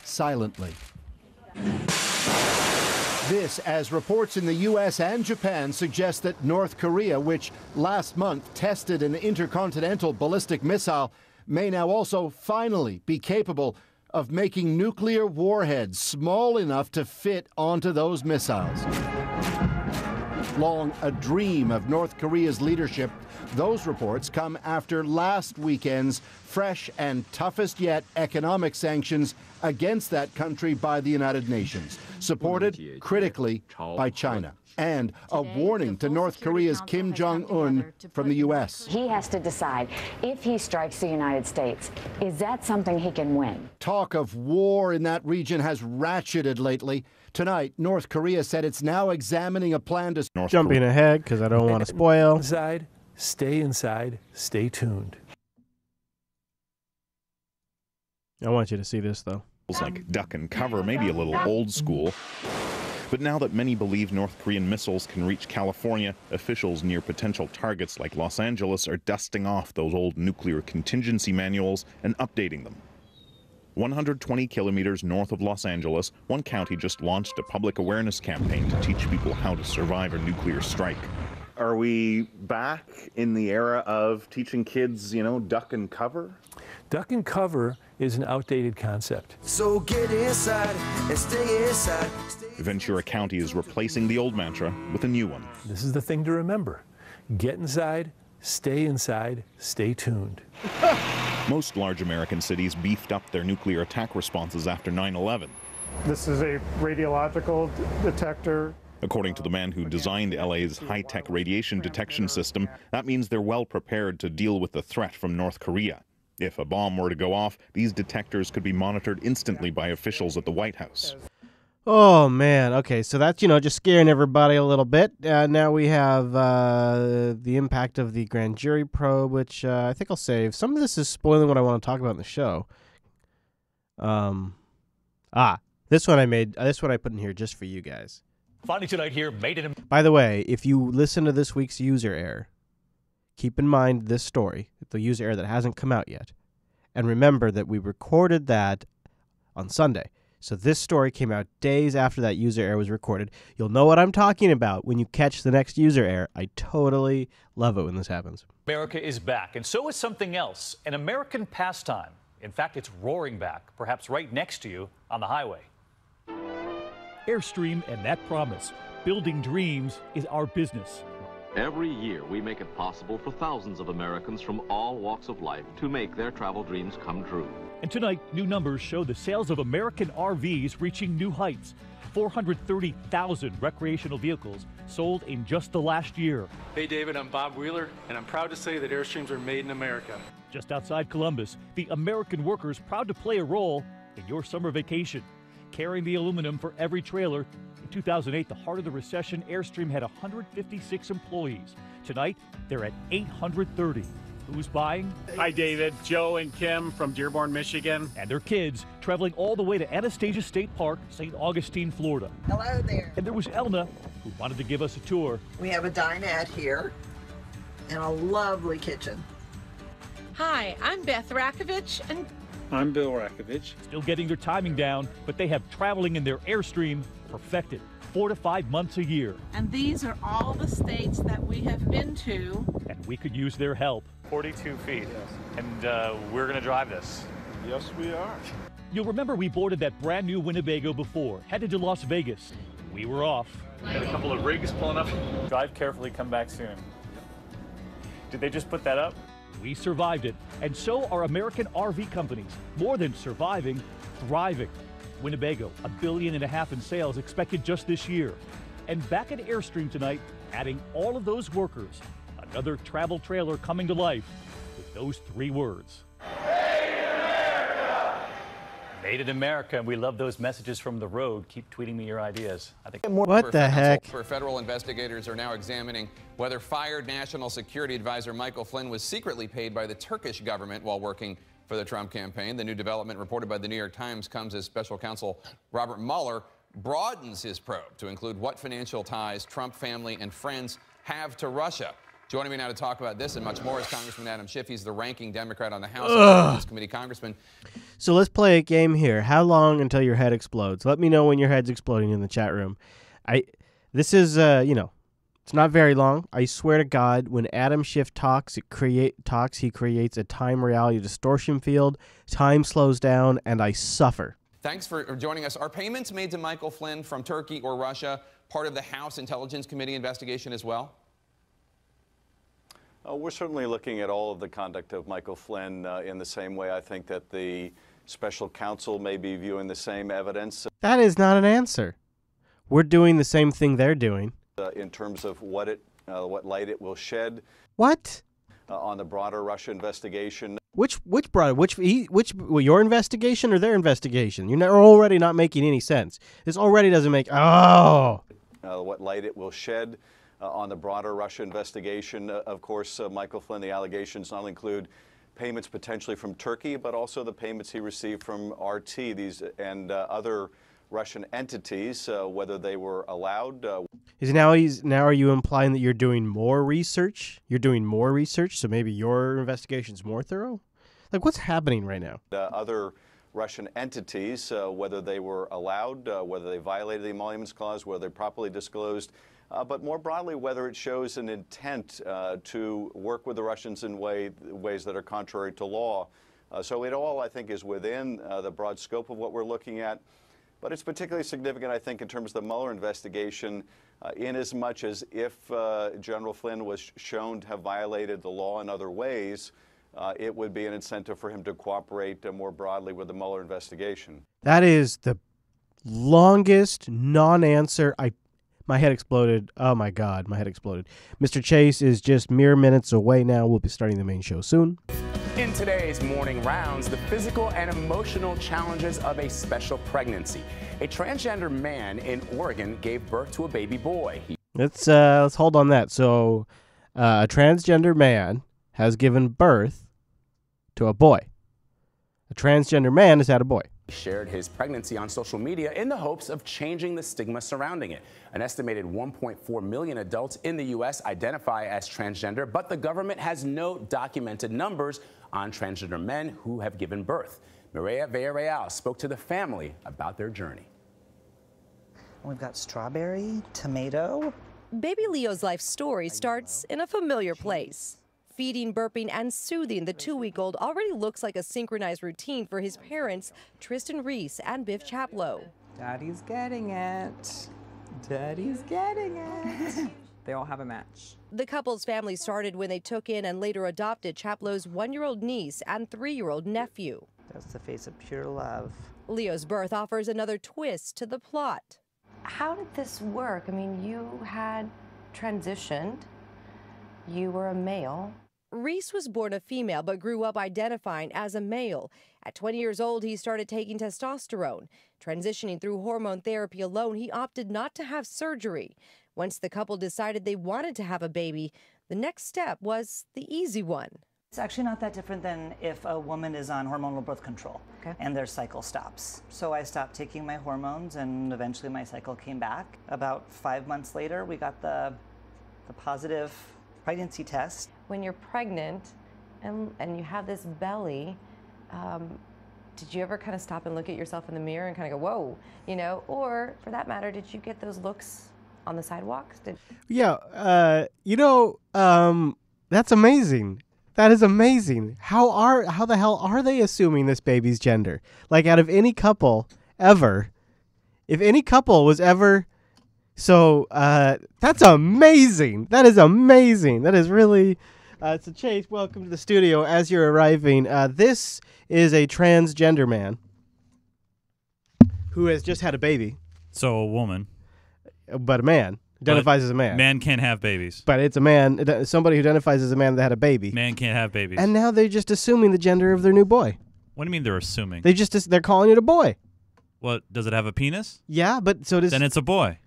Speaker 28: silently. This, as reports in the U.S. and Japan suggest that North Korea, which last month tested an intercontinental ballistic missile, may now also finally be capable of making nuclear warheads small enough to fit onto those missiles. Long a dream of North Korea's leadership, those reports come after last weekend's fresh and toughest yet economic sanctions against that country by the United Nations, supported critically by China. And a warning to North Korea's Kim Jong-un from the U.S.
Speaker 15: He has to decide if he strikes the United States. Is that something he can win?
Speaker 28: Talk of war in that region has ratcheted lately. Tonight, North Korea said it's now examining a plan to...
Speaker 1: Jumping ahead, because I don't want to spoil.
Speaker 29: Inside, stay tuned.
Speaker 1: I want you to see this, though.
Speaker 30: Like duck and cover, maybe a little old school. But now that many believe North Korean missiles can reach California, officials near potential targets like Los Angeles are dusting off those old nuclear contingency manuals and updating them. 120 kilometers north of Los Angeles, one county just launched a public awareness campaign to teach people how to survive a nuclear strike. Are we back in the era of teaching kids, duck and cover?
Speaker 29: Duck and cover is an outdated concept.
Speaker 23: So get inside and stay inside.
Speaker 30: Ventura County is replacing the old mantra with a new one.
Speaker 29: This is the thing to remember. Get inside, stay tuned.
Speaker 30: Most large American cities beefed up their nuclear attack responses after 9/11.
Speaker 31: This is a radiological detector.
Speaker 30: According to the man who designed LA's high-tech radiation detection system, that means they're well prepared to deal with the threat from North Korea. If a bomb were to go off, these detectors could be monitored instantly by officials at the White House.
Speaker 1: Oh, man. Okay, so that's, just scaring everybody a little bit. Now we have the impact of the grand jury probe, which I think I'll save. Some of this is spoiling what I want to talk about in the show. This one I put in here just for you guys.
Speaker 5: Finally tonight here, made it.
Speaker 1: By the way, if you listen to this week's user error, keep in mind this story, the user error that hasn't come out yet. And remember that we recorded that on Sunday. So this story came out days after that user error was recorded. You'll know what I'm talking about when you catch the next user error. I totally love it when this happens.
Speaker 5: America is back, and so is something else, an American pastime. In fact, it's roaring back, perhaps right next to you on the highway.
Speaker 17: Airstream and that promise. Building dreams is our business.
Speaker 18: Every year, we make it possible for thousands of Americans from all walks of life to make their travel dreams come true.
Speaker 17: And tonight, new numbers show the sales of American RVs reaching new heights. 430,000 recreational vehicles sold in just the last year.
Speaker 19: Hey, David, I'm Bob Wheeler, and I'm proud to say that Airstreams are made in America.
Speaker 17: Just outside Columbus, the American workers proud to play a role in your summer vacation, carrying the aluminum for every trailer. In 2008, the heart of the recession, Airstream had 156 employees. Tonight, they're at 830. Who's buying?
Speaker 19: Hi, David. Joe and Kim from Dearborn, Michigan.
Speaker 17: And their kids traveling all the way to Anastasia State Park, St. Augustine, Florida.
Speaker 20: Hello there.
Speaker 17: And there was Elna, who wanted to give us a tour.
Speaker 20: We have a dinette here and a lovely kitchen.
Speaker 21: Hi, I'm Beth Rakovich, and
Speaker 19: I'm Bill Rakovich.
Speaker 17: Still getting their timing down, but they have traveling in their Airstream perfected. 4 to 5 months a year.
Speaker 21: and these are all the states that we have been to.
Speaker 17: And we could use their help.
Speaker 5: 42 feet, and we're going to drive this.
Speaker 19: Yes, we are.
Speaker 17: You'll remember we boarded that brand new Winnebago before, headed to Las Vegas. We were off.
Speaker 5: Got a couple of rigs pulling up. Drive carefully, come back soon. Did they just put that up?
Speaker 17: We survived it, and so are American RV companies. More than surviving, thriving. Winnebago, $1.5 billion in sales expected just this year. And back at Airstream tonight, adding all of those workers, another travel trailer coming to life with those 3 words.
Speaker 5: Made in America, and we love those messages from the road. Keep tweeting me your ideas. I think.
Speaker 1: What the heck?
Speaker 22: For federal investigators are now examining whether fired National Security Advisor Michael Flynn was secretly paid by the Turkish government while working for the Trump campaign. The new development reported by the New York Times comes as special counsel Robert Mueller broadens his probe to include what financial ties Trump family and friends have to Russia. Joining me now to talk about this and much more is Congressman Adam Schiff. He's the ranking Democrat on the House Intelligence Committee. Congressman.
Speaker 1: So let's play a game here. How long until your head explodes? Let me know when your head's exploding in the chat room. This is, it's not very long. I swear to God, when Adam Schiff talks, he creates a time reality distortion field. Time slows down, and I suffer.
Speaker 22: Thanks for joining us. Are payments made to Michael Flynn from Turkey or Russia part of the House Intelligence Committee investigation as well?
Speaker 24: We're certainly looking at all of the conduct of Michael Flynn in the same way. I think that the special counsel may be viewing the same evidence.
Speaker 1: That is not an answer. We're doing the same thing they're doing.
Speaker 24: In terms of what light it will shed.
Speaker 1: What?
Speaker 24: On the broader Russia investigation.
Speaker 1: Which your investigation or their investigation? You're already not making any sense. This already doesn't make.
Speaker 24: What light it will shed. On the broader Russia investigation. Of course, Michael Flynn, the allegations not only include payments potentially from Turkey, but also the payments he received from RT, and other Russian entities, whether they were allowed.
Speaker 1: Now are you implying that you're doing more research? You're doing more research, so maybe your investigation's more thorough? Like, what's happening right now?
Speaker 24: Other Russian entities, whether they were allowed, whether they violated the Emoluments Clause, whether they properly disclosed. But more broadly, whether it shows an intent to work with the Russians in ways that are contrary to law. So it all, I think, is within the broad scope of what we're looking at. But it's particularly significant, I think, in terms of the Mueller investigation, in as much as if General Flynn was shown to have violated the law in other ways, it would be an incentive for him to cooperate more broadly with the Mueller investigation.
Speaker 1: That is the longest non-answer My head exploded. Oh, my God. My head exploded. Mr. Chase is just mere minutes away now. We'll be starting the main show soon.
Speaker 2: In today's morning rounds, the physical and emotional challenges of a special pregnancy. A transgender man in Oregon gave birth to a baby boy.
Speaker 1: Let's hold on that. So, a transgender man has given birth to a boy. A transgender man has had a boy.
Speaker 2: He shared his pregnancy on social media in the hopes of changing the stigma surrounding it. An estimated 1.4 million adults in the U.S. identify as transgender, but the government has no documented numbers on transgender men who have given birth. Mireya Villarreal spoke to the family about their journey.
Speaker 3: We've got strawberry, tomato.
Speaker 4: Baby Leo's life story starts in a familiar place. Feeding, burping, and soothing the 2-week-old already looks like a synchronized routine for his parents, Tristan Reese and Biff Chaplow.
Speaker 6: Daddy's getting it. Daddy's getting it. They all have a match.
Speaker 4: The couple's family started when they took in and later adopted Chaplow's 1-year-old niece and 3-year-old nephew.
Speaker 3: That's the face of pure love.
Speaker 4: Leo's birth offers another twist to the plot.
Speaker 7: How did this work? I mean, you had transitioned. You were a male.
Speaker 4: Reese was born a female but grew up identifying as a male. At 20 years old, he started taking testosterone. Transitioning through hormone therapy alone, he opted not to have surgery. Once the couple decided they wanted to have a baby, the next step was the easy one.
Speaker 3: It's actually not that different than if a woman is on hormonal birth control and their cycle stops. So I stopped taking my hormones and eventually my cycle came back. About 5 months later, we got the positive pregnancy test.
Speaker 7: When you're pregnant and you have this belly, did you ever kind of stop and look at yourself in the mirror and kind of go, whoa, you know? Or for that matter, did you get those looks on the sidewalks?
Speaker 1: Yeah, that's amazing. That is amazing. How the hell are they assuming this baby's gender? Like, out of any couple ever, if any couple was ever... So, that's amazing. That is amazing. That is really... So, Chase, welcome to the studio. As you're arriving, this is a transgender man who has just had a baby.
Speaker 8: So, a woman.
Speaker 1: But a man. Identifies as a man.
Speaker 8: Man can't have babies.
Speaker 1: But it's a man. Somebody who identifies as a man that had a baby.
Speaker 8: Man can't have babies.
Speaker 1: And now they're just assuming the gender of their new boy.
Speaker 8: What do you mean they're assuming?
Speaker 1: They're calling it a boy.
Speaker 8: What, does it have a penis?
Speaker 1: Yeah, but so does...
Speaker 8: Then it's a boy.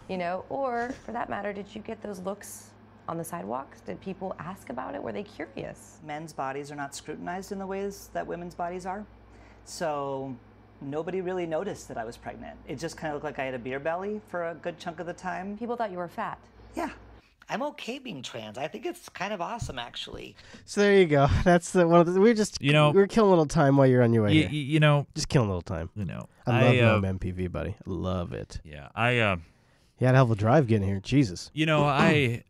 Speaker 7: You know, or for that matter, did you get those looks on the sidewalks? Did people ask about it? Were they curious?
Speaker 3: Men's bodies are not scrutinized in the ways that women's bodies are. So nobody really noticed that I was pregnant. It just kind of looked like I had a beer belly for a good chunk of the time.
Speaker 7: People thought you were fat.
Speaker 3: Yeah. I'm okay being trans. I think it's kind of awesome, actually.
Speaker 1: So there you go. That's the one of the... We're just... we're killing a little time while you're on your way here.
Speaker 8: You know...
Speaker 1: Just killing a little time.
Speaker 8: I
Speaker 1: love MPV, buddy. I love it.
Speaker 8: Yeah,
Speaker 1: You had a hell of a drive getting here. Jesus.
Speaker 8: I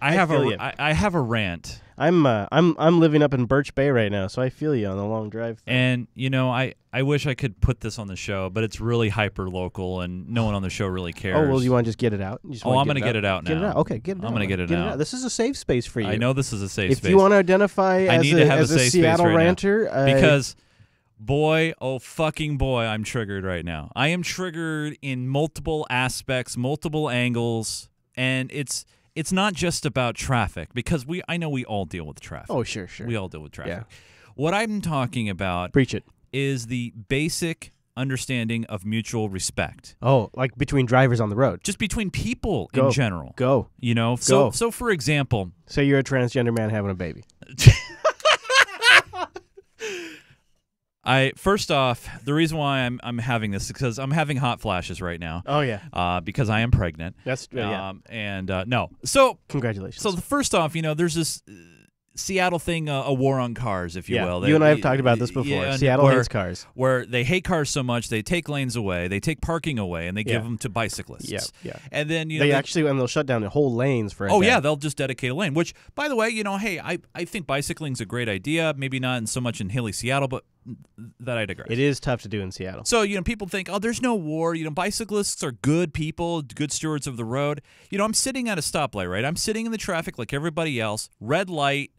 Speaker 8: have a rant.
Speaker 1: I'm living up in Birch Bay right now, so I feel you on the long drive thing.
Speaker 8: And I wish I could put this on the show, but it's really hyper local, and no one on the show really cares.
Speaker 1: Oh well, you want to just get it out?
Speaker 8: I'm going to get it out now.
Speaker 1: Get it out. Okay, get it out.
Speaker 8: I'm going to get it out.
Speaker 1: This is a safe space for you.
Speaker 8: I know this is a safe space.
Speaker 1: If you want to identify as a Seattle ranter,
Speaker 8: because boy, oh fucking boy, I'm triggered right now. I am triggered in multiple aspects, multiple angles, and it's not just about traffic, because I know we all deal with traffic.
Speaker 1: Oh, sure.
Speaker 8: We all deal with traffic.
Speaker 1: Yeah.
Speaker 8: What I'm talking about
Speaker 1: Preach it.
Speaker 8: Is the basic understanding of mutual respect.
Speaker 1: Oh, like between drivers on the road.
Speaker 8: Just between people in general.
Speaker 1: Go.
Speaker 8: So for example,
Speaker 1: say you're a transgender man having a baby.
Speaker 8: First off, the reason why I'm having this is because I'm having hot flashes right now.
Speaker 1: Oh yeah.
Speaker 8: Because I am pregnant.
Speaker 1: That's yeah.
Speaker 8: No. So
Speaker 1: congratulations.
Speaker 8: So first off, there's this Seattle thing, a war on cars, if you will.
Speaker 1: You and I have talked about this before.
Speaker 8: Yeah,
Speaker 1: Seattle hates cars.
Speaker 8: Where they hate cars so much, they take lanes away, they take parking away, and they give them to bicyclists.
Speaker 1: Yeah.
Speaker 8: And then
Speaker 1: they'll shut down the whole lanes for.
Speaker 8: They'll just dedicate a lane. Which, by the way, hey, I think bicycling's a great idea. Maybe not so much in hilly Seattle, but that I digress.
Speaker 1: It is tough to do in Seattle.
Speaker 8: So people think, oh, there's no war. Bicyclists are good people, good stewards of the road. I'm sitting at a stoplight, right? I'm sitting in the traffic like everybody else. Red light.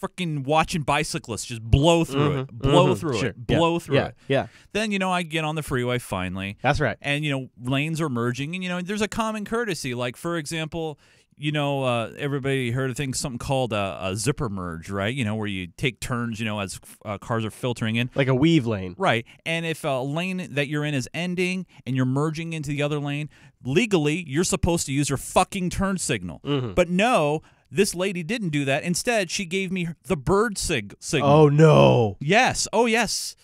Speaker 8: freaking watching bicyclists just blow through it, blow through it, blow through it.
Speaker 1: Yeah.
Speaker 8: Then, I get on the freeway finally.
Speaker 1: That's right.
Speaker 8: And, lanes are merging. And, there's a common courtesy. Like, for example, everybody heard of something called a zipper merge, right? Where you take turns, as cars are filtering in.
Speaker 1: Like a weave lane.
Speaker 8: Right. And if a lane that you're in is ending and you're merging into the other lane, legally, you're supposed to use your fucking turn signal. But no, this lady didn't do that. Instead, she gave me the bird signal.
Speaker 1: Oh, no.
Speaker 8: Yes. Oh, yes.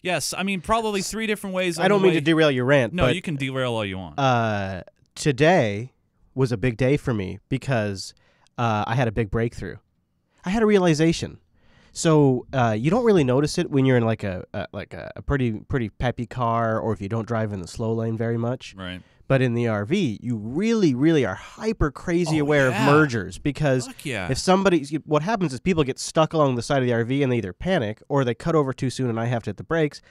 Speaker 8: Yes. I mean, probably 3 different ways.
Speaker 1: I don't mean to derail your rant.
Speaker 8: No,
Speaker 1: but,
Speaker 8: you can derail all you want.
Speaker 1: Today was a big day for me because I had a big breakthrough. I had a realization. So you don't really notice it when you're in like a pretty peppy car, or if you don't drive in the slow lane very much.
Speaker 8: Right.
Speaker 1: But in the RV, you really, really are hyper crazy aware of mergers, because if what happens is people get stuck along the side of the RV and they either panic or they cut over too soon and I have to hit the brakes.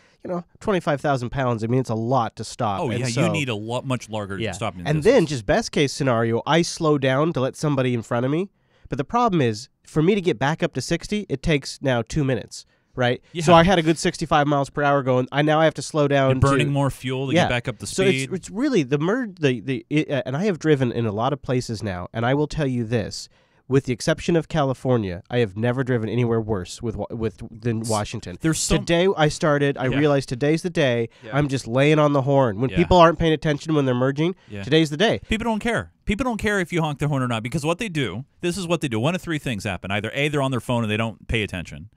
Speaker 1: 25,000 pounds. I mean, it's a lot to stop.
Speaker 8: Oh,
Speaker 1: and
Speaker 8: yeah,
Speaker 1: so,
Speaker 8: you need a much larger stopping
Speaker 1: And
Speaker 8: distance.
Speaker 1: then, just best case scenario, I slow down to let somebody in front of me. But the problem is, for me to get back up to 60, it takes now 2 minutes. Right, so I had a good 65 miles per hour going. Now I have to slow down.
Speaker 8: And burning more fuel to get back up the speed.
Speaker 1: So it's really the merge. And I have driven in a lot of places now, and I will tell you this: with the exception of California, I have never driven anywhere worse than Washington. Today I started. I realized today's the day. I'm just laying on the horn when people aren't paying attention when they're merging. Today's the day.
Speaker 8: People don't care. People don't care if you honk their horn or not, because what they do. This is what they do. One of 3 things happen: either A, they're on their phone and they don't pay attention.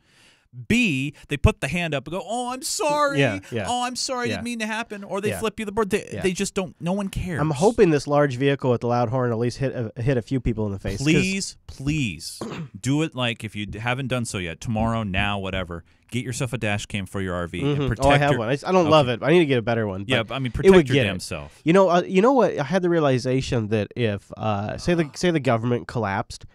Speaker 8: B, they put the hand up and go, "Oh, I'm sorry. Oh, I'm sorry. Didn't mean to happen." Or they flip you the bird. They just don't. No one cares.
Speaker 1: I'm hoping this large vehicle with the loud horn at least hit a few people in the face.
Speaker 8: Please do it. Like, if you haven't done so yet, tomorrow, now, whatever. Get yourself a dash cam for your RV and protect.
Speaker 1: I have one. I don't love it. I need to get a better one.
Speaker 8: Yeah, I mean, protect your damn self.
Speaker 1: You know what? I had the realization that if say the government collapsed.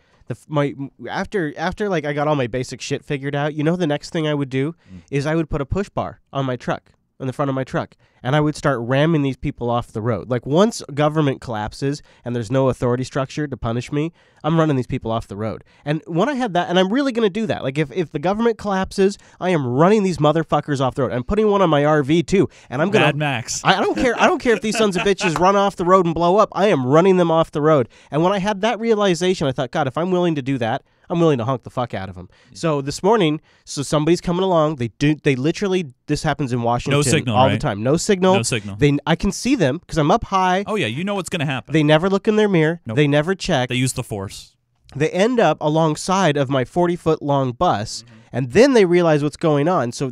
Speaker 1: After like I got all my basic shit figured out, the next thing I would do is I would put a push bar on my truck, on the front of my truck, and I would start ramming these people off the road. Like, once government collapses and there's no authority structure to punish me, I'm running these people off the road. And when I had that, and I'm really going to do that, like if the government collapses, I am running these motherfuckers off the road. I'm putting one on my RV too, and I'm going to
Speaker 8: Mad Max.
Speaker 1: I don't care. I don't care if these sons of bitches run off the road and blow up. I am running them off the road. And when I had that realization, I thought, God, if I'm willing to do that, I'm willing to honk the fuck out of them. So this morning, somebody's coming along. They literally, this happens in Washington
Speaker 8: no signal,
Speaker 1: all
Speaker 8: right?
Speaker 1: the time. No signal.
Speaker 8: No signal.
Speaker 1: I can see them because I'm up high.
Speaker 8: Oh, yeah, you know what's going to happen.
Speaker 1: They never look in their mirror.
Speaker 8: Nope.
Speaker 1: They never check.
Speaker 8: They use the force.
Speaker 1: They end up alongside of my 40-foot long bus, and then they realize what's going on. So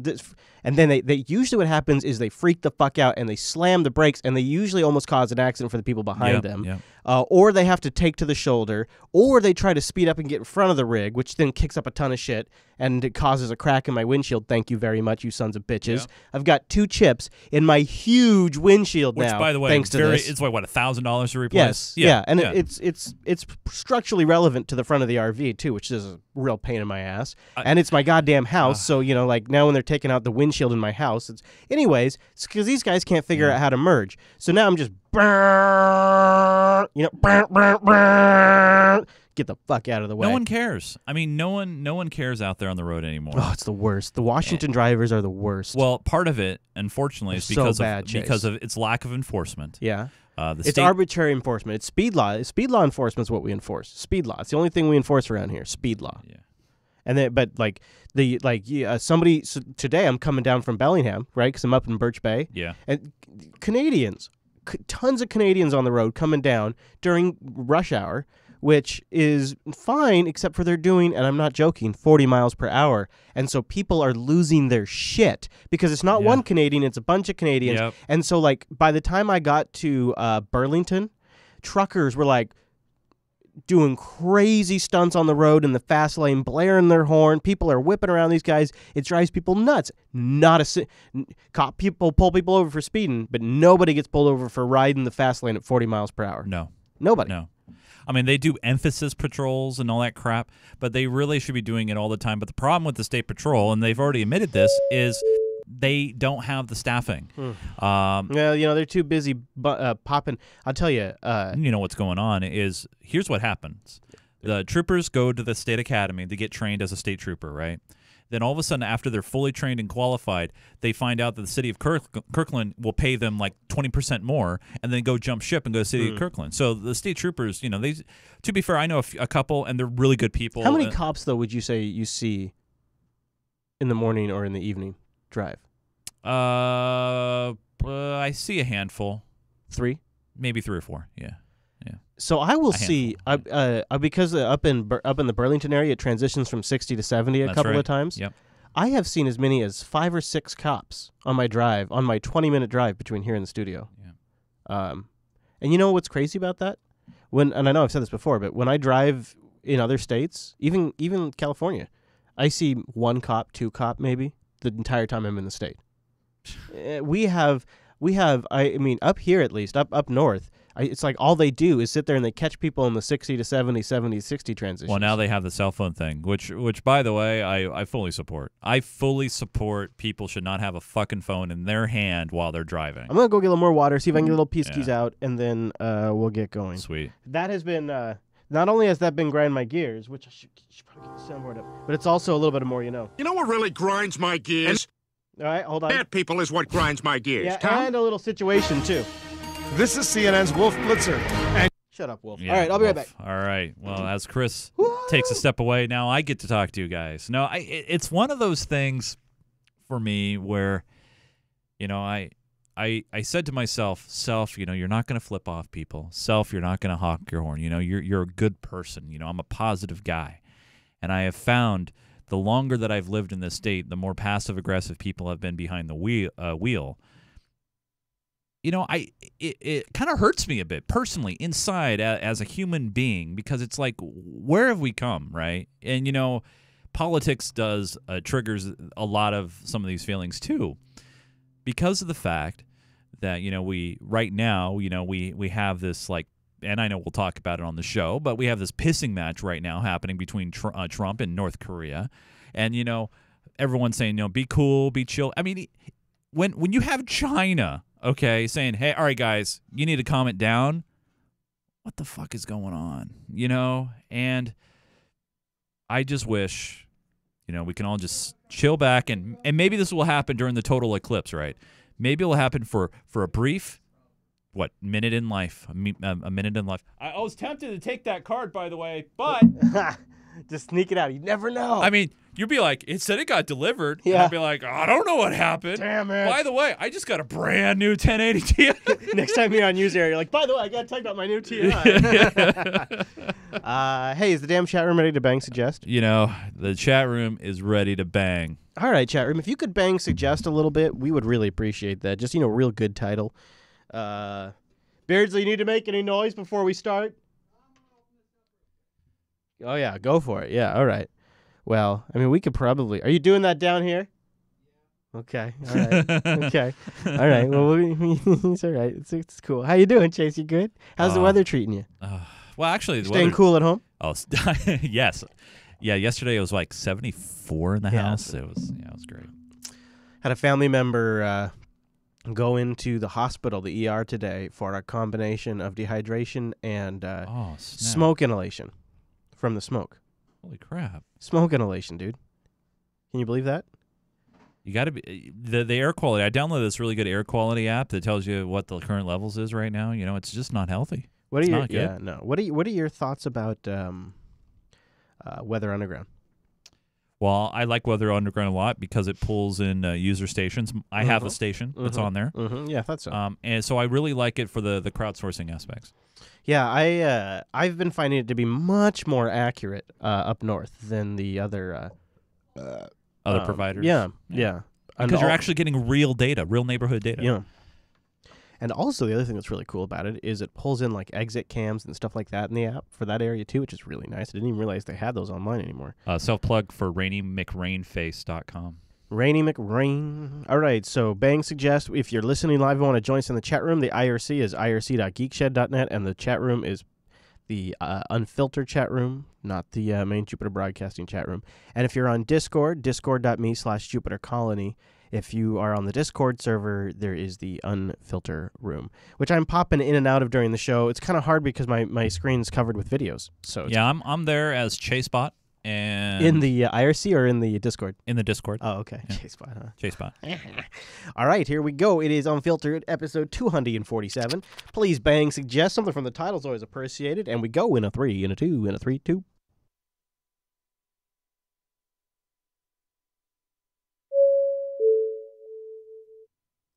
Speaker 1: and then they usually what happens is they freak the fuck out and they slam the brakes, and they usually almost cause an accident for the people behind them. Or they have to take to the shoulder, or they try to speed up and get in front of the rig, which then kicks up a ton of shit, and it causes a crack in my windshield. Thank you very much, you sons of bitches. I've got 2 chips in my huge windshield
Speaker 8: now. Which, by the way,
Speaker 1: thanks to this.
Speaker 8: It's what, $1,000 to replace?
Speaker 1: Yes, and it's structurally relevant to the front of the RV too, which is a real pain in my ass. And it's my goddamn house, so like now when they're taking out the windshield in my house, it's because these guys can't figure out how to merge. So now I'm just get the fuck out of the way.
Speaker 8: No one cares. I mean, no one cares out there on the road anymore.
Speaker 1: Oh, it's the worst. The Washington drivers are the worst.
Speaker 8: Well, part of it, unfortunately, is because
Speaker 1: because
Speaker 8: of its lack of enforcement.
Speaker 1: Yeah. It's arbitrary enforcement. It's speed law. Speed law enforcement is what we enforce. Speed law. It's the only thing we enforce around here. Speed law.
Speaker 8: Yeah.
Speaker 1: And then, but somebody. So today I'm coming down from Bellingham, right? Because I'm up in Birch Bay.
Speaker 8: Yeah.
Speaker 1: And Canadians, tons of Canadians on the road coming down during rush hour, which is fine, except for they're doing, and I'm not joking, 40 miles per hour. And so people are losing their shit because it's not one Canadian, it's a bunch of Canadians.
Speaker 8: Yep.
Speaker 1: And so, like, by the time I got to Burlington, truckers were like doing crazy stunts on the road in the fast lane, blaring their horn. People are whipping around these guys. It drives people nuts. People pull people over for speeding, but nobody gets pulled over for riding the fast lane at 40 miles per hour.
Speaker 8: No.
Speaker 1: Nobody.
Speaker 8: No. I mean, they do emphasis patrols and all that crap, but they really should be doing it all the time. But the problem with the State Patrol, and they've already admitted this, is they don't have the staffing.
Speaker 1: Well, they're too busy popping. I'll tell you.
Speaker 8: You know what's going on is, here's what happens. The troopers go to the state academy to get trained as a state trooper, right? Then all of a sudden, after they're fully trained and qualified, they find out that the city of Kirkland will pay them like 20% more, and then go jump ship and go to the city of Kirkland. So the state troopers, you know, they. To be fair, I know a couple, and they're really good people.
Speaker 1: How many cops, though, would you say you see in the morning or in the evening drive?
Speaker 8: I see a handful.
Speaker 1: 3?
Speaker 8: Maybe 3 or 4. Yeah.
Speaker 1: So I will see because up in the Burlington area, it transitions from 60 to 70 a couple of times.
Speaker 8: Yep.
Speaker 1: I have seen as many as 5 or 6 cops on my 20-minute drive between here and the studio.
Speaker 8: Yeah.
Speaker 1: And you know what's crazy about that? And I know I've said this before, but when I drive in other states, even California, I see 1 cop, 2 cop maybe the entire time I'm in the state. We have. I mean, up here at least, up north. It's like all they do is sit there and they catch people in the 60 to 70, 70 to 60 transitions.
Speaker 8: Well, now they have the cell phone thing, which by the way, I fully support. I fully support people should not have a fucking phone in their hand while they're driving.
Speaker 1: I'm going to go get a little more water, see if I can get a little peace out, and then we'll get going.
Speaker 8: Sweet.
Speaker 1: That has been, not only has that been grinding my gears, which I should probably get the soundboard up, but it's also a little bit more, you know.
Speaker 9: You know what really grinds my gears?
Speaker 1: All right, hold on.
Speaker 9: Bad people is what grinds my gears.
Speaker 1: Yeah,
Speaker 9: Tom?
Speaker 1: and a little situation, too.
Speaker 9: This is CNN's Wolf Blitzer. And
Speaker 1: shut up, Wolf.
Speaker 8: Yeah,
Speaker 1: all right, I'll be right back.
Speaker 8: All right. Well, as Chris takes a step away, now I get to talk to you guys. No, it's one of those things for me where, you know, I said to myself, Self, you know, you're not going to flip off people. Self, you're not going to honk your horn. You know, you're a good person. You know, I'm a positive guy. And I have found the longer that I've lived in this state, the more passive-aggressive people have been behind the wheel. You know, it kind of hurts me a bit personally inside as a human being, because it's like, where have we come, right? And, you know, politics triggers a lot of some of these feelings too, because of the fact that, you know, we have this, like, and I know we'll talk about it on the show, but we have this pissing match right now happening between Trump and North Korea. And, you know, everyone's saying, you know, be cool, be chill. I mean, when you have China, okay, saying, hey, all right, guys, you need to calm it down, what the fuck is going on? You know? And I just wish, you know, we can all just chill back, and maybe this will happen during the total eclipse, right? Maybe it'll happen for a brief, minute in life, a minute in life. I was tempted to take that card, by the way, but
Speaker 1: just sneak it out. You never know.
Speaker 8: I mean, you'd be like, it said it got delivered.
Speaker 1: Yeah.
Speaker 8: And I'd be like, I don't know what happened.
Speaker 1: Damn it.
Speaker 8: By the way, I just got a brand new 1080 Ti.
Speaker 1: Next time you're on News Area, you're like, by the way, I got to talk about my new TI. Hey, is the damn chat room ready to bang suggest?
Speaker 8: You know, the chat room is ready to bang.
Speaker 1: All right, chat room. If you could bang suggest a little bit, we would really appreciate that. Just, you know, real good title. Beardsley, you need to make any noise before we start? Oh, yeah, go for it. Yeah, all right. Well, I mean, we could probably... Are you doing that down here? Okay, all right. Okay, all right. Well, it's all right. It's cool. How you doing, Chase? You good? How's the weather treating you?
Speaker 8: Well, actually... the
Speaker 1: Staying
Speaker 8: weather,
Speaker 1: cool at home?
Speaker 8: Oh, yes. Yeah, yesterday it was like 74 in the house. It was great.
Speaker 1: Had a family member go into the hospital, the ER today, for a combination of dehydration and smoke inhalation from the smoke.
Speaker 8: Holy crap.
Speaker 1: Smoke inhalation, dude. Can you believe that?
Speaker 8: You got to be the air quality. I downloaded this really good air quality app that tells you what the current levels is right now. You know, it's just not healthy.
Speaker 1: What are
Speaker 8: not good.
Speaker 1: Yeah, no. What are your thoughts about Weather Underground?
Speaker 8: Well, I like Weather Underground a lot because it pulls in user stations. I have a station that's on there.
Speaker 1: Yeah, I thought so.
Speaker 8: And so I really like it for the crowdsourcing aspects.
Speaker 1: Yeah, I've been finding it to be much more accurate up north than the other
Speaker 8: providers.
Speaker 1: Yeah.
Speaker 8: Because you're actually getting real data, real neighborhood data.
Speaker 1: Yeah. And also, the other thing that's really cool about it is it pulls in like exit cams and stuff like that in the app for that area too, which is really nice. I didn't even realize they had those online anymore.
Speaker 8: Self-plug for RainyMcRainface.com.
Speaker 1: Rainy McRain. All right, so bang suggest if you're listening live and want to join us in the chat room, the IRC is irc.geekshed.net, and the chat room is the Unfilter chat room, not the main Jupiter Broadcasting chat room. And if you're on Discord, discord.me/JupiterColony. If you are on the Discord server, there is the Unfilter room, which I'm popping in and out of during the show. It's kind of hard because my screen's covered with videos. So
Speaker 8: yeah, I'm there as ChaseBot. And
Speaker 1: in the IRC or in the Discord?
Speaker 8: In the Discord.
Speaker 1: Oh, okay.
Speaker 8: Yeah.
Speaker 1: ChaseBot, huh?
Speaker 8: ChaseBot.
Speaker 1: All right, here we go. It is Unfiltered, episode 247. Please bang, suggest something from the title's always appreciated. And we go in a 3, in a 2, in a 3, 2.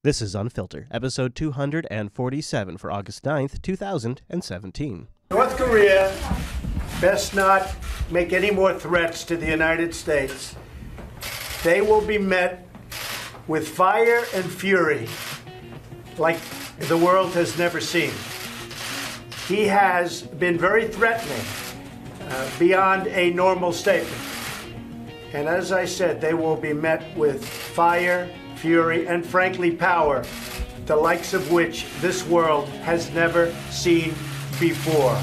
Speaker 1: This is Unfiltered, episode 247 for August 9th, 2017.
Speaker 23: North Korea best not make any more threats to the United States. They will be met with fire and fury like the world has never seen. He has been very threatening beyond a normal statement. And as I said, they will be met with fire, fury, and frankly power, the likes of which this world has never seen before.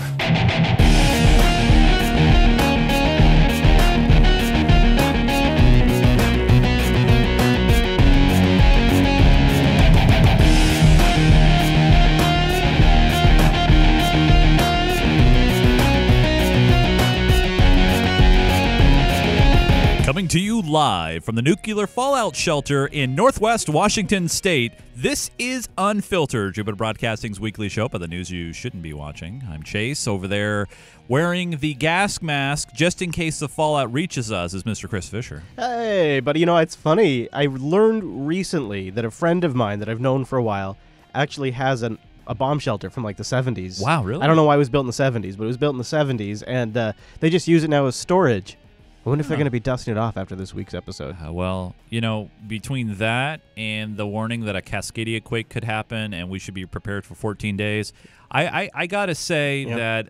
Speaker 8: Coming to you live from the nuclear fallout shelter in Northwest Washington State, this is Unfiltered, Jupiter Broadcasting's weekly show about the news you shouldn't be watching. I'm Chase. Over there wearing the gas mask just in case the fallout reaches us is Mr. Chris Fisher.
Speaker 1: Hey, but you know, it's funny. I learned recently that a friend of mine that I've known for a while actually has a bomb shelter from like the 70s.
Speaker 8: Wow, really?
Speaker 1: I don't know why it was built in the 70s, but it was built in the 70s, and they just use it now as storage. I wonder if they're going to be dusting it off after this week's episode.
Speaker 8: Well, you know, between that and the warning that a Cascadia quake could happen and we should be prepared for 14 days, I got to say that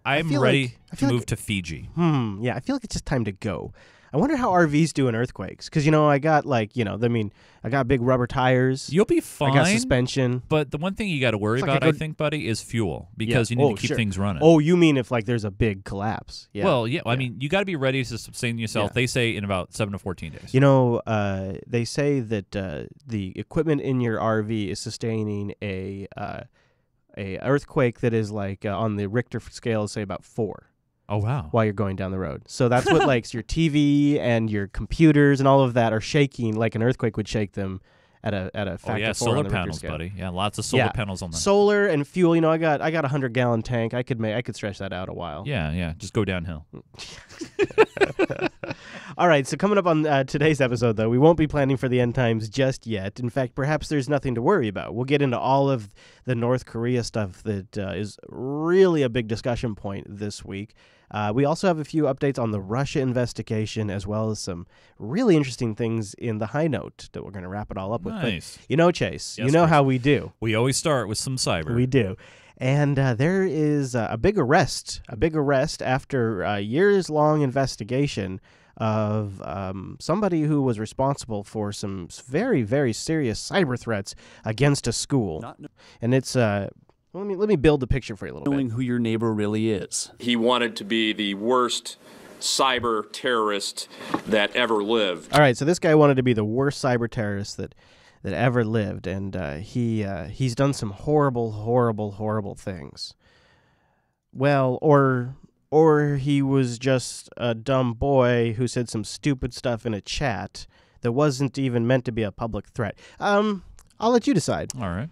Speaker 8: I'm ready to move to Fiji.
Speaker 1: Yeah, I feel like it's just time to go. I wonder how RVs do in earthquakes. Because, you know, I got I got big rubber tires.
Speaker 8: You'll be fine.
Speaker 1: I got suspension.
Speaker 8: But the one thing you got to worry about, I think, buddy, is fuel. Because you need to keep things running.
Speaker 1: Oh, you mean if, like, there's a big collapse. Yeah.
Speaker 8: Well, yeah. I mean, you got to be ready to sustain yourself. Yeah. They say in about 7 to 14 days.
Speaker 1: You know, they say that the equipment in your RV is sustaining a earthquake that is, like, on the Richter scale, say, about 4.
Speaker 8: Oh, wow.
Speaker 1: While you're going down the road. So that's what like your TV and your computers and all of that are shaking like an earthquake would shake them at a factor 4 on the
Speaker 8: solar
Speaker 1: Richter
Speaker 8: panels,
Speaker 1: scale.
Speaker 8: buddy. Yeah, lots of solar panels on that.
Speaker 1: Solar and fuel, you know, I got a 100-gallon tank. I could stretch that out a while.
Speaker 8: Yeah, just go downhill.
Speaker 1: All right, so coming up on today's episode, though, we won't be planning for the end times just yet. In fact, perhaps there's nothing to worry about. We'll get into all of the North Korea stuff that is really a big discussion point this week. We also have a few updates on the Russia investigation, as well as some really interesting things in the high note that we're going to wrap it all up with.
Speaker 8: Nice.
Speaker 1: But you know, Chase,
Speaker 8: yes,
Speaker 1: you know
Speaker 8: Chris.
Speaker 1: how we do.
Speaker 8: We always start with some cyber.
Speaker 1: We do. And there is a big arrest after a years-long investigation of somebody who was responsible for some very, very serious cyber threats against a school. And it's... Let me build the picture for you a little bit.
Speaker 10: Knowing who your neighbor really is.
Speaker 11: He wanted to be the worst cyber terrorist that ever lived.
Speaker 1: All right, so this guy wanted to be the worst cyber terrorist that ever lived, and he's done some horrible things. Well, or he was just a dumb boy who said some stupid stuff in a chat that wasn't even meant to be a public threat. I'll let you decide.
Speaker 8: All right.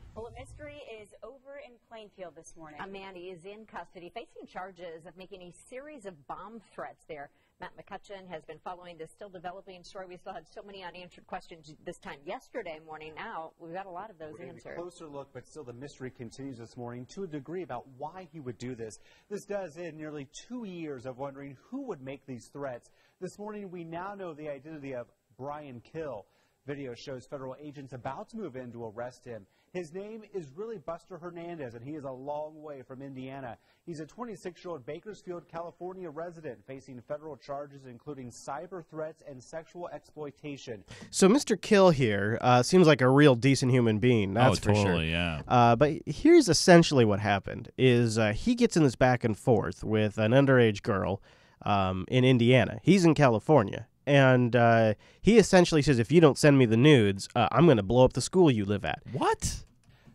Speaker 12: Plainfield this morning. A man is in custody facing charges of making a series of bomb threats there. Matt McCutcheon has been following this still developing story. We still had so many unanswered questions this time yesterday morning. Now we've got a lot of those answered.
Speaker 13: A closer look, but still the mystery continues this morning to a degree about why he would do this. This does end nearly 2 years of wondering who would make these threats. This morning we now know the identity of Brian Kill. Video shows federal agents about to move in to arrest him. His name is really Buster Hernandez, and he is a long way from Indiana. He's a 26-year-old Bakersfield, California resident facing federal charges including cyber threats and sexual exploitation.
Speaker 1: So Mr. Kill here seems like a real decent human being, that's for sure.
Speaker 8: Totally, yeah.
Speaker 1: But here's essentially what happened, is he gets in this back and forth with an underage girl in Indiana. He's in California. and he essentially says, if you don't send me the nudes, I'm going to blow up the school you live at.
Speaker 8: What?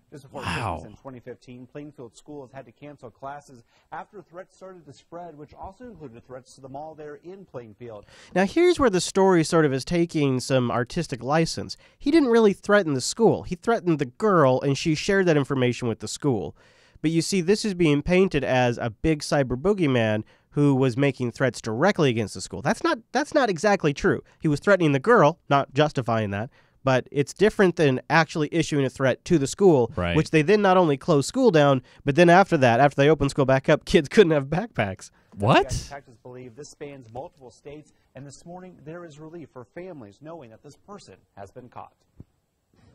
Speaker 13: This report shows in 2015, Plainfield schools had to cancel classes after threats started to spread, which also included threats to the mall there in Plainfield.
Speaker 1: Now, here's where the story sort of is taking some artistic license. He didn't really threaten the school. He threatened the girl, and she shared that information with the school. But you see, this is being painted as a big cyber boogeyman who was making threats directly against the school. That's not exactly true. He was threatening the girl, not justifying that. But it's different than actually issuing a threat to the school, which they then not only closed school down, but then after that, after they opened school back up, kids couldn't have backpacks.
Speaker 8: What?
Speaker 13: Detectives believe this spans multiple states, and this morning there is relief for families knowing that this person has been caught.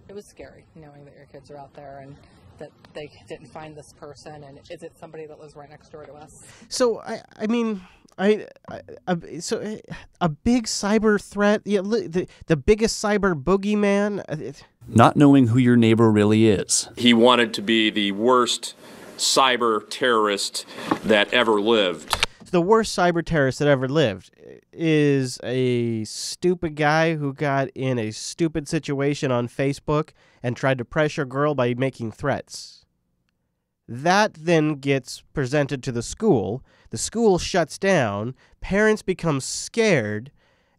Speaker 14: It was scary knowing that your kids are out there and that they didn't find this person, and is it somebody that lives right next door to us?
Speaker 1: So I mean, so a big cyber threat, the biggest cyber boogeyman.
Speaker 10: Not knowing who your neighbor really is.
Speaker 11: He wanted to be the worst cyber terrorist that ever lived.
Speaker 1: The worst cyber terrorist that ever lived is a stupid guy who got in a stupid situation on Facebook and tried to pressure a girl by making threats. That then gets presented to the school. The school shuts down. Parents become scared,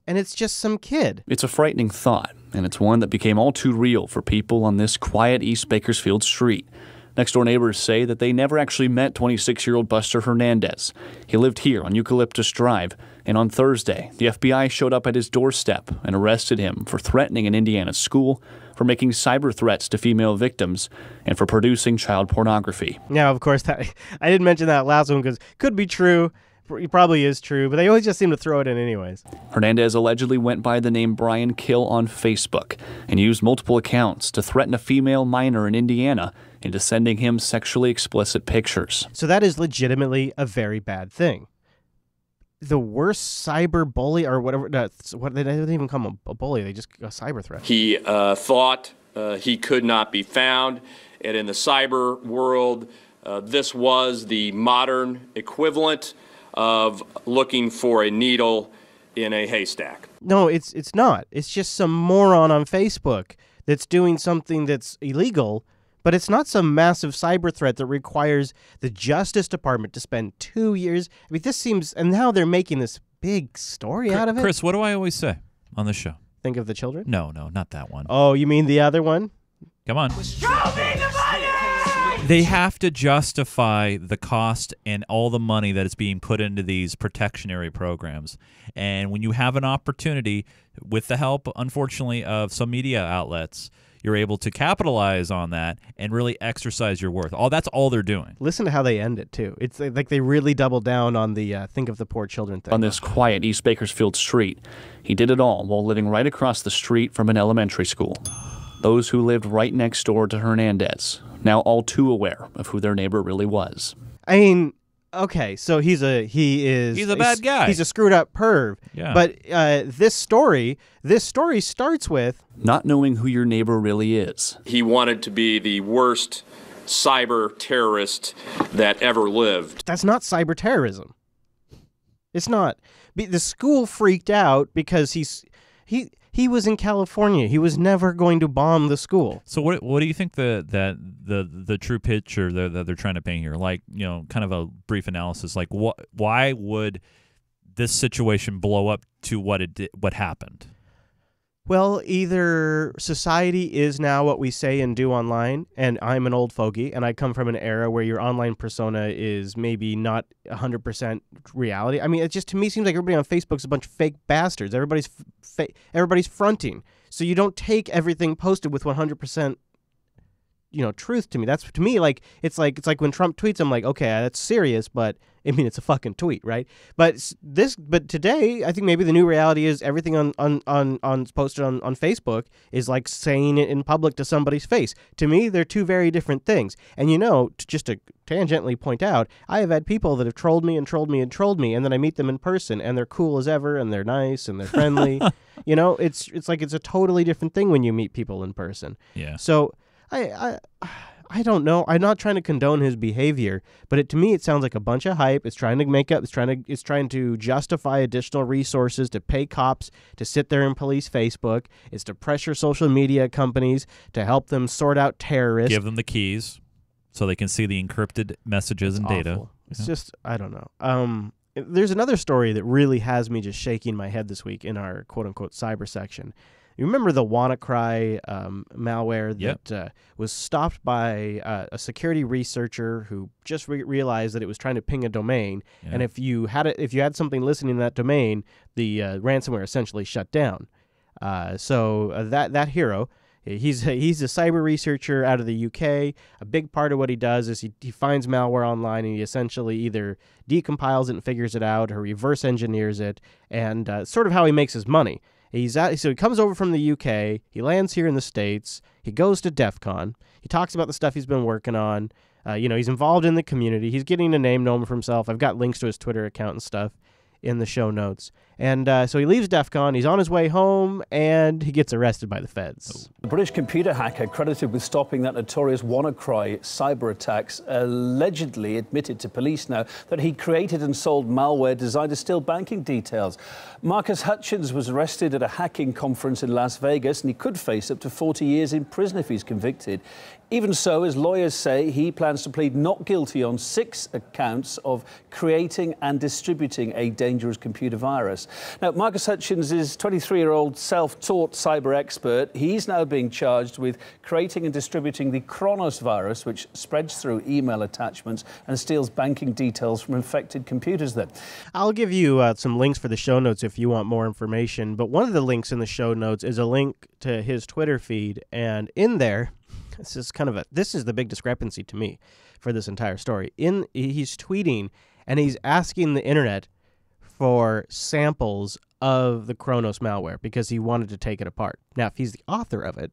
Speaker 1: and it's just some kid.
Speaker 10: It's a frightening thought, and it's one that became all too real for people on this quiet East Bakersfield street. Next-door neighbors say that they never actually met 26-year-old Buster Hernandez. He lived here on Eucalyptus Drive, and on Thursday, the FBI showed up at his doorstep and arrested him for threatening an Indiana school, for making cyber threats to female victims, and for producing child pornography.
Speaker 1: Now, of course, I didn't mention that last one because it could be true. It probably is true, but they always just seem to throw it in anyways.
Speaker 10: Hernandez allegedly went by the name Brian Kill on Facebook and used multiple accounts to threaten a female minor in Indiana into sending him sexually explicit pictures.
Speaker 1: So that is legitimately a very bad thing. The worst cyber bully or whatever, they didn't even call him a bully, they just a cyber threat.
Speaker 11: He thought he could not be found, and in the cyber world, this was the modern equivalent of looking for a needle in a haystack.
Speaker 1: No, it's not. It's just some moron on Facebook that's doing something that's illegal, but it's not some massive cyber threat that requires the Justice Department to spend 2 years. I mean, this seems, and now they're making this big story out of it.
Speaker 8: Chris, what do I always say on the show?
Speaker 1: Think of the children?
Speaker 8: No, not that one.
Speaker 1: Oh, you mean the other one?
Speaker 8: Come on. They have to justify the cost and all the money that is being put into these protectionary programs. And when you have an opportunity, with the help, unfortunately, of some media outlets, you're able to capitalize on that and really exercise your worth. That's all they're doing.
Speaker 1: Listen to how they end it, too. It's like they really double down on the think of the poor children thing.
Speaker 10: On this quiet East Bakersfield street, he did it all while living right across the street from an elementary school. Those who lived right next door to Hernandez, now all too aware of who their neighbor really was.
Speaker 1: I mean, okay, so he's a
Speaker 8: bad guy.
Speaker 1: He's a screwed up perv.
Speaker 8: Yeah.
Speaker 1: But this story starts with
Speaker 10: not knowing who your neighbor really is.
Speaker 11: He wanted to be the worst cyber terrorist that ever lived.
Speaker 1: That's not cyber terrorism. It's not. The school freaked out because he was in California. He was never going to bomb the school.
Speaker 8: So what do you think the true picture that they're trying to paint here? Like, kind of a brief analysis. Like, why would this situation blow up to what happened?
Speaker 1: Well, either society is now what we say and do online, and I'm an old fogey, and I come from an era where your online persona is maybe not 100% reality. I mean, it just, to me, seems like everybody on Facebook's a bunch of fake bastards. Everybody's fronting. So you don't take everything posted with 100%, truth to me. That's, to me, like, it's like when Trump tweets, I'm like, okay, that's serious, but I mean, it's a fucking tweet, right? But today, I think maybe the new reality is everything on posted on Facebook is like saying it in public to somebody's face. To me, they're two very different things. And just to tangentially point out, I have had people that have trolled me and trolled me and trolled me, and then I meet them in person, and they're cool as ever, and they're nice, and they're friendly. It's like it's a totally different thing when you meet people in person.
Speaker 8: Yeah.
Speaker 1: So I I don't know. I'm not trying to condone his behavior, but to me it sounds like a bunch of hype. It's trying to make up. It's trying to justify additional resources to pay cops to sit there and police Facebook. It's to pressure social media companies to help them sort out terrorists.
Speaker 8: Give them the keys so they can see the encrypted messages and data.
Speaker 1: Awful. It's just, I don't know. There's another story that really has me just shaking my head this week in our quote-unquote cyber section. You remember the WannaCry malware that was stopped by a security researcher who just realized that it was trying to ping a domain, and if you had something listening to that domain, the ransomware essentially shut down. So that hero, he's a cyber researcher out of the UK. A big part of what he does is he finds malware online, and he essentially either decompiles it and figures it out, or reverse engineers it, and sort of how he makes his money. So he comes over from the UK, he lands here in the States, he goes to DEF CON, he talks about the stuff he's been working on, he's involved in the community, he's getting a name known for himself. I've got links to his Twitter account and stuff in the show notes. And so he leaves DEF CON, he's on his way home, and he gets arrested by the feds.
Speaker 15: The British computer hacker credited with stopping that notorious WannaCry cyber attacks allegedly admitted to police now that he created and sold malware designed to steal banking details. Marcus Hutchins was arrested at a hacking conference in Las Vegas, and he could face up to 40 years in prison if he's convicted. Even so, his lawyers say he plans to plead not guilty on 6 accounts of creating and distributing a dangerous computer virus. Now, Marcus Hutchins is a 23-year-old self-taught cyber expert. He's now being charged with creating and distributing the Kronos virus, which spreads through email attachments and steals banking details from infected computers then.
Speaker 1: I'll give you some links for the show notes if you want more information, but one of the links in the show notes is a link to his Twitter feed, and in there, this is the big discrepancy to me for this entire story. He's tweeting and he's asking the internet for samples of the Kronos malware because he wanted to take it apart. Now, if he's the author of it,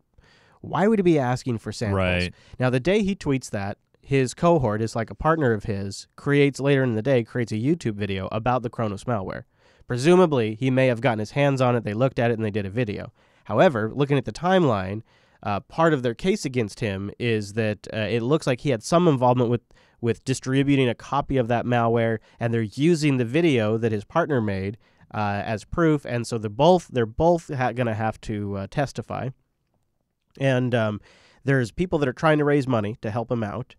Speaker 1: why would he be asking for samples?
Speaker 8: Right.
Speaker 1: Now, the day he tweets that, his cohort is like a partner of his, later in the day, creates a YouTube video about the Kronos malware. Presumably, he may have gotten his hands on it, they looked at it, and they did a video. However, looking at the timeline, part of their case against him is that it looks like he had some involvement with distributing a copy of that malware, and they're using the video that his partner made as proof, and so they're both going to have to testify. And there's people that are trying to raise money to help him out.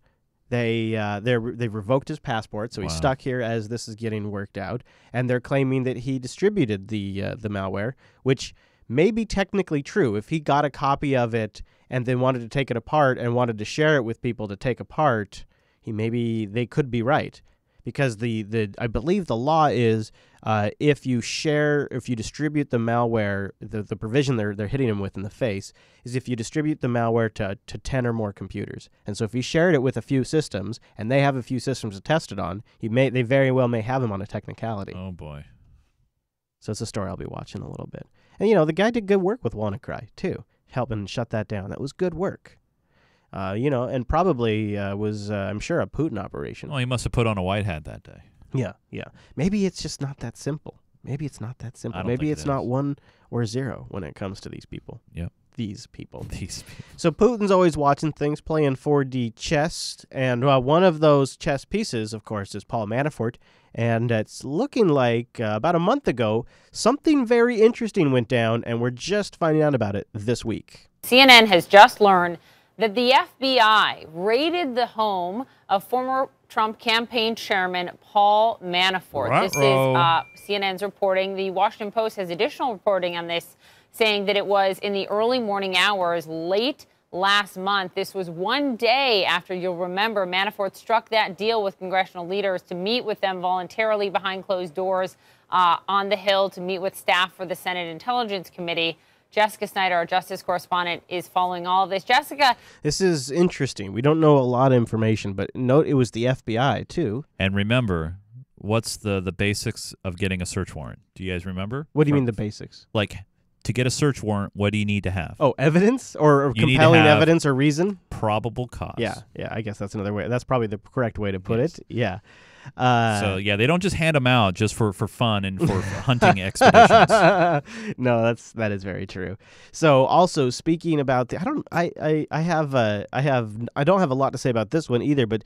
Speaker 1: They've revoked his passport, so he's stuck here as this is getting worked out, and they're claiming that he distributed the malware, which may be technically true. If he got a copy of it and then wanted to take it apart and wanted to share it with people to take apart, they could be right, because I believe the law is if you distribute the malware, the provision they're hitting him with in the face is if you distribute the malware to 10 or more computers. And so if he shared it with a few systems and they have a few systems to test it on, they very well may have him on a technicality.
Speaker 8: Oh boy.
Speaker 1: So it's a story I'll be watching a little bit. And the guy did good work with WannaCry too, helping shut that down. That was good work. And probably was, I'm sure, a Putin operation.
Speaker 8: Well, he must have put on a white hat that day.
Speaker 1: Yeah. Maybe it's just not that simple. Maybe it's not 1 or 0 when it comes to these people.
Speaker 8: Yep.
Speaker 1: These people. So Putin's always watching things, playing 4D chess, and one of those chess pieces, of course, is Paul Manafort. And it's looking like about a month ago, something very interesting went down, and we're just finding out about it this week.
Speaker 16: CNN has just learned that the FBI raided the home of former Trump campaign chairman Paul Manafort. This is CNN's reporting. The Washington Post has additional reporting on this, saying that it was in the early morning hours late last month. This was one day after, you'll remember, Manafort struck that deal with congressional leaders to meet with them voluntarily behind closed doors on the Hill to meet with staff for the Senate Intelligence Committee. Jessica Snyder, our justice correspondent, is following all of this. Jessica.
Speaker 1: This is interesting. We don't know a lot of information, but note it was the FBI, too.
Speaker 8: And remember, what's the basics of getting a search warrant? Do you guys remember?
Speaker 1: What do you mean the basics?
Speaker 8: Like, to get a search warrant, what do you need to have?
Speaker 1: Oh, evidence or compelling evidence or reason?
Speaker 8: Probable cause.
Speaker 1: Yeah, I guess that's another way. That's probably the correct way to put it. Yeah.
Speaker 8: So yeah, they don't just hand them out just for fun and for hunting expeditions.
Speaker 1: No, that is very true. So also speaking about the, I don't have a lot to say about this one either, but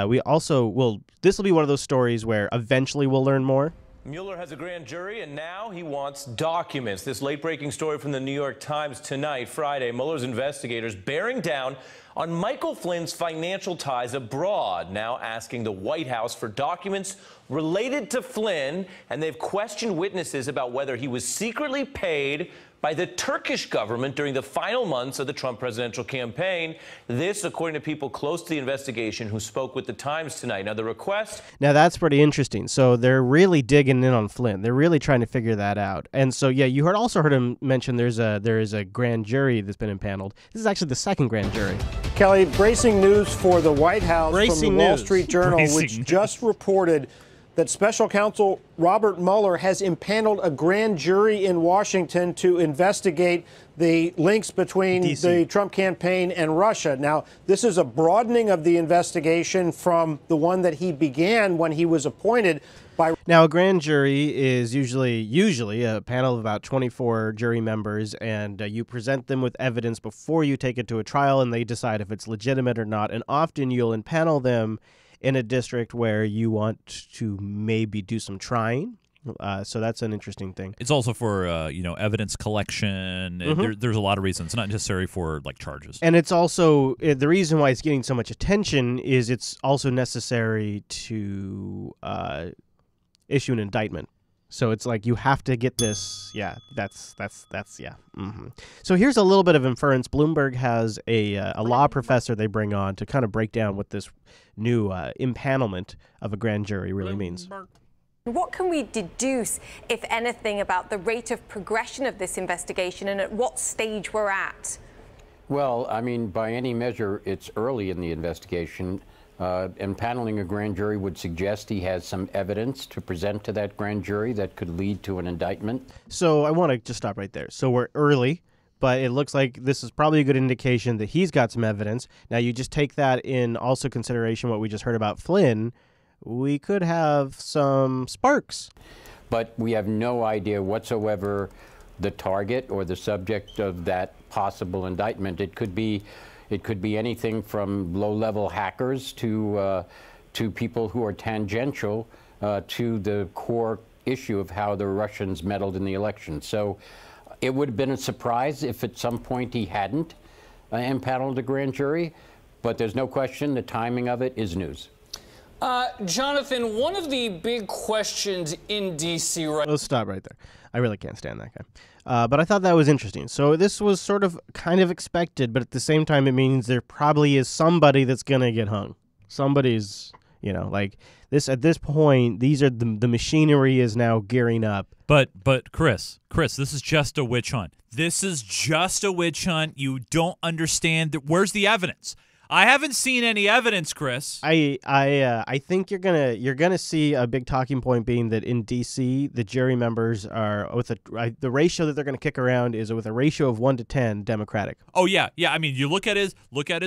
Speaker 1: we also will. This will be one of those stories where eventually we'll learn more.
Speaker 18: Mueller has a grand jury, and now he wants documents. This late-breaking story from the New York Times tonight, Friday. Mueller's investigators bearing down on Michael Flynn's financial ties abroad, now asking the White House for documents related to Flynn, and they've questioned witnesses about whether he was secretly paid by the Turkish government during the final months of the Trump presidential campaign. This, according to people close to the investigation who spoke with the Times tonight. Now, the request...
Speaker 1: Now, that's pretty interesting. So they're really digging in on Flynn. They're really trying to figure that out. And so, yeah, you also heard him mention there is a grand jury that's been impaneled. This is actually the second grand jury.
Speaker 19: Kelly, bracing news for the White House from the Wall
Speaker 1: news.
Speaker 19: Street Journal, which just reported that Special Counsel Robert Mueller has impaneled a grand jury in Washington to investigate the links between the Trump campaign and Russia. Now, this is a broadening of the investigation from the one that he began when he was appointed by...
Speaker 1: Now, a grand jury is usually a panel of about 24 jury members, and you present them with evidence before you take it to a trial, and they decide if it's legitimate or not. And often you'll impanel them in a district where you want to maybe do some trying. So that's an interesting thing.
Speaker 8: It's also for evidence collection. There's a lot of reasons. It's not necessary for like charges.
Speaker 1: And it's also the reason why it's getting so much attention is it's also necessary to issue an indictment. So it's like you have to get this. Yeah, that's yeah. So here's a little bit of inference. Bloomberg has a law professor they bring on to kind of break down what this new impanelment of a grand jury really means.
Speaker 20: What can we deduce, if anything, about the rate of progression of this investigation and at what stage we're at?
Speaker 21: Well, I mean, by any measure, it's early in the investigation. Impaneling a grand jury would suggest he has some evidence to present to that grand jury that could lead to an indictment.
Speaker 1: So I want to just stop right there. So we're early, but it looks like this is probably a good indication that he's got some evidence. Now, you just take that in also consideration what we just heard about Flynn. We could have some sparks.
Speaker 21: But we have no idea whatsoever the target or the subject of that possible indictment. It could be anything from low-level hackers to people who are tangential to the core issue of how the Russians meddled in the election. So it would have been a surprise if at some point he hadn't impaneled a grand jury, but there's no question the timing of it is news.
Speaker 25: Jonathan, one of the big questions in D.C. right...
Speaker 1: Let's stop right there. I really can't stand that guy. But I thought that was interesting. So this was sort of kind of expected, but at the same time, it means there probably is somebody that's going to get hung. Somebody's, like this at this point, these are the machinery is now gearing up.
Speaker 8: But Chris, this is just a witch hunt. This is just a witch hunt. You don't understand. Where's the evidence? I haven't seen any evidence, Chris.
Speaker 1: I think you're gonna see a big talking point being that in D.C. the jury members are with the ratio that they're gonna kick around is with a ratio of 1 to 10 Democratic.
Speaker 8: Oh yeah. I mean, you look at his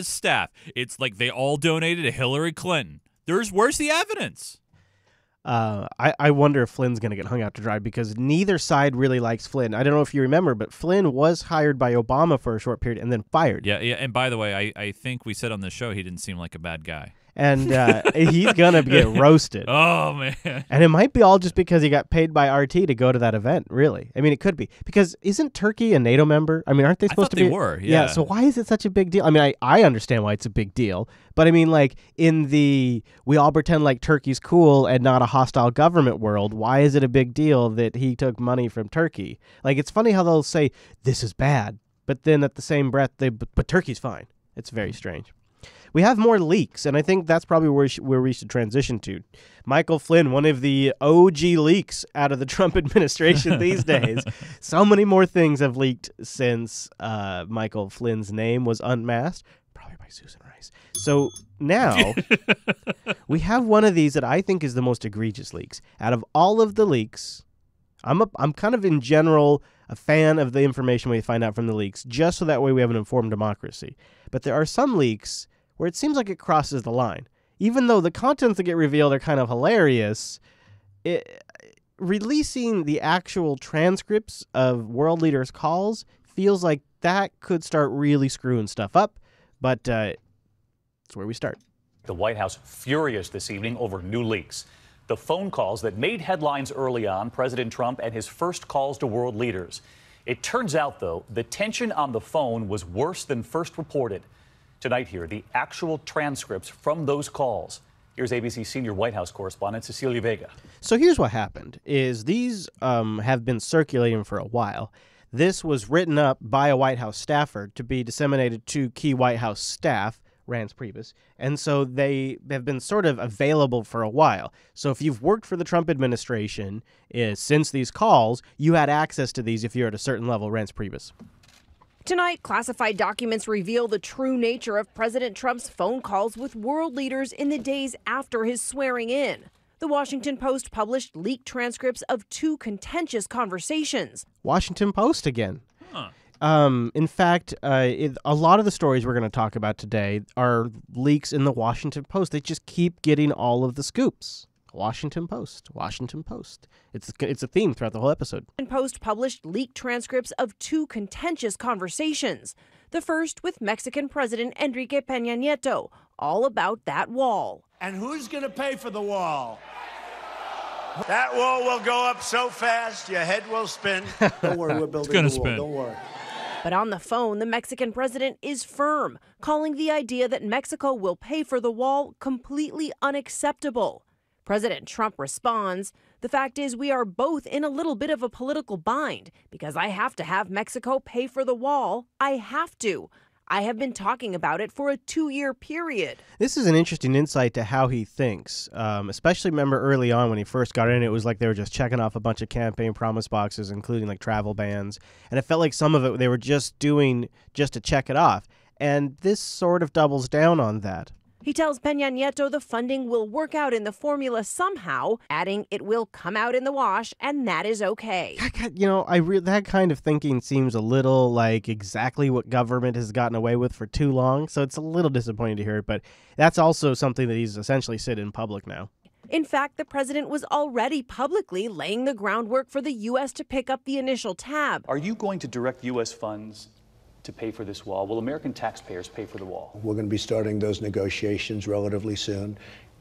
Speaker 8: staff. It's like they all donated to Hillary Clinton. Where's the evidence?
Speaker 1: I wonder if Flynn's going to get hung out to dry because neither side really likes Flynn. I don't know if you remember, but Flynn was hired by Obama for a short period and then fired.
Speaker 8: Yeah. And by the way, I think we said on the show he didn't seem like a bad guy.
Speaker 1: And he's going to get roasted.
Speaker 8: Oh, man.
Speaker 1: And it might be all just because he got paid by RT to go to that event, really. I mean, it could be. Because isn't Turkey a NATO member? I mean, aren't they supposed to be?
Speaker 8: They were, yeah.
Speaker 1: So why is it such a big deal? I mean, I understand why it's a big deal. But I mean, like, in the we all pretend like Turkey's cool and not a hostile government world, why is it a big deal that he took money from Turkey? Like, it's funny how they'll say, this is bad. But then at the same breath, but Turkey's fine. It's very strange. We have more leaks, and I think that's probably where we should transition to. Michael Flynn, one of the OG leaks out of the Trump administration these days. So many more things have leaked since Michael Flynn's name was unmasked, probably by Susan Rice. So now we have one of these that I think is the most egregious leaks. Out of all of the leaks, I'm kind of in general a fan of the information we find out from the leaks, just so that way we have an informed democracy. But there are some leaks where it seems like it crosses the line. even though the contents that get revealed are kind of hilarious, releasing the actual transcripts of world leaders' calls feels like that could start really screwing stuff up. But that's where we start.
Speaker 2: The White House furious this evening over new leaks. The phone calls that made headlines early on, President Trump and his first calls to world leaders. It turns out, though, the tension on the phone was worse than first reported. Tonight here, the actual transcripts from those calls. Here's ABC senior White House correspondent Cecilia Vega.
Speaker 1: So here's what happened, is these have been circulating for a while. This was written up by a White House staffer to be disseminated to key White House staff, Reince Priebus, and so they have been sort of available for a while. So if you've worked for the Trump administration since these calls, you had access to these if you're at a certain level, Reince Priebus.
Speaker 4: Tonight, classified documents reveal the true nature of President Trump's phone calls with world leaders in the days after his swearing in. The Washington Post published leaked transcripts of 2 contentious conversations.
Speaker 1: Washington Post again. In fact, a lot of the stories we're going to talk about today are leaks in the Washington Post. They just keep getting all of the scoops. Washington Post, Washington Post. It's a theme throughout the whole episode.
Speaker 4: The Post published leaked transcripts of 2 contentious conversations. The first with Mexican President Enrique Peña Nieto, all about that wall.
Speaker 23: And who's going to pay for the wall? That wall will go up so fast, your head will spin. Don't worry, we're building
Speaker 8: gonna
Speaker 23: the wall.
Speaker 8: spin.
Speaker 23: Don't worry.
Speaker 4: But on the phone, the Mexican president is firm, calling the idea that Mexico will pay for the wall completely unacceptable. President Trump responds, "The fact is we are both in a little bit of a political bind because I have to have Mexico pay for the wall. I have to. I have been talking about it for a 2-year period."
Speaker 1: This is an interesting insight to how he thinks, especially remember early on when he first got in, it was like they were just checking off a bunch of campaign promise boxes, including like travel bans. And it felt like some of it they were just doing just to check it off. And this sort of doubles down on that.
Speaker 4: He tells Peña Nieto the funding will work out in the formula somehow, adding it will come out in the wash, and that is okay.
Speaker 1: You know, that kind of thinking seems a little like exactly what government has gotten away with for too long, so it's a little disappointing to hear, but that's also something that he's essentially said in public now.
Speaker 4: In fact, the president was already publicly laying the groundwork for the U.S. to pick up the initial tab.
Speaker 2: Are you going to direct U.S. funds to pay for this wall? Will American taxpayers pay for the wall?
Speaker 23: We're going to be starting those negotiations relatively soon,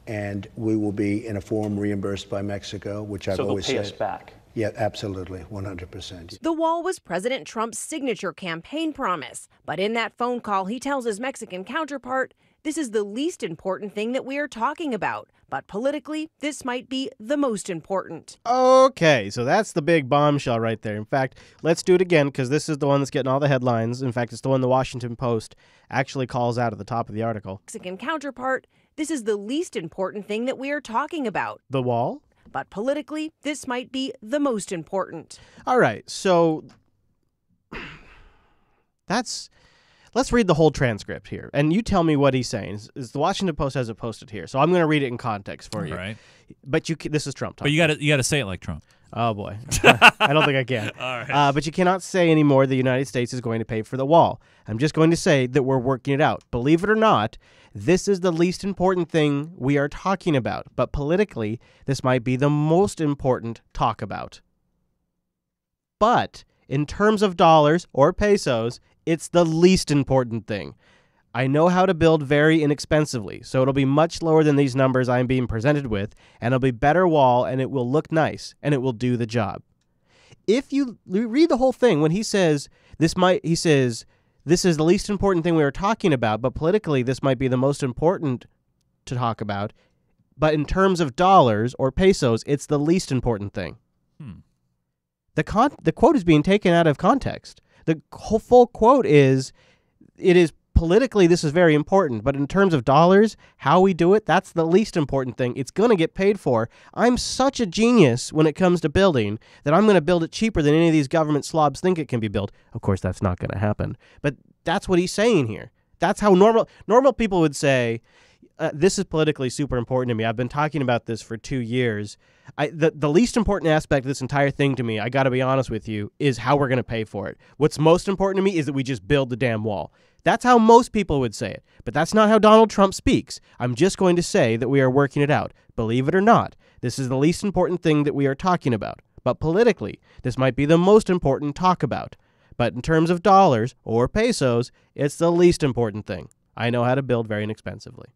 Speaker 23: and we will be in a form reimbursed by Mexico, which I've always said.
Speaker 2: So they'll pay us back?
Speaker 23: Yeah, absolutely, 100%.
Speaker 4: The wall was President Trump's signature campaign promise, but in that phone call, he tells his Mexican counterpart, "This is the least important thing that we are talking about, but politically, this might be the most important."
Speaker 1: Okay, so that's the big bombshell right there. In fact, let's do it again because this is the one that's getting all the headlines. In fact, it's the one the Washington Post actually calls out at the top of the article.
Speaker 4: Mexican counterpart, "This is the least important thing that we are talking about.
Speaker 1: The wall?
Speaker 4: But politically, this might be the most important."
Speaker 1: All right, so let's read the whole transcript here, and you tell me what he's saying. Is the Washington Post has it posted here, so I'm going to read it in context for you.
Speaker 8: All right.
Speaker 1: But this is Trump talking.
Speaker 8: But you got to say it like Trump.
Speaker 1: Oh boy, I don't think I can.
Speaker 8: All right.
Speaker 1: But you cannot say anymore the United States is going to pay for the wall. I'm just going to say that we're working it out. Believe it or not, this is the least important thing we are talking about. But politically, this might be the most important talk about. But in terms of dollars or pesos, it's the least important thing. I know how to build very inexpensively, so it'll be much lower than these numbers I'm being presented with, and it'll be better wall, and it will look nice, and it will do the job. If you read the whole thing, when he says this is the least important thing we are talking about, but politically this might be the most important to talk about, but in terms of dollars or pesos, it's the least important thing. The quote is being taken out of context. The whole full quote is, it is politically, this is very important, but in terms of dollars, how we do it, that's the least important thing. It's going to get paid for. I'm such a genius when it comes to building that I'm going to build it cheaper than any of these government slobs think it can be built. Of course, that's not going to happen. But that's what he's saying here. That's how normal people would say, this is politically super important to me. I've been talking about this for 2 years. The least important aspect of this entire thing to me, I got to be honest with you, is how we're going to pay for it. What's most important to me is that we just build the damn wall. That's how most people would say it. But that's not how Donald Trump speaks. I'm just going to say that we are working it out. Believe it or not, this is the least important thing that we are talking about. But politically, this might be the most important talk about. But in terms of dollars or pesos, it's the least important thing. I know how to build very inexpensively.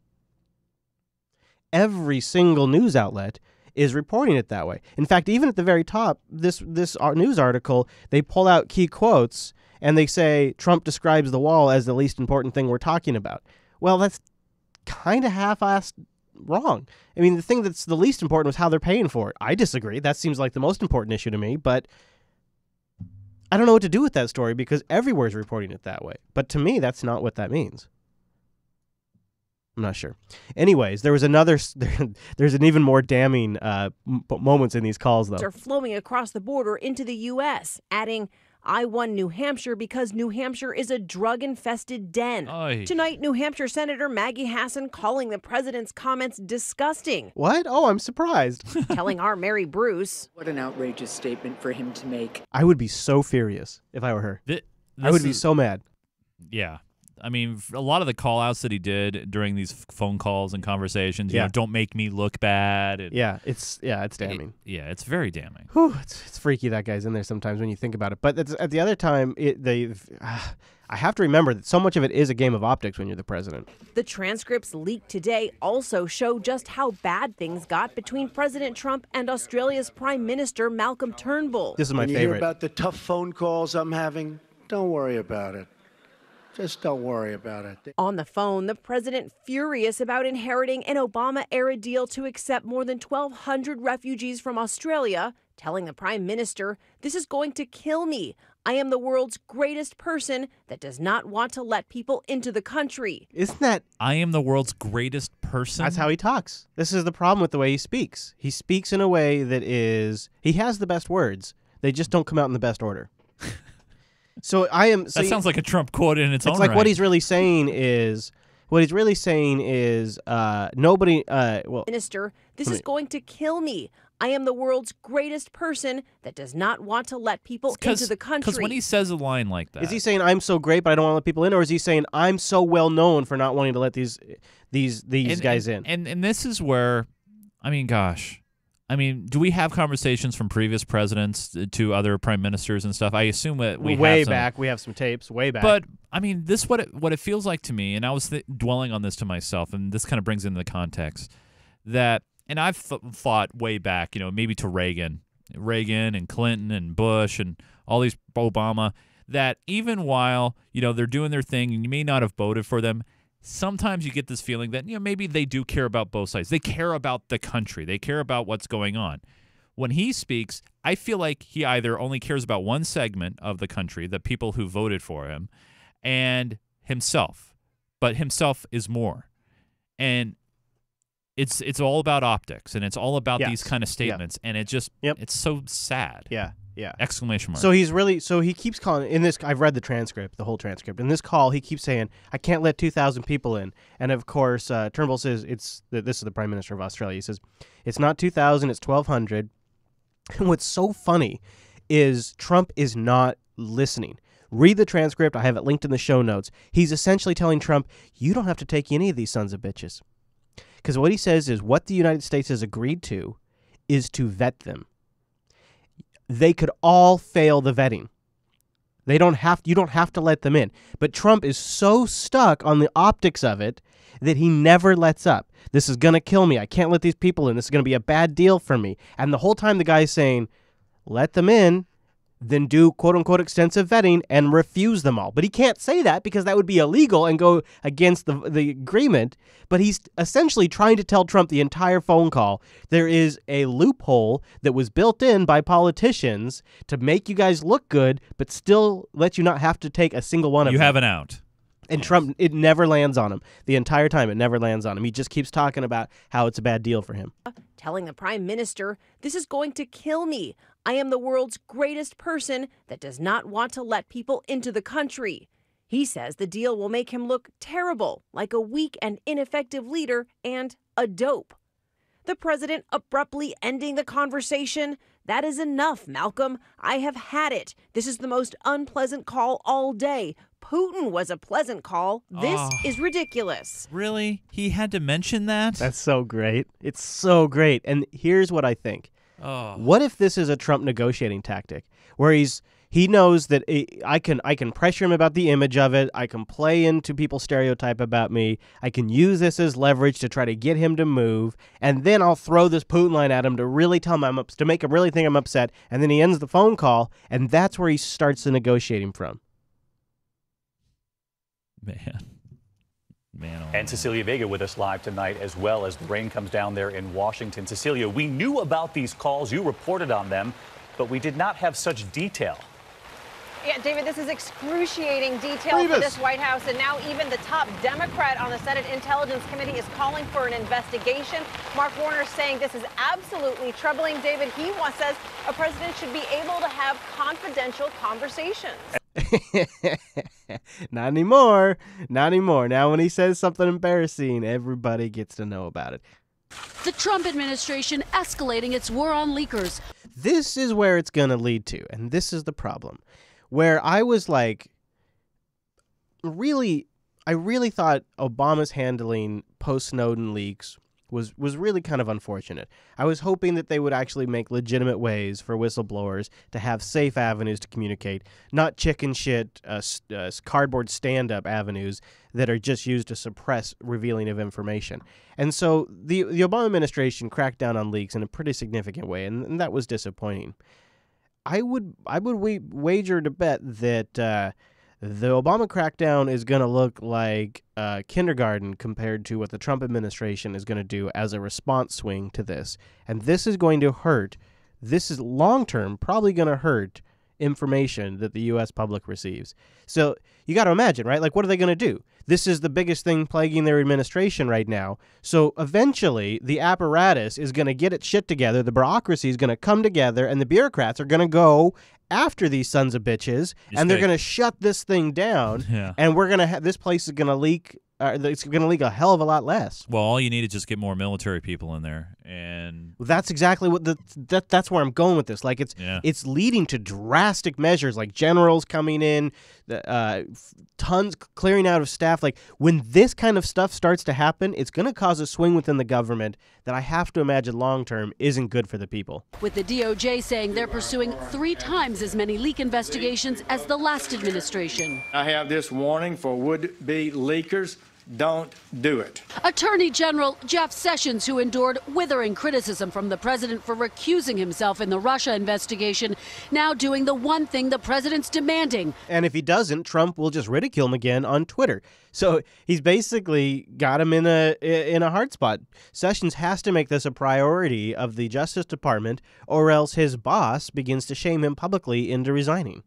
Speaker 1: Every single news outlet is reporting it that way. In fact, even at the very top, this news article, they pull out key quotes and they say Trump describes the wall as the least important thing we're talking about. Well, that's kind of half-assed wrong. I mean, the thing that's the least important was how they're paying for it. I disagree. That seems like the most important issue to me, but I don't know what to do with that story because everywhere's reporting it that way. But to me, that's not what that means. I'm not sure. Anyways, there was there's an even more damning moments in these calls, though.
Speaker 5: Are flowing across the border into the U.S., adding, I won New Hampshire because New Hampshire is a drug-infested den.
Speaker 8: Oy.
Speaker 5: Tonight, New Hampshire Senator Maggie Hassan calling the president's comments disgusting.
Speaker 1: What? Oh, I'm surprised.
Speaker 5: Telling our Mary Bruce.
Speaker 6: What an outrageous statement for him to make.
Speaker 1: I would be so furious if I were her. I would be so mad.
Speaker 8: Yeah. I mean, a lot of the call-outs that he did during these phone calls and conversations, you know, don't make me look bad.
Speaker 1: It's damning.
Speaker 8: It's very damning.
Speaker 1: Whew, it's freaky that guy's in there sometimes when you think about it. But at the other time, I have to remember that so much of it is a game of optics when you're the president.
Speaker 5: The transcripts leaked today also show just how bad things got between President Trump and Australia's Prime Minister Malcolm Turnbull.
Speaker 1: This is my
Speaker 23: when you
Speaker 1: favorite.
Speaker 23: Hear about the tough phone calls I'm having? Don't worry about it. Just don't worry about it.
Speaker 5: On the phone, the president furious about inheriting an Obama-era deal to accept more than 1,200 refugees from Australia, telling the prime minister, this is going to kill me. I am the world's greatest person that does not want to let people into the country.
Speaker 1: Isn't that...
Speaker 8: I am the world's greatest person?
Speaker 1: That's how he talks. This is the problem with the way he speaks. He speaks in a way that is... He has the best words. They just don't come out in the best order. So I am.
Speaker 8: That sounds like a Trump quote in its own right.
Speaker 1: It's like what he's really saying is nobody.
Speaker 5: Minister, this is going to kill me. I am the world's greatest person that does not want to let people into the country.
Speaker 8: Because when he says a line like that,
Speaker 1: is he saying I'm so great, but I don't want to let people in, or is he saying I'm so well known for not wanting to let these guys in?
Speaker 8: And this is where, I mean, gosh. I mean, do we have conversations from previous presidents to other prime ministers and stuff? I assume that we
Speaker 1: way back. We have some tapes way back.
Speaker 8: But I mean, this what it feels like to me, and I was dwelling on this to myself, and this kind of brings into the context that, and I've thought way back, you know, maybe to Reagan and Clinton and Bush and all these Obama, that even while they're doing their thing and you may not have voted for them, sometimes you get this feeling that, maybe they do care about both sides. They care about the country. They care about what's going on. When he speaks, I feel like he either only cares about one segment of the country, the people who voted for him, and himself. But himself is more. And it's all about optics, and it's all about these kind of statements, and it just it's so sad.
Speaker 1: Yeah.
Speaker 8: Exclamation mark.
Speaker 1: So he keeps calling in this. I've read the whole transcript. In this call, he keeps saying, "I can't let 2,000 people in." And of course, Turnbull says this is the Prime Minister of Australia. He says it's not 2,000, it's 1,200. And what's so funny is Trump is not listening. Read the transcript. I have it linked in the show notes. He's essentially telling Trump, "You don't have to take any of these sons of bitches," because what he says is what the United States has agreed to is to vet them. They could all fail the vetting. You don't have to let them in. But Trump is so stuck on the optics of it that he never lets up. This is going to kill me. I can't let these people in. This is going to be a bad deal for me. And the whole time the guy's saying, let them in, then do quote-unquote extensive vetting and refuse them all. But he can't say that because that would be illegal and go against the agreement. But he's essentially trying to tell Trump the entire phone call there is a loophole that was built in by politicians to make you guys look good, but still let you not have to take a single one of them.
Speaker 8: You have an out.
Speaker 1: And Trump, it never lands on him. The entire time, it never lands on him. He just keeps talking about how it's a bad deal for him.
Speaker 5: Telling the prime minister, this is going to kill me. I am the world's greatest person that does not want to let people into the country. He says the deal will make him look terrible, like a weak and ineffective leader and a dope. The president abruptly ending the conversation. That is enough, Malcolm. I have had it. This is the most unpleasant call all day. Putin was a pleasant call. This is ridiculous.
Speaker 8: Really? He had to mention that?
Speaker 1: That's so great. It's so great. And here's what I think. What if this is a Trump negotiating tactic where he knows that I can pressure him about the image of it. I can play into people's stereotype about me. I can use this as leverage to try to get him to move. And then I'll throw this Putin line at him to really tell him to make him really think I'm upset. And then he ends the phone call. And that's where he starts the negotiating from.
Speaker 2: Man, and Cecilia Vega with us live tonight as well as the rain comes down there in Washington. Cecilia, we knew about these calls. You reported on them, but we did not have such detail.
Speaker 3: Yeah, David, this is excruciating detail for this White House, and now even the top Democrat on the Senate Intelligence Committee is calling for an investigation. Mark Warner saying this is absolutely troubling. David, he says a president should be able to have confidential conversations.
Speaker 1: Not anymore. Not anymore. Now when he says something embarrassing, everybody gets to know about it.
Speaker 7: The Trump administration escalating its war on leakers.
Speaker 1: This is where it's going to lead to, and this is the problem. Where I was like, I really thought Obama's handling post-Snowden leaks was really kind of unfortunate. I was hoping that they would actually make legitimate ways for whistleblowers to have safe avenues to communicate, not chicken shit, cardboard stand-up avenues that are just used to suppress revealing of information. And so the Obama administration cracked down on leaks in a pretty significant way, and that was disappointing. I would wager to bet that the Obama crackdown is going to look like kindergarten compared to what the Trump administration is going to do as a response swing to this. And this is going to hurt. This is long-term probably going to hurt information that the U.S. public receives. So you got to imagine, right? Like, what are they going to do? This is the biggest thing plaguing their administration right now. So eventually the apparatus is going to get its shit together. The bureaucracy is going to come together, and the bureaucrats are going to go after these sons of bitches, and they're going to shut this thing down.
Speaker 8: Yeah.
Speaker 1: And we're going to this place is going to leak. It's going to leak a hell of a lot less.
Speaker 8: Well, all you need is just get more military people in there, and
Speaker 1: that's exactly what that's where I'm going with this. Like it's leading to drastic measures, like generals coming in, tons clearing out of staff. Like when this kind of stuff starts to happen, it's going to cause a swing within the government that I have to imagine long term isn't good for the people.
Speaker 7: With the DOJ saying they're pursuing 3 times as many leak investigations as the last administration.
Speaker 17: I have this warning for would-be leakers. Don't do it.
Speaker 7: Attorney General Jeff Sessions, who endured withering criticism from the president for recusing himself in the Russia investigation, now doing the one thing the president's demanding.
Speaker 1: And if he doesn't, Trump will just ridicule him again on Twitter. So he's basically got him in a hard spot. Sessions has to make this a priority of the Justice Department, or else his boss begins to shame him publicly into resigning.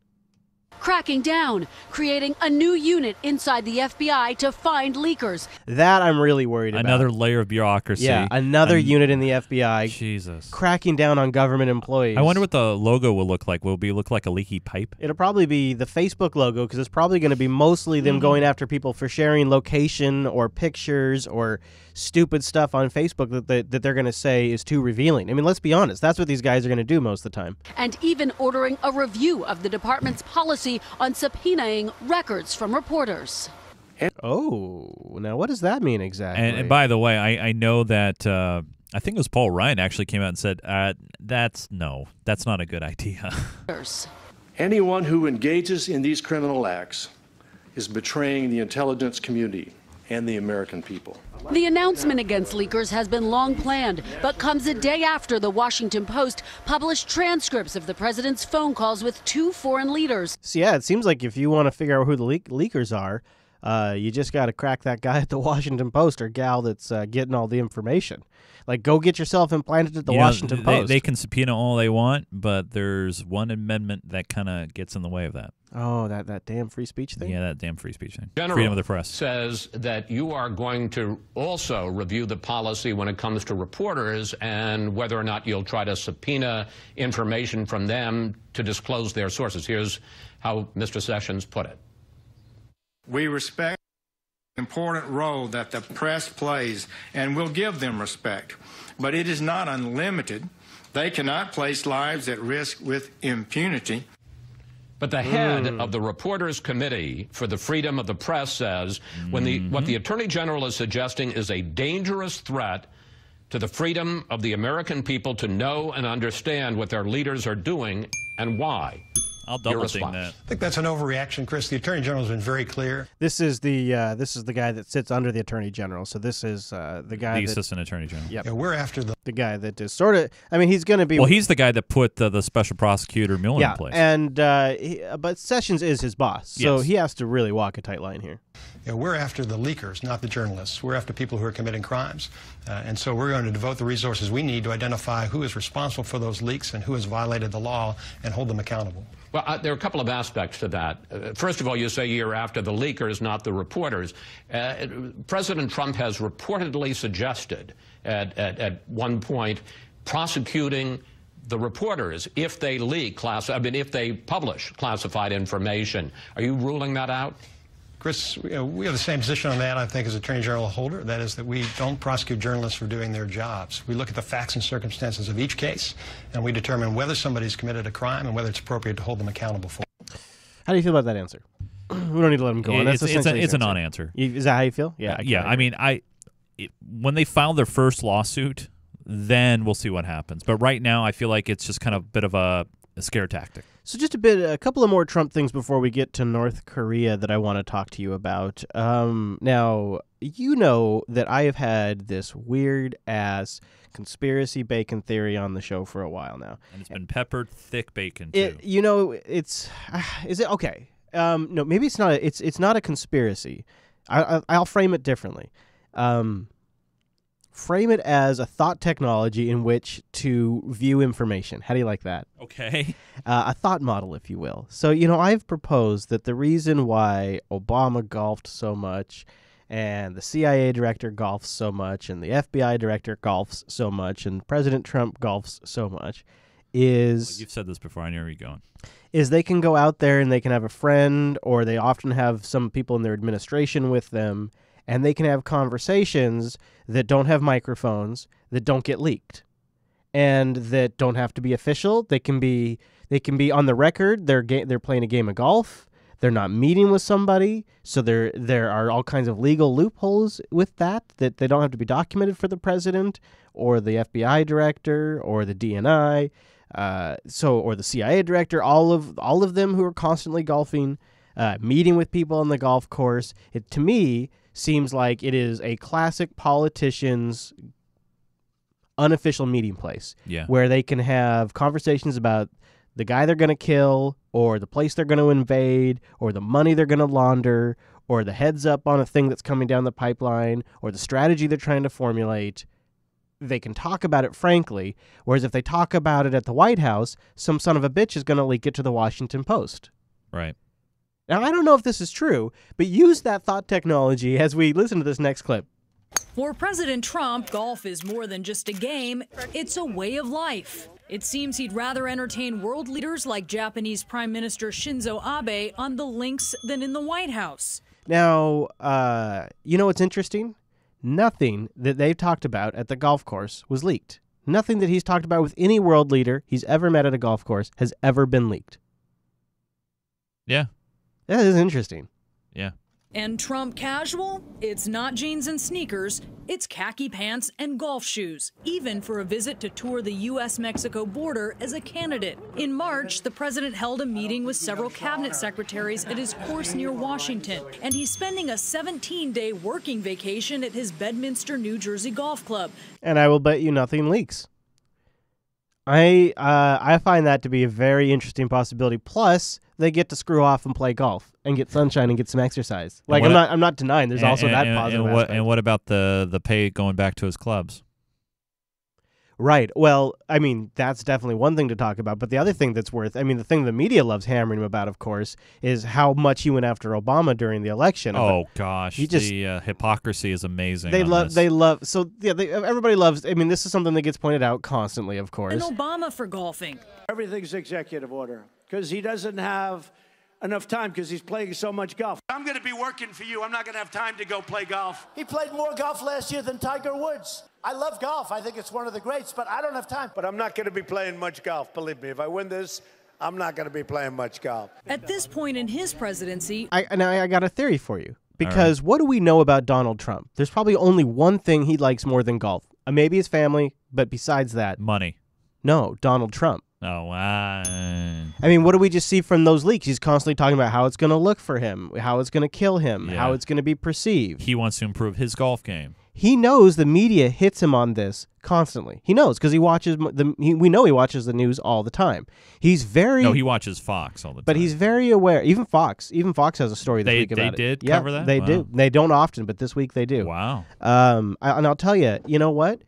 Speaker 7: Cracking down, creating a new unit inside the FBI to find leakers.
Speaker 1: That I'm really worried about.
Speaker 8: Another layer of bureaucracy.
Speaker 1: Yeah, another unit in the FBI.
Speaker 8: Jesus.
Speaker 1: Cracking down on government employees.
Speaker 8: I wonder what the logo will look like. Will it look like a leaky pipe?
Speaker 1: It'll probably be the Facebook logo, because it's probably going to be mostly them going after people for sharing location or pictures or stupid stuff on Facebook that they're going to say is too revealing. I mean, let's be honest. That's what these guys are going to do most of the time.
Speaker 7: And even ordering a review of the department's policy on subpoenaing records from reporters.
Speaker 1: Oh, now what does that mean exactly?
Speaker 8: And by the way, I know that I think it was Paul Ryan actually came out and said, that's not a good idea.
Speaker 17: Anyone who engages in these criminal acts is betraying the intelligence community and the American people.
Speaker 7: The announcement against leakers has been long planned, but comes a day after the Washington Post published transcripts of the president's phone calls with 2 foreign leaders.
Speaker 1: So yeah, it seems like if you want to figure out who the leakers are, you just got to crack that guy at the Washington Post or gal that's getting all the information. Like, go get yourself implanted at the Washington Post.
Speaker 8: They can subpoena all they want, but there's one amendment that kind of gets in the way of that.
Speaker 1: Oh, that damn free speech thing?
Speaker 8: Yeah, that damn free speech thing.
Speaker 22: General
Speaker 8: Freedom of the press
Speaker 22: says that you are going to also review the policy when it comes to reporters and whether or not you'll try to subpoena information from them to disclose their sources. Here's how Mr. Sessions put it.
Speaker 9: We respect the important role that the press plays and will give them respect, but it is not unlimited. They cannot place lives at risk with impunity.
Speaker 22: But the head of the Reporters Committee for the Freedom of the Press says what the Attorney General is suggesting is a dangerous threat to the freedom of the American people to know and understand what their leaders are doing and why.
Speaker 8: I'll double think that.
Speaker 12: I think that's an overreaction, Chris. The Attorney General has been very clear.
Speaker 1: This is the guy that sits under the Attorney General. So this is the guy,
Speaker 8: the Assistant Attorney General.
Speaker 1: Yep.
Speaker 12: Yeah, we're after
Speaker 1: the guy that is sort of. I mean, he's going to be.
Speaker 8: Well, he's the guy that put the Special Prosecutor Mueller in place.
Speaker 1: And but Sessions is his boss, so he has to really walk a tight line here.
Speaker 12: Yeah, we're after the leakers, not the journalists. We're after people who are committing crimes. And so we're going to devote the resources we need to identify who is responsible for those leaks and who has violated the law and hold them accountable.
Speaker 22: Well, there are a couple of aspects to that. First of all, you say you're after the leakers, not the reporters. President Trump has reportedly suggested at one point prosecuting the reporters if they leak if they publish classified information. Are you ruling that out?
Speaker 12: Chris, we have the same position on that, I think, as Attorney General Holder. That is that we don't prosecute journalists for doing their jobs. We look at the facts and circumstances of each case, and we determine whether somebody's committed a crime and whether it's appropriate to hold them accountable for it.
Speaker 1: How do you feel about that answer? We don't need to let him go on.
Speaker 8: It's a non-answer.
Speaker 1: Is that how you feel? Yeah.
Speaker 8: I mean, when they file their first lawsuit, then we'll see what happens. But right now, I feel like it's just kind of a bit of a scare tactic.
Speaker 1: So just a couple of more Trump things before we get to North Korea that I want to talk to you about. Now, you know that I have had this weird-ass conspiracy bacon theory on the show for a while now.
Speaker 8: And it's been peppered thick bacon, too.
Speaker 1: Is it okay? No, maybe it's not. It's not a conspiracy. I'll frame it differently. Frame it as a thought technology in which to view information. How do you like that?
Speaker 8: Okay.
Speaker 1: A thought model, if you will. So, I've proposed that the reason why Obama golfed so much and the CIA director golfs so much and the FBI director golfs so much and President Trump golfs so much is...
Speaker 8: Well, you've said this before. I know where you're going.
Speaker 1: Is they can go out there and they can have a friend, or they often have some people in their administration with them, and they can have conversations that don't have microphones, that don't get leaked, and that don't have to be official. They can be on the record. They're playing a game of golf. They're not meeting with somebody, so there are all kinds of legal loopholes with that they don't have to be documented for the president or the FBI director or the DNI, or the CIA director. All of them who are constantly golfing, meeting with people on the golf course. It, to me, seems like it is a classic politician's unofficial meeting place, where they can have conversations about the guy they're going to kill, or the place they're going to invade, or the money they're going to launder, or the heads up on a thing that's coming down the pipeline, or the strategy they're trying to formulate. They can talk about it frankly, whereas if they talk about it at the White House, some son of a bitch is going to leak it to the Washington Post.
Speaker 8: Right.
Speaker 1: Now, I don't know if this is true, but use that thought technology as we listen to this next clip.
Speaker 13: For President Trump, golf is more than just a game. It's a way of life. It seems he'd rather entertain world leaders like Japanese Prime Minister Shinzo Abe on the links than in the White House.
Speaker 1: Now, you know what's interesting? Nothing that they've talked about at the golf course was leaked. Nothing that he's talked about with any world leader he's ever met at a golf course has ever been leaked.
Speaker 8: Yeah.
Speaker 1: That is interesting.
Speaker 8: Yeah.
Speaker 13: And Trump casual? It's not jeans and sneakers. It's khaki pants and golf shoes, even for a visit to tour the U.S.-Mexico border as a candidate. In March, the president held a meeting with several cabinet secretaries at his course near Washington, and he's spending a 17-day working vacation at his Bedminster, New Jersey golf club.
Speaker 1: And I will bet you nothing leaks. I find that to be a very interesting possibility. Plus, they get to screw off and play golf and get sunshine and get some exercise. Like, I'm not denying there's also that positive aspect.
Speaker 8: And what about the pay going back to his clubs?
Speaker 1: Right. Well, I mean, that's definitely one thing to talk about. But the other thing that's the thing the media loves hammering him about, of course, is how much he went after Obama during the election.
Speaker 8: Oh, gosh. The hypocrisy is amazing.
Speaker 1: Everybody loves, this is something that gets pointed out constantly, of course.
Speaker 13: And Obama for golfing.
Speaker 23: Everything's executive order because he doesn't have enough time because he's playing so much golf. I'm going to be working for you. I'm not going to have time to go play golf.
Speaker 10: He played more golf last year than Tiger Woods. I love golf. I think it's one of the greats, but I don't have time.
Speaker 23: But I'm not going to be playing much golf, believe me. If I win this, I'm not going to be playing much golf.
Speaker 13: At this point in his presidency,
Speaker 1: I got a theory for you. Because what do we know about Donald Trump? There's probably only one thing he likes more than golf. Maybe his family, but besides that...
Speaker 8: Money.
Speaker 1: No, Donald Trump.
Speaker 8: Oh,
Speaker 1: I mean, what do we just see from those leaks? He's constantly talking about how it's going to look for him, how it's going to kill him, how it's going to be perceived.
Speaker 8: He wants to improve his golf game.
Speaker 1: He knows the media hits him on this constantly. He knows because he watches we know he watches the news all the time. He's very
Speaker 8: he watches Fox all the time.
Speaker 1: But he's very aware. Even Fox has a story this week about it.
Speaker 8: They did
Speaker 1: Yeah,
Speaker 8: cover that?
Speaker 1: They
Speaker 8: Wow.
Speaker 1: do. They don't often, but this week they do.
Speaker 8: Wow.
Speaker 1: And I'll tell you, you know what?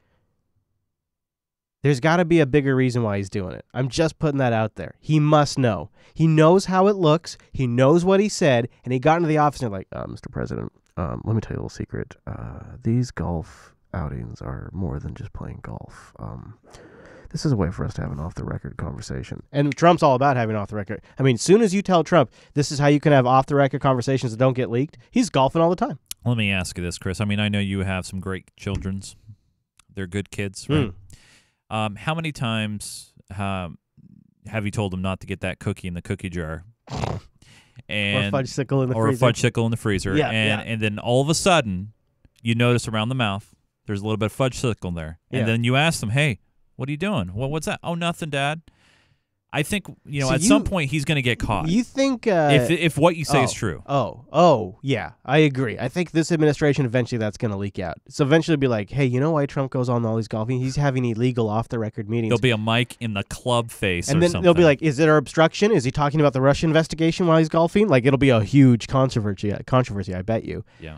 Speaker 1: There's got to be a bigger reason why he's doing it. I'm just putting that out there. He must know. He knows how it looks. He knows what he said, and he got into the office and they're like, Mr. President, let me tell you a little secret. These golf outings are more than just playing golf. This is a way for us to have an off-the-record conversation. And Trump's all about having off-the-record. I mean, as soon as you tell Trump this is how you can have off-the-record conversations that don't get leaked, he's golfing all the time.
Speaker 8: Let me ask you this, Chris. I mean, I know you have some great childrens. They're good kids, right? How many times have you told them not to get that cookie in the cookie jar? And,
Speaker 1: or fudgesicle in the freezer.
Speaker 8: Or a fudgesicle in the freezer. And then all of a sudden, you notice around the mouth, there's a little bit of fudgesicle there. And then you ask them, hey, what are you doing? Well, what's that? Oh, nothing, Dad. I think, at some point he's going to get caught.
Speaker 1: You think...
Speaker 8: if what you say is true.
Speaker 1: Yeah, I agree. I think this administration, eventually that's going to leak out. So eventually it'll be like, hey, you know why Trump goes on all these golfing? He's having illegal off-the-record meetings.
Speaker 8: There'll be a mic in the club face
Speaker 1: and
Speaker 8: or
Speaker 1: then
Speaker 8: something.
Speaker 1: they'll be like, is it our obstruction? Is he talking about the Russia investigation while he's golfing? Like, it'll be a huge controversy, I bet you.
Speaker 8: Yeah.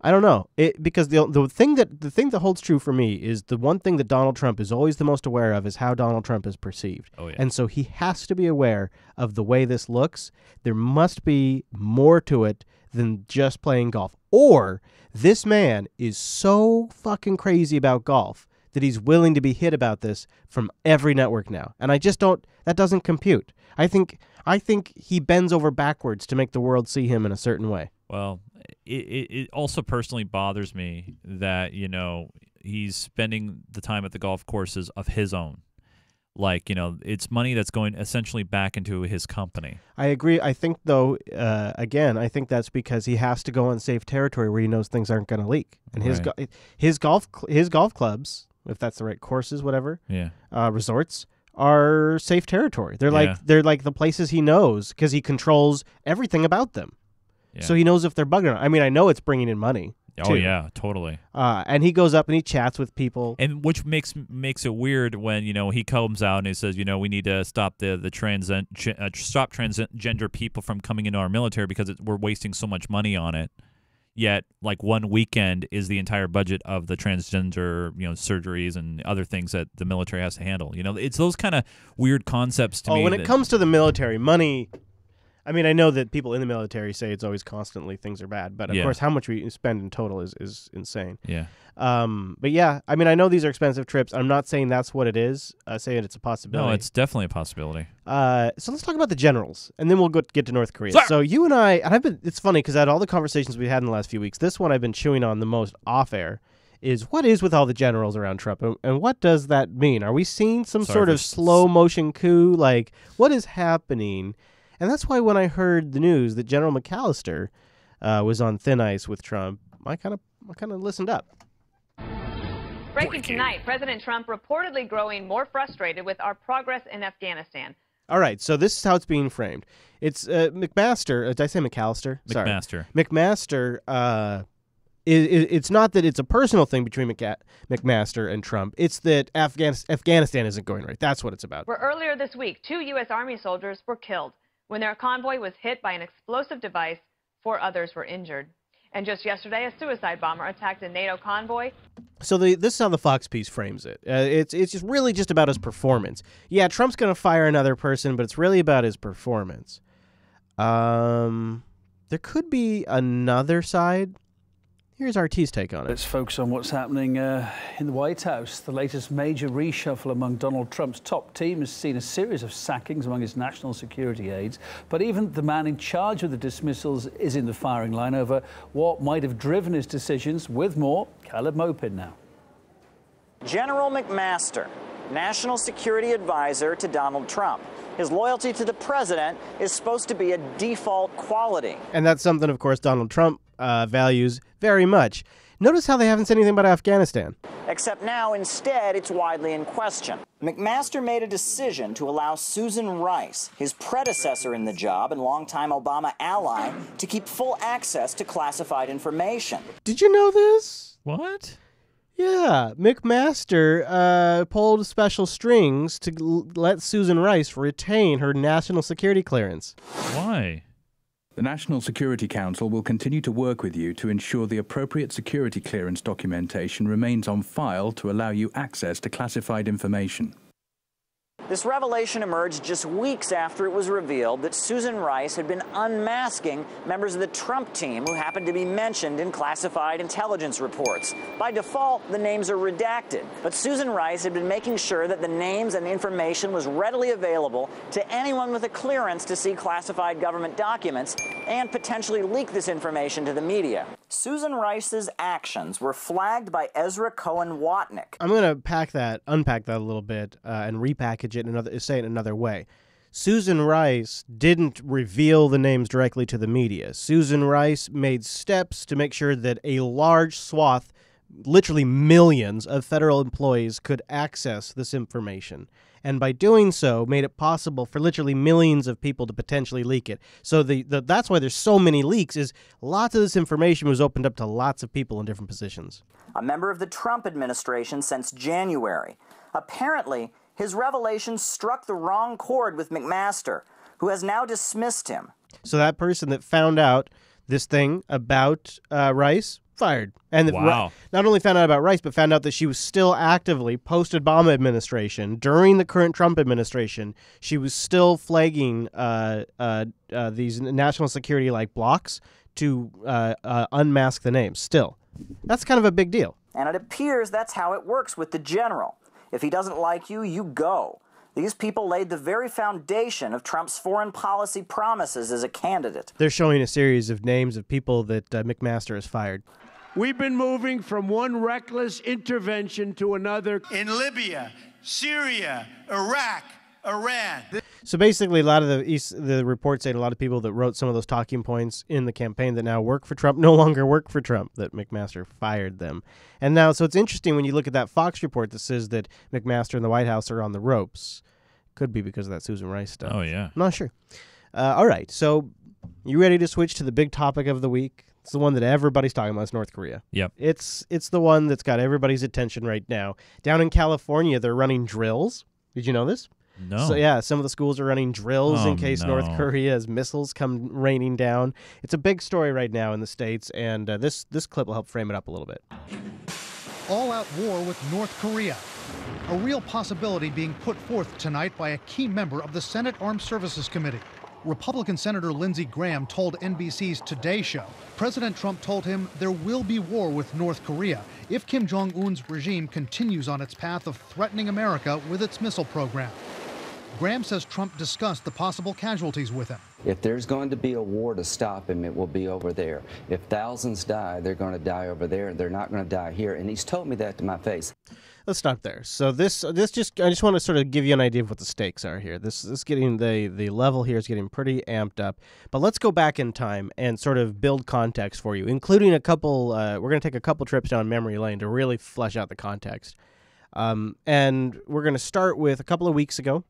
Speaker 1: I don't know. Because the thing that holds true for me is the one thing that Donald Trump is always the most aware of is how Donald Trump is perceived.
Speaker 8: Oh, yeah.
Speaker 1: And so he has to be aware of the way this looks. There must be more to it than just playing golf. Or this man is so fucking crazy about golf that he's willing to be hit about this from every network now. And I just don't, that doesn't compute. I think he bends over backwards to make the world see him in a certain way.
Speaker 8: Well, it also personally bothers me that, he's spending the time at the golf courses of his own. Like, it's money that's going essentially back into his company.
Speaker 1: I agree. I think, though, I think that's because he has to go on safe territory where he knows things aren't going to leak. And his golf clubs, if that's the right courses, whatever, resorts, are safe territory. They're like the places he knows because he controls everything about them.
Speaker 8: Yeah.
Speaker 1: So he knows if they're bugging him. I mean, I know it's bringing in money.
Speaker 8: Oh, yeah, totally.
Speaker 1: And he goes up and he chats with people.
Speaker 8: And which makes it weird when, he comes out and he says, we need to stop stop transgender people from coming into our military because we're wasting so much money on it. Yet, like, one weekend is the entire budget of the transgender, surgeries and other things that the military has to handle. It's those kind of weird concepts to me.
Speaker 1: When it comes to the military, money... I mean, I know that people in the military say it's always constantly things are bad, but of course, how much we spend in total is insane.
Speaker 8: Yeah.
Speaker 1: But yeah, I mean, I know these are expensive trips. I'm not saying that's what it is. Saying it's a possibility.
Speaker 8: No, it's definitely a possibility.
Speaker 1: So let's talk about the generals, and then we'll get to North Korea.
Speaker 8: Sir!
Speaker 1: So you and I, it's funny because out of all the conversations we had in the last few weeks, this one I've been chewing on the most off air. Is what is with all the generals around Trump, and what does that mean? Are we seeing some sort of slow motion coup? Like, what is happening? And that's why when I heard the news that General McAllister was on thin ice with Trump, I kind of listened up.
Speaker 3: Breaking tonight, President Trump reportedly growing more frustrated with our progress in Afghanistan.
Speaker 1: All right, so this is how it's being framed. It's McMaster. Did I say McAllister? Sorry.
Speaker 8: McMaster.
Speaker 1: McMaster. It's not that it's a personal thing between McMaster and Trump. It's that Afghanistan isn't going right. That's what it's about.
Speaker 3: Where earlier this week, 2 U.S. Army soldiers were killed when their convoy was hit by an explosive device. 4 others were injured. And just yesterday, a suicide bomber attacked a NATO convoy.
Speaker 1: So this is how the Fox piece frames it. It's just really just about his performance. Yeah, Trump's going to fire another person, but it's really about his performance. There could be another side Here's RT's take on it.
Speaker 11: Let's focus on what's happening in the White House. The latest major reshuffle among Donald Trump's top team has seen a series of sackings among his national security aides. But even the man in charge of the dismissals is in the firing line over what might have driven his decisions. With more, Caleb Mopin now.
Speaker 14: General McMaster, national security advisor to Donald Trump. His loyalty to the president is supposed to be a default quality.
Speaker 1: And that's something, of course, Donald Trump values very much. Notice how they haven't said anything about Afghanistan.
Speaker 14: Except now, instead, it's widely in question. McMaster made a decision to allow Susan Rice, his predecessor in the job and longtime Obama ally, to keep full access to classified information.
Speaker 1: Did you know this?
Speaker 8: What?
Speaker 1: Yeah, McMaster pulled special strings to let Susan Rice retain her national security clearance.
Speaker 8: Why?
Speaker 15: The National Security Council will continue to work with you to ensure the appropriate security clearance documentation remains on file to allow you access to classified information.
Speaker 14: This revelation emerged just weeks after it was revealed that Susan Rice had been unmasking members of the Trump team who happened to be mentioned in classified intelligence reports. By default, the names are redacted, but Susan Rice had been making sure that the names and information was readily available to anyone with a clearance to see classified government documents and potentially leak this information to the media. Susan Rice's actions were flagged by Ezra Cohen Watnick.
Speaker 1: I'm going to unpack that a little bit and repackage it say it another way. Susan Rice didn't reveal the names directly to the media. Susan Rice made steps to make sure that a large swath, literally millions of federal employees could access this information. And by doing so, made it possible for literally millions of people to potentially leak it. So that's why there's so many leaks, is lots of this information was opened up to lots of people in different positions.
Speaker 14: A member of the Trump administration since January. Apparently, his revelations struck the wrong chord with McMaster, who has now dismissed him.
Speaker 1: So that person that found out this thing about Rice, fired. And
Speaker 8: wow.
Speaker 1: Not only found out about Rice, but found out that she was still actively, post-Obama administration, during the current Trump administration, she was still flagging these national security-like blocks to unmask the names, still. That's kind of a big deal.
Speaker 14: And it appears that's how it works with the general. If he doesn't like you, you go. These people laid the very foundation of Trump's foreign policy promises as a candidate.
Speaker 1: They're showing a series of names of people that McMaster has fired.
Speaker 23: We've been moving from one reckless intervention to another in Libya, Syria, Iraq, Iran.
Speaker 1: So basically, a lot of the reports say a lot of people that wrote some of those talking points in the campaign that now work for Trump no longer work for Trump, that McMaster fired them. And now, so it's interesting when you look at that Fox report that says that McMaster and the White House are on the ropes. Could be because of that Susan Rice stuff.
Speaker 8: Oh, yeah.
Speaker 1: I'm not sure. All right, so you ready to switch to the big topic of the week? It's the one that everybody's talking about. It's North Korea.
Speaker 8: Yep.
Speaker 1: It's the one that's got everybody's attention right now. Down in California, they're running drills. Did you know this?
Speaker 8: No.
Speaker 1: So, yeah, some of the schools are running drills in case North Korea's missiles come raining down. It's a big story right now in the States, and this clip will help frame it up a little bit.
Speaker 16: All-out war with North Korea. A real possibility being put forth tonight by a key member of the Senate Armed Services Committee. Republican Senator Lindsey Graham told NBC's Today Show President Trump told him there will be war with North Korea if Kim Jong-un's regime continues on its path of threatening America with its missile program. Graham says Trump discussed the possible casualties with him.
Speaker 24: If there's going to be a war to stop him, it will be over there. If thousands die, they're going to die over there. They're not going to die here. And he's told me that to my face.
Speaker 1: Let's stop there. So I just want to sort of give you an idea of what the stakes are here. This is getting the level here is getting pretty amped up. But let's go back in time and sort of build context for you, including a couple. We're going to take a couple trips down memory lane to really flesh out the context. And we're going to start with a couple of weeks ago.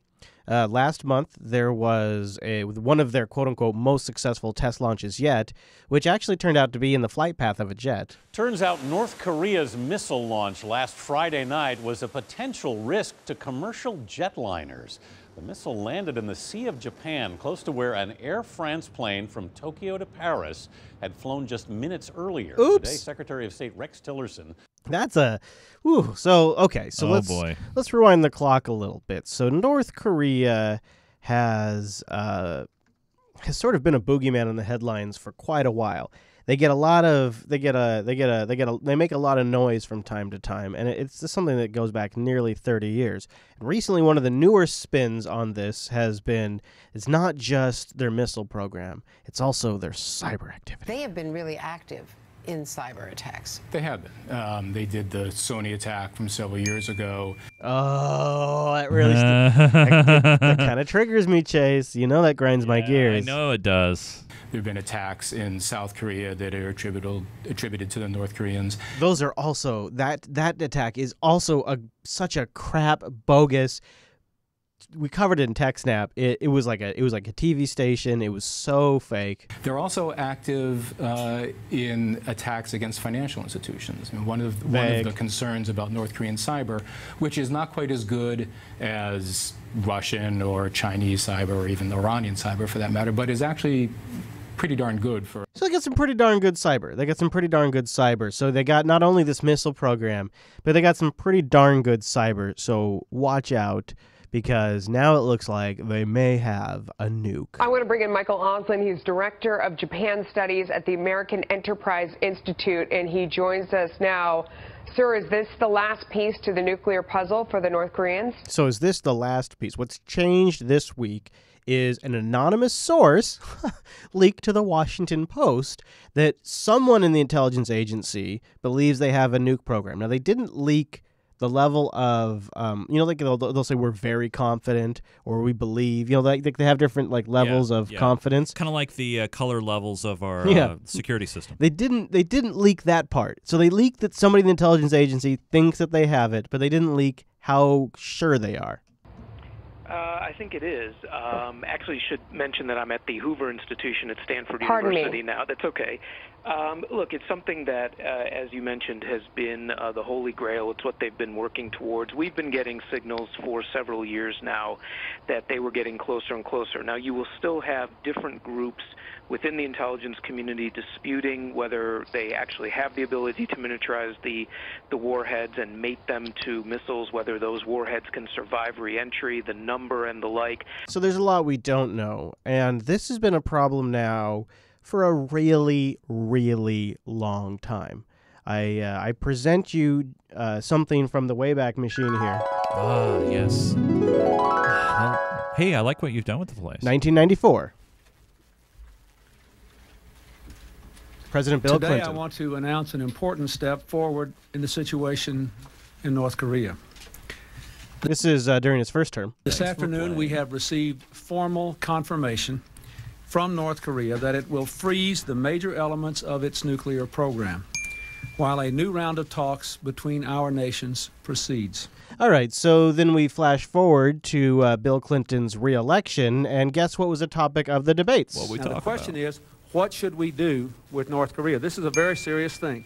Speaker 1: Last month, there was one of their quote-unquote most successful test launches yet, which actually turned out to be in the flight path of a jet.
Speaker 26: Turns out North Korea's missile launch last Friday night was a potential risk to commercial jetliners. The missile landed in the Sea of Japan, close to where an Air France plane from Tokyo to Paris had flown just minutes earlier.
Speaker 1: Oops.
Speaker 26: Today, Secretary of State Rex Tillerson.
Speaker 1: That's a, whew. So let's rewind the clock a little bit. So North Korea has sort of been a boogeyman in the headlines for quite a while. they get a lot of they make a lot of noise from time to time, and it's just something that goes back nearly 30 years. And recently, one of the newer spins on this has been it's not just their missile program, it's also their cyber activity.
Speaker 4: They have been really active in cyber attacks.
Speaker 18: They have been. They did the Sony attack from several years ago.
Speaker 1: Oh, that really that kind of triggers me, Chase. You know that grinds my gears.
Speaker 8: I know it does.
Speaker 18: There have been attacks in South Korea that are attributed to the North Koreans.
Speaker 1: Those are also that attack is also such a crap, bogus. We covered it in TechSnap. It was like a TV station. It was so fake.
Speaker 18: They're also active in attacks against financial institutions. I mean, one of the concerns about North Korean cyber, which is not quite as good as Russian or Chinese cyber or even Iranian cyber for that matter, but is actually pretty darn good for.
Speaker 1: So they got some pretty darn good cyber. So they got not only this missile program, but they got some pretty darn good cyber. So watch out, because now it looks like they may have a nuke.
Speaker 19: I want to bring in Michael Oslin. He's Director of Japan Studies at the American Enterprise Institute, and he joins us now. Sir, is this the last piece to the nuclear puzzle for the North Koreans?
Speaker 1: So is this the last piece? What's changed this week is an anonymous source leaked to the Washington Post that someone in the intelligence agency believes they have a nuke program. Now, they didn't leak the level of, like they'll say we're very confident or we believe, they have different levels of confidence.
Speaker 8: Kind of like the color levels of our security system.
Speaker 1: They didn't leak that part. So they leaked that somebody in the intelligence agency thinks that they have it, but they didn't leak how sure they are.
Speaker 20: I think it is. Actually, should mention that I'm at the Hoover Institution at Stanford
Speaker 19: Pardon
Speaker 20: University
Speaker 19: me.
Speaker 20: now. That's okay. Look, it's something that, as you mentioned, has been the Holy Grail. It's what they've been working towards. We've been getting signals for several years now that they were getting closer and closer. Now, you will still have different groups within the intelligence community disputing whether they actually have the ability to miniaturize the warheads and mate them to missiles, whether those warheads can survive re-entry, the number and the like.
Speaker 1: So there's a lot we don't know, and this has been a problem now for a really, really long time. I present you something from the Wayback Machine here.
Speaker 8: Ah, yes. Well, hey, I like what you've done with the place.
Speaker 1: 1994. President Bill
Speaker 21: Today,
Speaker 1: Clinton.
Speaker 21: I want to announce an important step forward in the situation in North Korea.
Speaker 1: This is during his first term.
Speaker 21: This afternoon, we have received formal confirmation from North Korea that it will freeze the major elements of its nuclear program, while a new round of talks between our nations proceeds.
Speaker 1: All right, so then we flash forward to Bill Clinton's re-election, and guess what was the topic of the debates?
Speaker 21: Now, the question is, what should we do with North Korea? This is a very serious thing.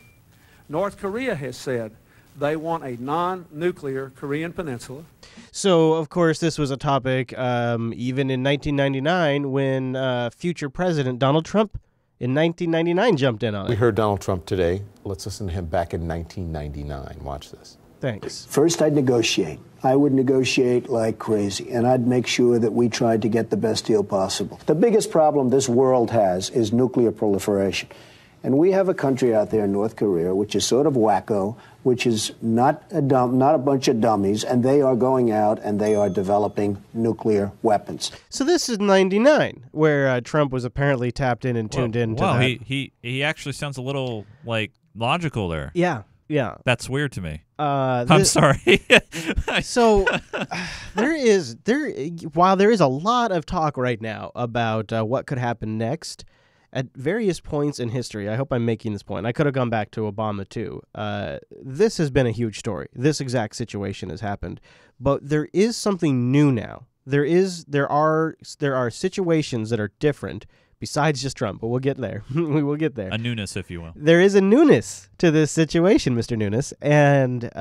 Speaker 21: North Korea has said they want a non-nuclear Korean peninsula.
Speaker 1: So, of course, this was a topic even in 1999 when future President Donald Trump in 1999 jumped in on it.
Speaker 25: We heard Donald Trump today. Let's listen to him back in 1999. Watch this.
Speaker 1: Thanks.
Speaker 27: First, I'd negotiate. I would negotiate like crazy, and I'd make sure that we tried to get the best deal possible. The biggest problem this world has is nuclear proliferation. And we have a country out there, North Korea, which is sort of wacko, which is not a bunch of dummies, and they are going out and they are developing nuclear weapons.
Speaker 1: So this is 99, where Trump was apparently tapped in and tuned in to that.
Speaker 8: He actually sounds a little, logical there.
Speaker 1: Yeah.
Speaker 8: That's weird to me. I'm sorry.
Speaker 1: So while there is a lot of talk right now about what could happen next, at various points in history, I hope I'm making this point. I could have gone back to Obama too. This has been a huge story. This exact situation has happened, but there is something new now. There are situations that are different besides just Trump, but we'll get there. We will get there.
Speaker 8: A newness, if you will.
Speaker 1: There is a newness to this situation, Mr. Nunes, and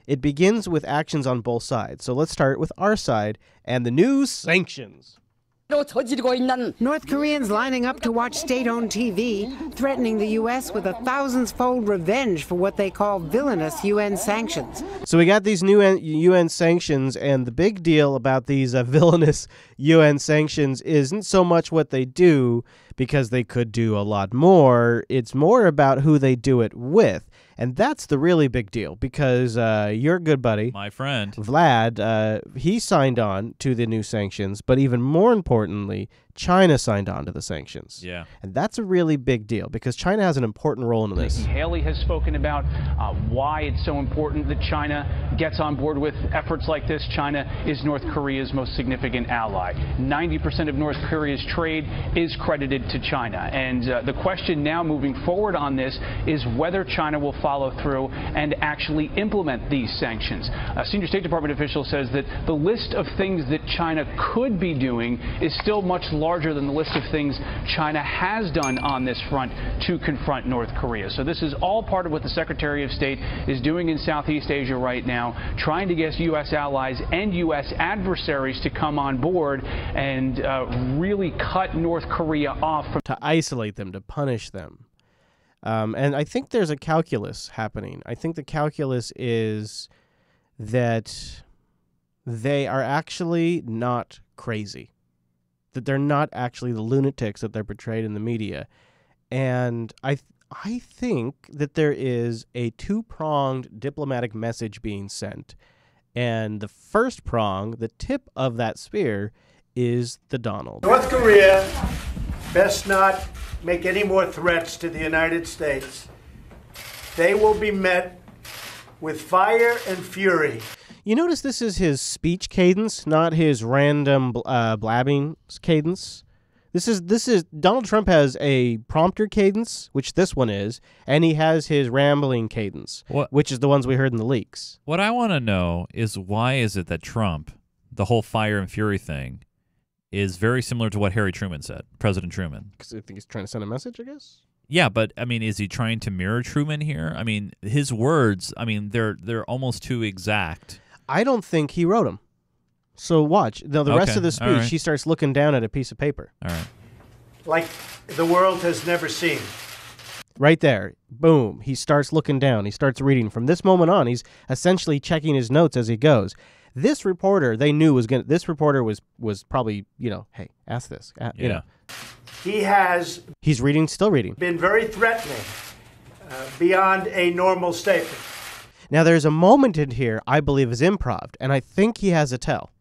Speaker 1: it begins with actions on both sides. So let's start with our side and the new sanctions.
Speaker 4: North Koreans lining up to watch state-owned TV, threatening the U.S. with a thousands-fold revenge for what they call villainous UN sanctions.
Speaker 1: So we got these new UN sanctions, and the big deal about these villainous UN sanctions isn't so much what they do, because they could do a lot more. It's more about who they do it with. And that's the really big deal, because your good buddy,
Speaker 8: my friend,
Speaker 1: Vlad, he signed on to the new sanctions, but even more importantly, China signed on to the sanctions.
Speaker 8: Yeah.
Speaker 1: And that's a really big deal, because China has an important role in this.
Speaker 2: Haley has spoken about why it's so important that China gets on board with efforts like this. China is North Korea's most significant ally. 90% of North Korea's trade is credited to China. And the question now moving forward on this is whether China will follow through and actually implement these sanctions. A senior State Department official says that the list of things that China could be doing is still much larger than the list of things China has done on this front to confront North Korea. So this is all part of what the Secretary of State is doing in Southeast Asia right now, trying to get U.S. allies and U.S. adversaries to come on board and really cut North Korea off from
Speaker 1: to isolate them, to punish them. And I think there's a calculus happening. I think the calculus is that they are actually not crazy, that they're not actually the lunatics that they're portrayed in the media. And I think that there is a two-pronged diplomatic message being sent. And the first prong, the tip of that spear, is the Donald.
Speaker 23: North Korea best not make any more threats to the United States. They will be met with fire and fury.
Speaker 1: You notice this is his speech cadence, not his random blabbing cadence. This is Donald Trump has a prompter cadence, which this one is, and he has his rambling cadence, which is the ones we heard in the leaks.
Speaker 8: What I want to know is, why is it that Trump, the whole fire and fury thing, is very similar to what Harry Truman said, President Truman?
Speaker 1: Because I think he's trying to send a message, I guess.
Speaker 8: Yeah, but I mean, is he trying to mirror Truman here? I mean, his words, I mean, they're almost too exact.
Speaker 1: I don't think he wrote them. So watch. Now, the rest of the speech, he starts looking down at a piece of paper.
Speaker 8: All right.
Speaker 23: Like the world has never seen.
Speaker 1: Right there. Boom. He starts looking down. He starts reading. From this moment on, he's essentially checking his notes as he goes. This reporter, they knew was going to, this reporter was probably, hey, ask this. He's reading, still reading.
Speaker 23: Been very threatening, beyond a normal statement.
Speaker 1: Now, there's a moment in here I believe is improv, and I think he has a tell.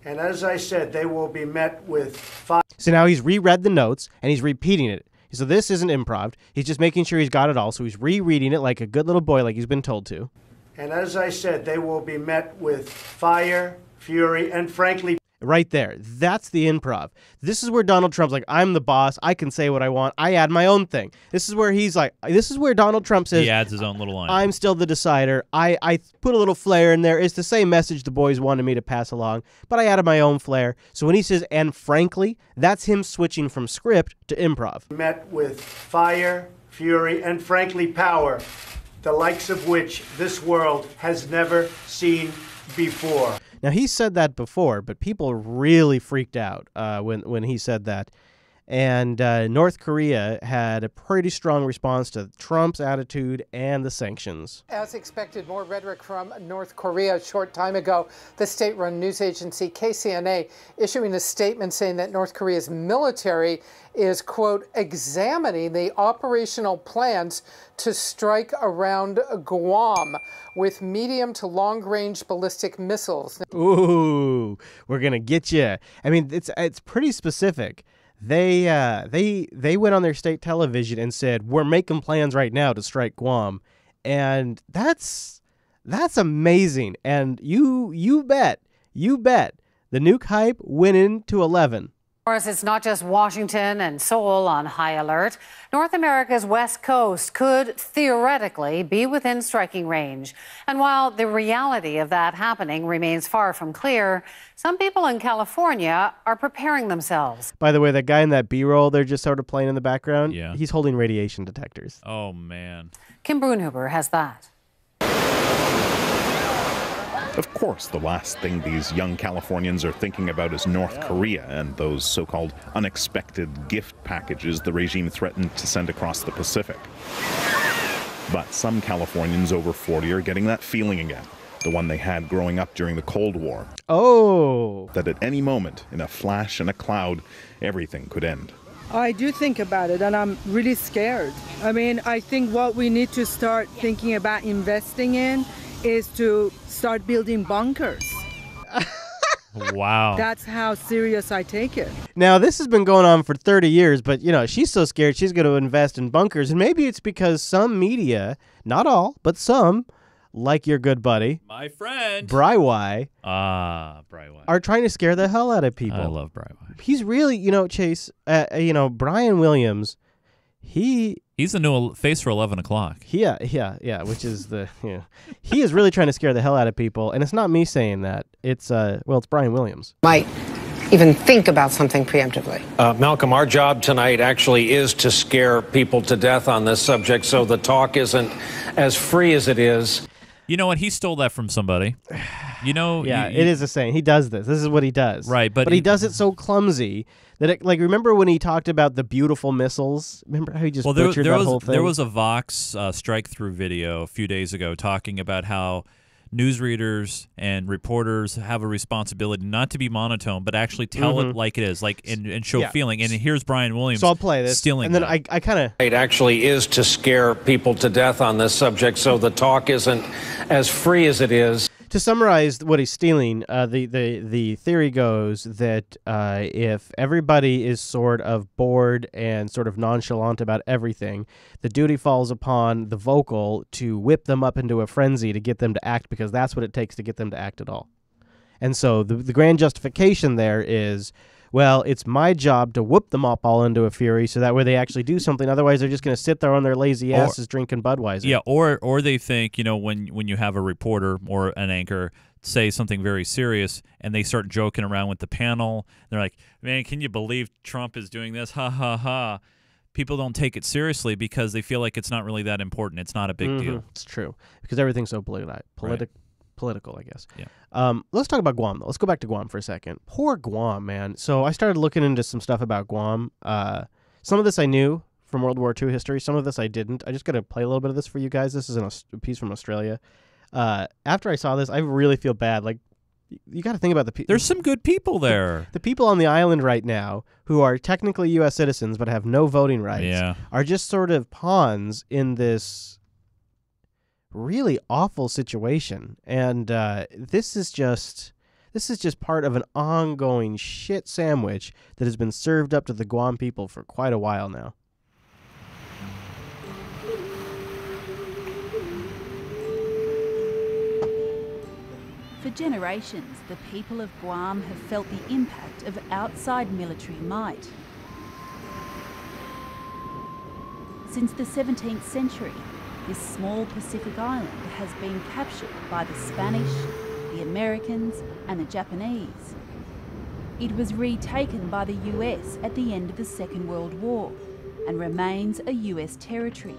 Speaker 23: And as I said, they will be met with fire.
Speaker 1: So now he's reread the notes, and he's repeating it. So this isn't improv. He's just making sure he's got it all, so he's rereading it like a good little boy, like he's been told to.
Speaker 23: And as I said, they will be met with fire, fury, and frankly...
Speaker 1: Right there. That's the improv. This is where Donald Trump's like, I'm the boss. I can say what I want. I add my own thing. This is where he's like, this is where Donald Trump says...
Speaker 8: He adds his own little line.
Speaker 1: I'm still the decider. I put a little flair in there. It's the same message the boys wanted me to pass along, but I added my own flair. So when he says, and frankly, that's him switching from script to improv.
Speaker 23: Met with fire, fury, and frankly power, the likes of which this world has never seen before.
Speaker 1: Now, he said that before, but people really freaked out when he said that. And North Korea had a pretty strong response to Trump's attitude and the sanctions.
Speaker 4: As expected, more rhetoric from North Korea a short time ago. The state-run news agency KCNA issuing a statement saying that North Korea's military is, quote, examining the operational plans to strike around Guam with medium to long-range ballistic missiles.
Speaker 1: Ooh, we're going to get you. I mean, it's pretty specific. They went on their state television and said, we're making plans right now to strike Guam. And that's amazing. And you bet the nuke hype went into 11.
Speaker 5: Of course, it's not just Washington and Seoul on high alert. North America's west coast could theoretically be within striking range. And while the reality of that happening remains far from clear, some people in California are preparing themselves.
Speaker 1: By the way, that guy in that B-roll they're just sort of playing in the background,
Speaker 8: yeah,
Speaker 1: he's holding radiation detectors.
Speaker 8: Oh, man.
Speaker 5: Kim Brunhuber has that.
Speaker 6: Of course, the last thing these young Californians are thinking about is North Korea and those so-called unexpected gift packages the regime threatened to send across the Pacific. But some Californians over 40 are getting that feeling again, the one they had growing up during the Cold War.
Speaker 1: Oh!
Speaker 6: That at any moment, in a flash and a cloud, everything could end.
Speaker 7: I do think about it, and I'm really scared. I mean, I think what we need to start thinking about investing in is to start building bunkers.
Speaker 8: Wow.
Speaker 7: That's how serious I take it.
Speaker 1: Now, this has been going on for 30 years, but, you know, she's so scared she's going to invest in bunkers. And maybe it's because some media, not all, but some, like your good buddy,
Speaker 8: my friend,
Speaker 1: Bry-Y,
Speaker 8: Bry-Y,
Speaker 1: are trying to scare the hell out of people.
Speaker 8: I love Bry-Y.
Speaker 1: He's really, you know, Chase, Brian Williams, he's the new face for 11 o'clock. Yeah, which is he is really trying to scare the hell out of people, and it's not me saying that. It's it's Brian Williams.
Speaker 9: Might even think about something preemptively.
Speaker 10: Malcolm, our job tonight actually is to scare people to death on this subject, so the talk isn't as free as it is.
Speaker 8: You know what? He stole that from somebody. You know,
Speaker 1: yeah, it is a saying. He does this. This is what he does.
Speaker 8: Right, but
Speaker 1: he does it so clumsy that remember when he talked about the beautiful missiles? Remember how he just butchered that whole thing?
Speaker 8: There was a Vox strike-through video a few days ago talking about how newsreaders and reporters have a responsibility not to be monotone, but actually tell it like it is, and show feeling. And here's Brian Williams.
Speaker 1: So I'll play this,
Speaker 8: stealing.
Speaker 1: And then I kind of.
Speaker 10: It actually is to scare people to death on this subject, so the talk isn't as free as it is.
Speaker 1: To summarize what he's stealing, the theory goes that if everybody is sort of bored and sort of nonchalant about everything, the duty falls upon the vocal to whip them up into a frenzy to get them to act, because that's what it takes to get them to act at all. And so the grand justification there is, well, it's my job to whoop them up all into a fury so that way they actually do something. Otherwise, they're just going to sit there on their lazy asses drinking Budweiser.
Speaker 8: Yeah, or they think, you know, when you have a reporter or an anchor say something very serious and they start joking around with the panel, they're like, man, can you believe Trump is doing this? Ha, ha, ha. People don't take it seriously because they feel like it's not really that important. It's not a big deal.
Speaker 1: It's true, because everything's so political, I guess.
Speaker 8: Yeah.
Speaker 1: Let's talk about Guam, though. Let's go back to Guam for a second. Poor Guam, man. So I started looking into some stuff about Guam. Some of this I knew from World War II history. Some of this I didn't. I just got to play a little bit of this for you guys. This is a piece from Australia. After I saw this, I really feel bad. Like, you got to think about the people.
Speaker 8: There's some good people there.
Speaker 1: The people on the island right now who are technically U.S. citizens but have no voting rights are just sort of pawns in this really awful situation. And this is just part of an ongoing shit sandwich that has been served up to the Guam people for quite a while now.
Speaker 12: For generations, the people of Guam have felt the impact of outside military might. Since the 17th century, this small Pacific island has been captured by the Spanish, the Americans, and the Japanese. It was retaken by the US at the end of the Second World War and remains a US territory.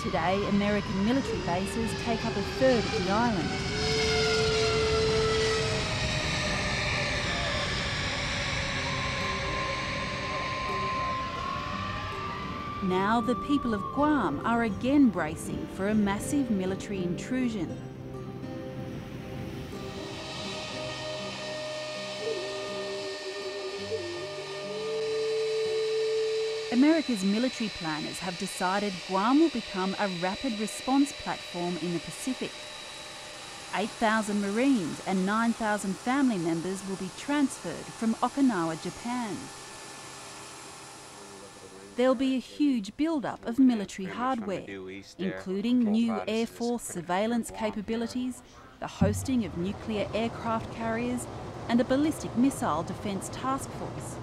Speaker 12: Today, American military bases take up a third of the island. Now the people of Guam are again bracing for a massive military intrusion. America's military planners have decided Guam will become a rapid response platform in the Pacific. 8,000 Marines and 9,000 family members will be transferred from Okinawa, Japan. There'll be a huge build-up of military hardware, including new Air Force surveillance capabilities, the hosting of nuclear aircraft carriers, and a ballistic missile defense task force.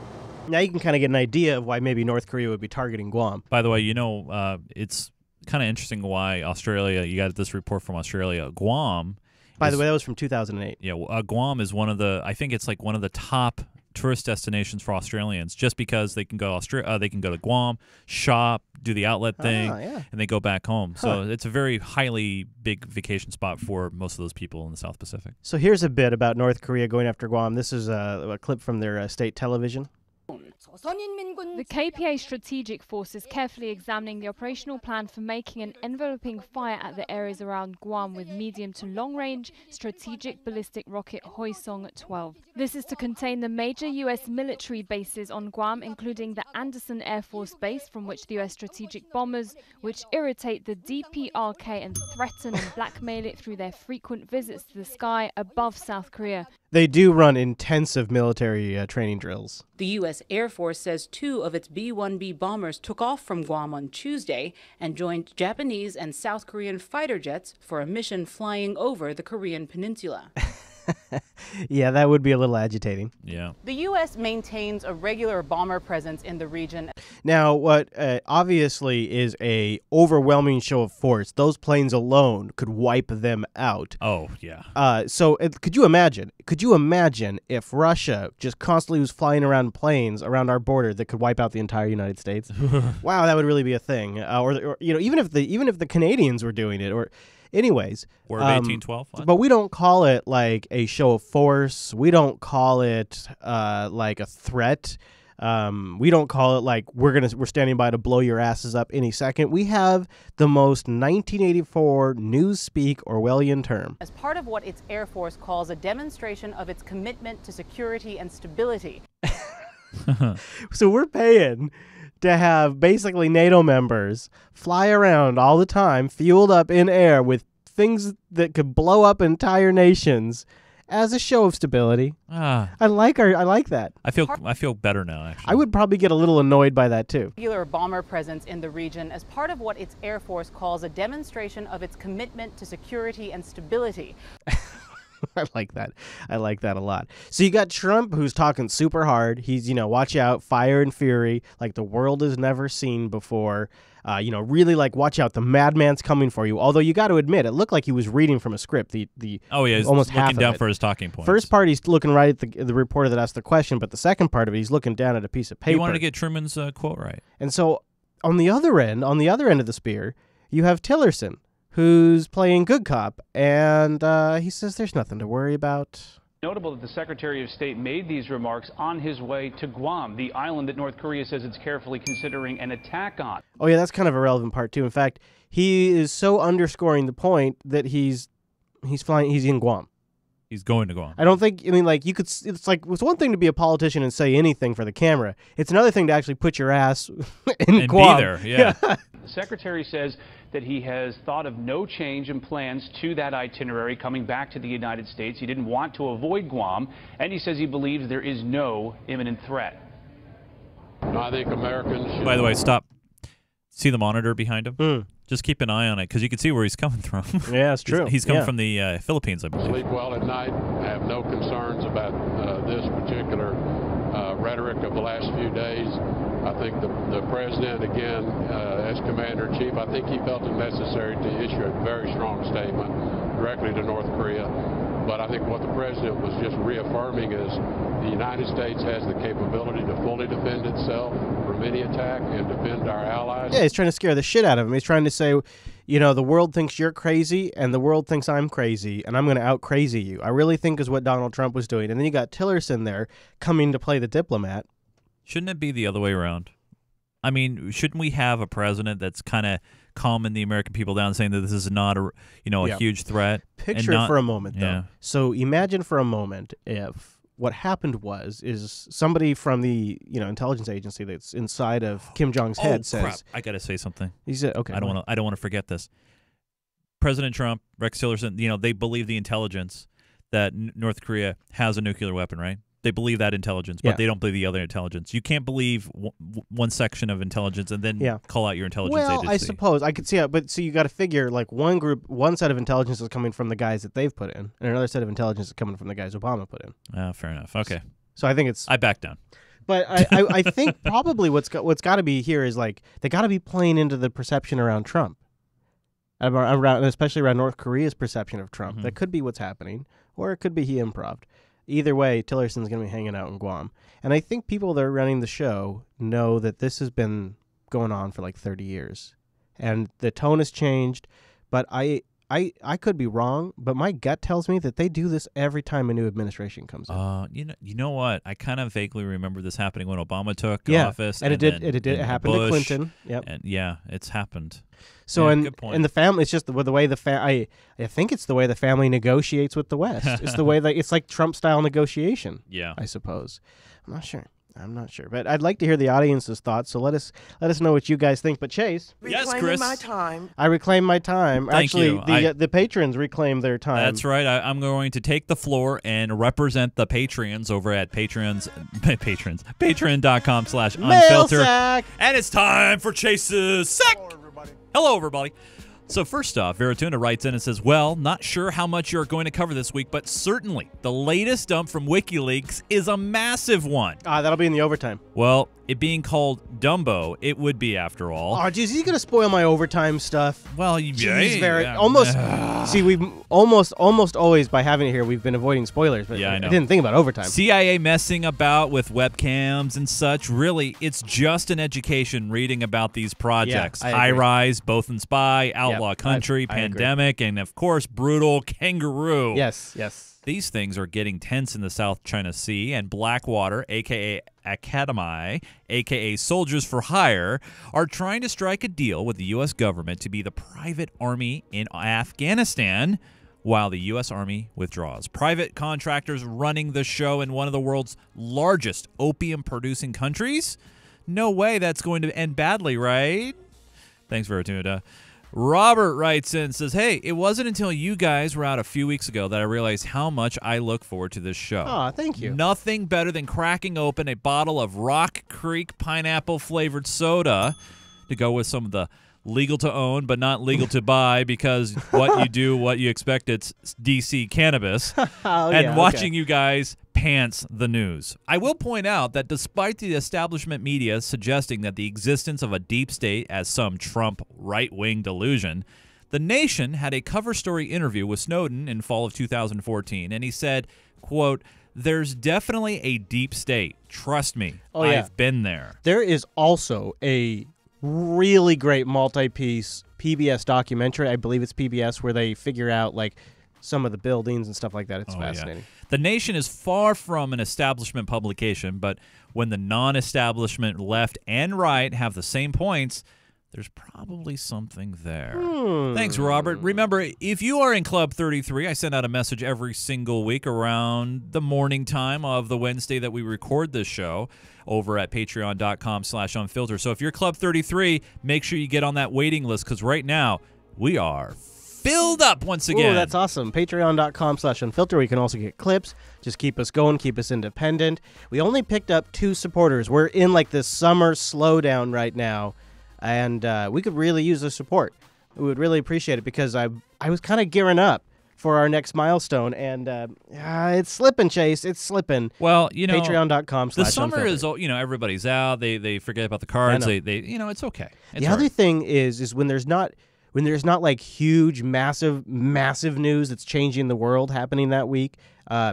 Speaker 1: Now you can kind of get an idea of why maybe North Korea would be targeting Guam.
Speaker 8: By the way, you know, it's kind of interesting why Australia, you got this report from Australia, Guam.
Speaker 1: By the way, that was from 2008.
Speaker 8: Yeah, Guam is one of the, I think it's like one of the top tourist destinations for Australians just because they can go they can go to Guam, shop, do the outlet thing, and they go back home. So it's a very highly big vacation spot for most of those people in the South Pacific.
Speaker 1: So here's a bit about North Korea going after Guam. This is a clip from their state television.
Speaker 3: The KPA Strategic Force is carefully examining the operational plan for making an enveloping fire at the areas around Guam with medium to long-range strategic ballistic rocket Hwasong-12. This is to contain the major U.S. military bases on Guam, including the Anderson Air Force Base, from which the U.S. strategic bombers, which irritate the DPRK and threaten and blackmail it through their frequent visits to the sky above South Korea.
Speaker 1: They do run intensive military training drills.
Speaker 11: The U.S. Air Force says 2 of its B-1B bombers took off from Guam on Tuesday and joined Japanese and South Korean fighter jets for a mission flying over the Korean peninsula.
Speaker 1: Yeah, that would be a little agitating.
Speaker 8: Yeah.
Speaker 11: The U.S. maintains a regular bomber presence in the region.
Speaker 1: Now, what obviously is a overwhelming show of force, those planes alone could wipe them out.
Speaker 8: Oh, yeah.
Speaker 1: So could you imagine if Russia just constantly was flying around planes around our border that could wipe out the entire United States? Wow, that would really be a thing. Or even if the Canadians were doing it, or anyways,
Speaker 8: War of 1812.
Speaker 1: But we don't call it like a show of force. We don't call it like a threat. We don't call it like we're standing by to blow your asses up any second. We have the most 1984 Newspeak Orwellian term.
Speaker 11: As part of what its Air Force calls a demonstration of its commitment to security and stability.
Speaker 1: So we're paying to have basically NATO members fly around all the time, fueled up in air with things that could blow up entire nations as a show of stability. I like that.
Speaker 8: I feel better now, actually.
Speaker 1: I would probably get a little annoyed by that too.
Speaker 11: Regular bomber presence in the region as part of what its Air Force calls a demonstration of its commitment to security and stability.
Speaker 1: I like that. I like that a lot. So you got Trump, who's talking super hard. He's, watch out, fire and fury, like the world has never seen before. Really like, watch out, the madman's coming for you. Although you got to admit, it looked like he was reading from a script. He's
Speaker 8: almost looking down for his talking points.
Speaker 1: First part, he's looking right at the reporter that asked the question, but the second part of it, he's looking down at a piece of paper.
Speaker 8: He wanted to get Truman's quote right.
Speaker 1: And so on the other end of the spear, you have Tillerson, who's playing good cop, and he says there's nothing to worry about.
Speaker 2: Notable that the Secretary of State made these remarks on his way to Guam, the island that North Korea says it's carefully considering an attack on.
Speaker 1: Oh yeah, that's kind of a relevant part too. In fact, he is so underscoring the point that he's in Guam.
Speaker 8: He's going to Guam.
Speaker 1: I don't think, it's one thing to be a politician and say anything for the camera. It's another thing to actually put your ass in Guam.
Speaker 8: Be there, yeah.
Speaker 2: The Secretary says that he has thought of no change in plans to that itinerary coming back to the United States. He didn't want to avoid Guam, and he says he believes there is no imminent threat.
Speaker 13: I think Americans should...
Speaker 8: By the way, stop. See the monitor behind him? Just keep an eye on it, because you can see where he's coming from.
Speaker 1: Yeah, it's true.
Speaker 8: He's coming from the Philippines, I believe.
Speaker 13: Sleep well at night. I have no concerns about this particular rhetoric of the last few days. I think the president, again, as commander-in-chief, I think he felt it necessary to issue a very strong statement directly to North Korea. But I think what the president was just reaffirming is the United States has the capability to fully defend itself from any attack and defend our allies.
Speaker 1: Yeah, he's trying to scare the shit out of him. He's trying to say, the world thinks you're crazy and the world thinks I'm crazy and I'm going to out-crazy you. I really think is what Donald Trump was doing. And then you got Tillerson there coming to play the diplomat.
Speaker 8: Shouldn't it be the other way around? I mean, shouldn't we have a president that's kind of calming the American people down, saying that this is not a huge threat?
Speaker 1: Picture it for a moment, though. So imagine for a moment if what happened is somebody from the intelligence agency that's inside of Kim Jong's head says,
Speaker 8: crap. I got to say something.
Speaker 1: He said, okay.
Speaker 8: I don't want to forget this. President Trump, Rex Tillerson, they believe the intelligence that North Korea has a nuclear weapon, right? They believe that intelligence, but they don't believe the other intelligence. You can't believe one section of intelligence and then call out your intelligence agency.
Speaker 1: Well, I suppose I could see it, but so you got to figure like one set of intelligence is coming from the guys that they've put in, and another set of intelligence is coming from the guys Obama put in.
Speaker 8: Fair enough. Okay.
Speaker 1: So I think I
Speaker 8: back down.
Speaker 1: But I think probably what's got to be here is like they got to be playing into the perception around Trump, especially around North Korea's perception of Trump. That could be what's happening, or it could be he improv'd. either way, Tillerson's going to be hanging out in Guam. And I think people that are running the show know that this has been going on for like 30 years. And the tone has changed, but I could be wrong, but my gut tells me that they do this every time a new administration comes in.
Speaker 8: You know what? I kind of vaguely remember this happening when Obama took
Speaker 1: Yeah,
Speaker 8: office,
Speaker 1: and it did happen to
Speaker 8: Bush,
Speaker 1: Clinton. Yep.
Speaker 8: And yeah, it's happened.
Speaker 1: So
Speaker 8: yeah, good point.
Speaker 1: and the family, it's just the way I think it's the way the family negotiates with the West. It's the way it's like Trump style negotiation.
Speaker 8: Yeah,
Speaker 1: I suppose. I'm not sure, but I'd like to hear the audience's thoughts. So let us know what you guys think. But Chase,
Speaker 8: yes, Chris,
Speaker 14: my time.
Speaker 1: I reclaim my time.
Speaker 8: Thank
Speaker 1: Actually,
Speaker 8: you.
Speaker 1: The patrons reclaim their time.
Speaker 8: That's right. I'm going to take the floor and represent the Patreons over at patreon.com/unfilter. And it's time for Chase's Sack. Hello, everybody. So first off, Veratuna writes in and says, well, not sure how much you're going to cover this week, but certainly the latest dump from WikiLeaks is a massive one.
Speaker 1: That'll be in the overtime.
Speaker 8: Well, it being called Dumbo, it would be after all.
Speaker 1: Oh, jeez, he's gonna spoil my overtime stuff.
Speaker 8: Well,
Speaker 1: almost. See, we've almost always by having it here, we've been avoiding spoilers. But
Speaker 8: I know.
Speaker 1: I didn't think about overtime.
Speaker 8: CIA messing about with webcams and such. Really, it's just an education reading about these projects. High Rise, Both in Spy, Outlaw Country, Pandemic, and of course, Brutal Kangaroo.
Speaker 1: Yes.
Speaker 8: These things are getting tense in the South China Sea, and Blackwater, a.k.a. Academy, a.k.a. Soldiers for Hire, are trying to strike a deal with the U.S. government to be the private army in Afghanistan while the U.S. Army withdraws. Private contractors running the show in one of the world's largest opium-producing countries? No way that's going to end badly, right? Thanks, Veratuna. Robert writes in and says, hey, it wasn't until you guys were out a few weeks ago that I realized how much I look forward to this show.
Speaker 1: Oh, thank you.
Speaker 8: Nothing better than cracking open a bottle of Rock Creek pineapple-flavored soda to go with some of the legal to own but not legal to buy because what you expect, it's DC cannabis, watching you guys pants the news. I will point out that despite the establishment media suggesting that the existence of a deep state as some Trump right-wing delusion, The Nation had a cover story interview with Snowden in fall of 2014, and he said, quote, there's definitely a deep state. Trust me, I've been there.
Speaker 1: There is also a really great multi-piece PBS documentary, I believe it's PBS, where they figure out like some of the buildings and stuff like that. It's fascinating.
Speaker 8: Yeah. The Nation is far from an establishment publication, but when the non-establishment left and right have the same points, there's probably something there. Thanks, Robert. Remember, if you are in Club 33, I send out a message every single week around the morning time of the Wednesday that we record this show over at patreon.com/unfilter. So if you're Club 33, make sure you get on that waiting list because right now we are filled up once again.
Speaker 1: Ooh, that's awesome. Patreon.com/unfilter. We can also get clips. Just keep us going, keep us independent. We only picked up 2 supporters. We're in like this summer slowdown right now, and we could really use the support. We would really appreciate it because I was kind of gearing up for our next milestone, and it's slipping, Chase. It's slipping.
Speaker 8: Well, you know,
Speaker 1: Patreon.com/unfilter.
Speaker 8: The summer is, you know, everybody's out. They forget about the cards. They you know, it's okay.
Speaker 1: The other thing is when there's not like huge, massive news that's changing the world happening that week,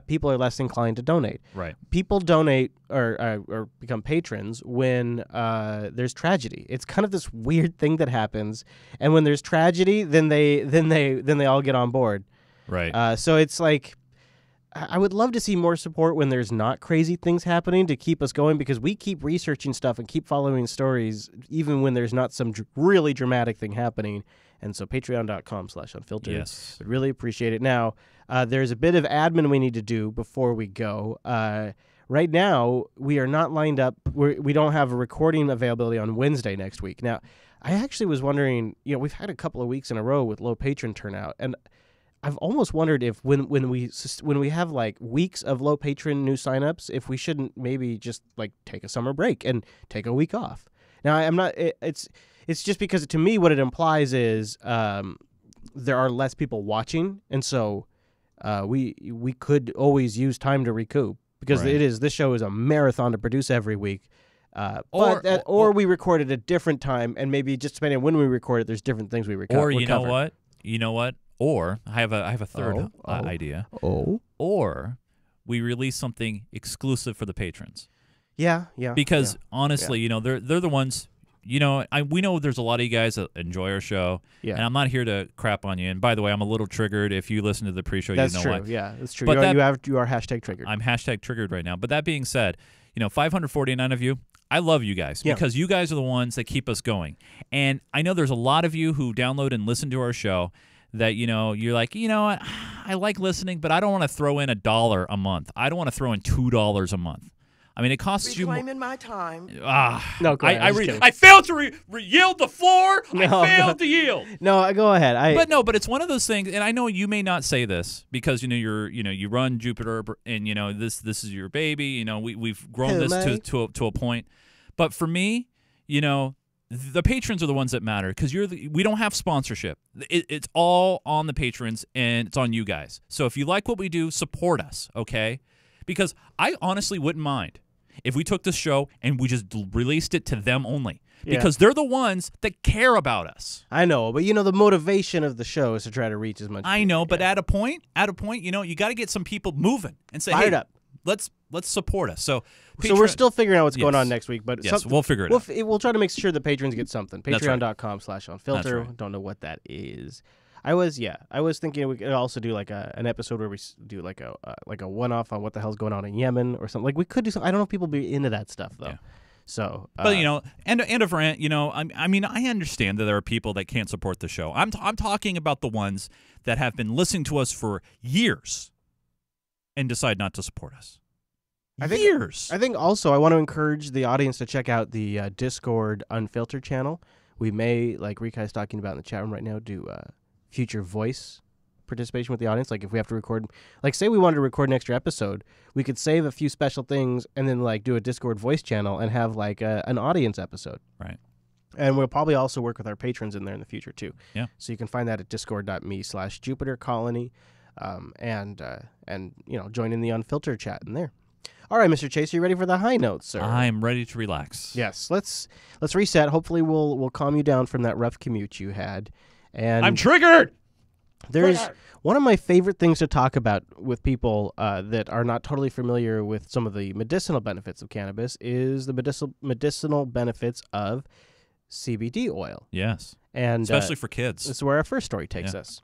Speaker 1: people are less inclined to donate.
Speaker 8: Right.
Speaker 1: People donate or become patrons when there's tragedy. It's kind of this weird thing that happens, and when there's tragedy, then they all get on board.
Speaker 8: Right.
Speaker 1: So it's like, I would love to see more support when there's not crazy things happening to keep us going, because we keep researching stuff and keep following stories even when there's not some really dramatic thing happening. And so patreon.com/unfiltered.
Speaker 8: Yes.
Speaker 1: Would really appreciate it. Now, there's a bit of admin we need to do before we go. Right now, we are not lined up. We don't have a recording availability on Wednesday next week. Now, I actually was wondering, you know, we've had a couple of weeks in a row with low patron turnout, and I've almost wondered if when we have like weeks of low patron new signups, if we shouldn't maybe just like take a summer break and take a week off. Now, I'm not. It's just because to me what it implies is there are less people watching, and so we could always use time to recoup because this show is a marathon to produce every week. Or we record at a different time, and maybe just depending on when we record it, there's different things we record.
Speaker 8: Or you know what? Or I have a third idea.
Speaker 1: Or
Speaker 8: we release something exclusive for the patrons.
Speaker 1: Yeah.
Speaker 8: Because honestly, you know, they're the ones. You know, we know there's a lot of you guys that enjoy our show, and I'm not here to crap on you. And by the way, I'm a little triggered. If you listen to the pre-show,
Speaker 1: That's
Speaker 8: you know
Speaker 1: true.
Speaker 8: why.
Speaker 1: Yeah, that's true.
Speaker 8: But
Speaker 1: you are hashtag triggered.
Speaker 8: I'm hashtag triggered right now. But that being said, you know, 549 of you, I love you guys because you guys are the ones that keep us going. And I know there's a lot of you who download and listen to our show that, you know, you're like, you know what, I like listening, but I don't want to throw in $1 a month. I don't want to throw in $2 a month. I mean, it costs you.
Speaker 14: Reclaiming my time.
Speaker 1: No, go ahead.
Speaker 8: I failed to yield the floor. I failed to yield.
Speaker 1: No, go ahead.
Speaker 8: But it's one of those things, and I know you may not say this because you run Jupiter, and you know this is your baby. You know we've grown this to a point, but for me, you know, the patrons are the ones that matter because we don't have sponsorship. It's all on the patrons and it's on you guys. So if you like what we do, support us, okay? Because I honestly wouldn't mind if we took this show and we just released it to them only. Because they're the ones that care about us.
Speaker 1: I know, but you know the motivation of the show is to try to reach as much.
Speaker 8: I know, but at a point, you know, you got to get some people moving and say,
Speaker 1: Fired
Speaker 8: hey,
Speaker 1: up.
Speaker 8: let's support us. So
Speaker 1: we're still figuring out what's going on next week, but
Speaker 8: we'll figure it out.
Speaker 1: We'll try to make sure the patrons get something. Patreon.com/Unfilter.
Speaker 8: That's right.
Speaker 1: Don't know what that is. I was thinking we could also do like an episode where we do like a one-off on what the hell's going on in Yemen or something. Like we could do something. I don't know if people be into that stuff though. Yeah. So,
Speaker 8: but you know, end of rant. You know, I mean, I understand that there are people that can't support the show. I'm talking about the ones that have been listening to us for years and decide not to support us.
Speaker 1: I think also I want to encourage the audience to check out the Discord Unfiltered channel. We may, like Rikai's talking about in the chat room right now, do future voice participation with the audience. Like if we have to record, like say we wanted to record an extra episode, we could save a few special things and then like do a Discord voice channel and have like an audience episode.
Speaker 8: Right.
Speaker 1: And we'll probably also work with our patrons in there in the future too.
Speaker 8: Yeah.
Speaker 1: So you can find that at discord.me/Jupiter Colony, and you know, join in the Unfiltered chat in there. All right, Mr. Chase, are you ready for the high notes, sir?
Speaker 8: I'm ready to relax.
Speaker 1: Yes. Let's reset. Hopefully we'll calm you down from that rough commute you had. And
Speaker 8: I'm triggered.
Speaker 1: There's one of my favorite things to talk about with people that are not totally familiar with some of the medicinal benefits of cannabis is the medicinal benefits of CBD oil.
Speaker 8: Yes.
Speaker 1: And
Speaker 8: especially for kids.
Speaker 1: This is where our first story takes us.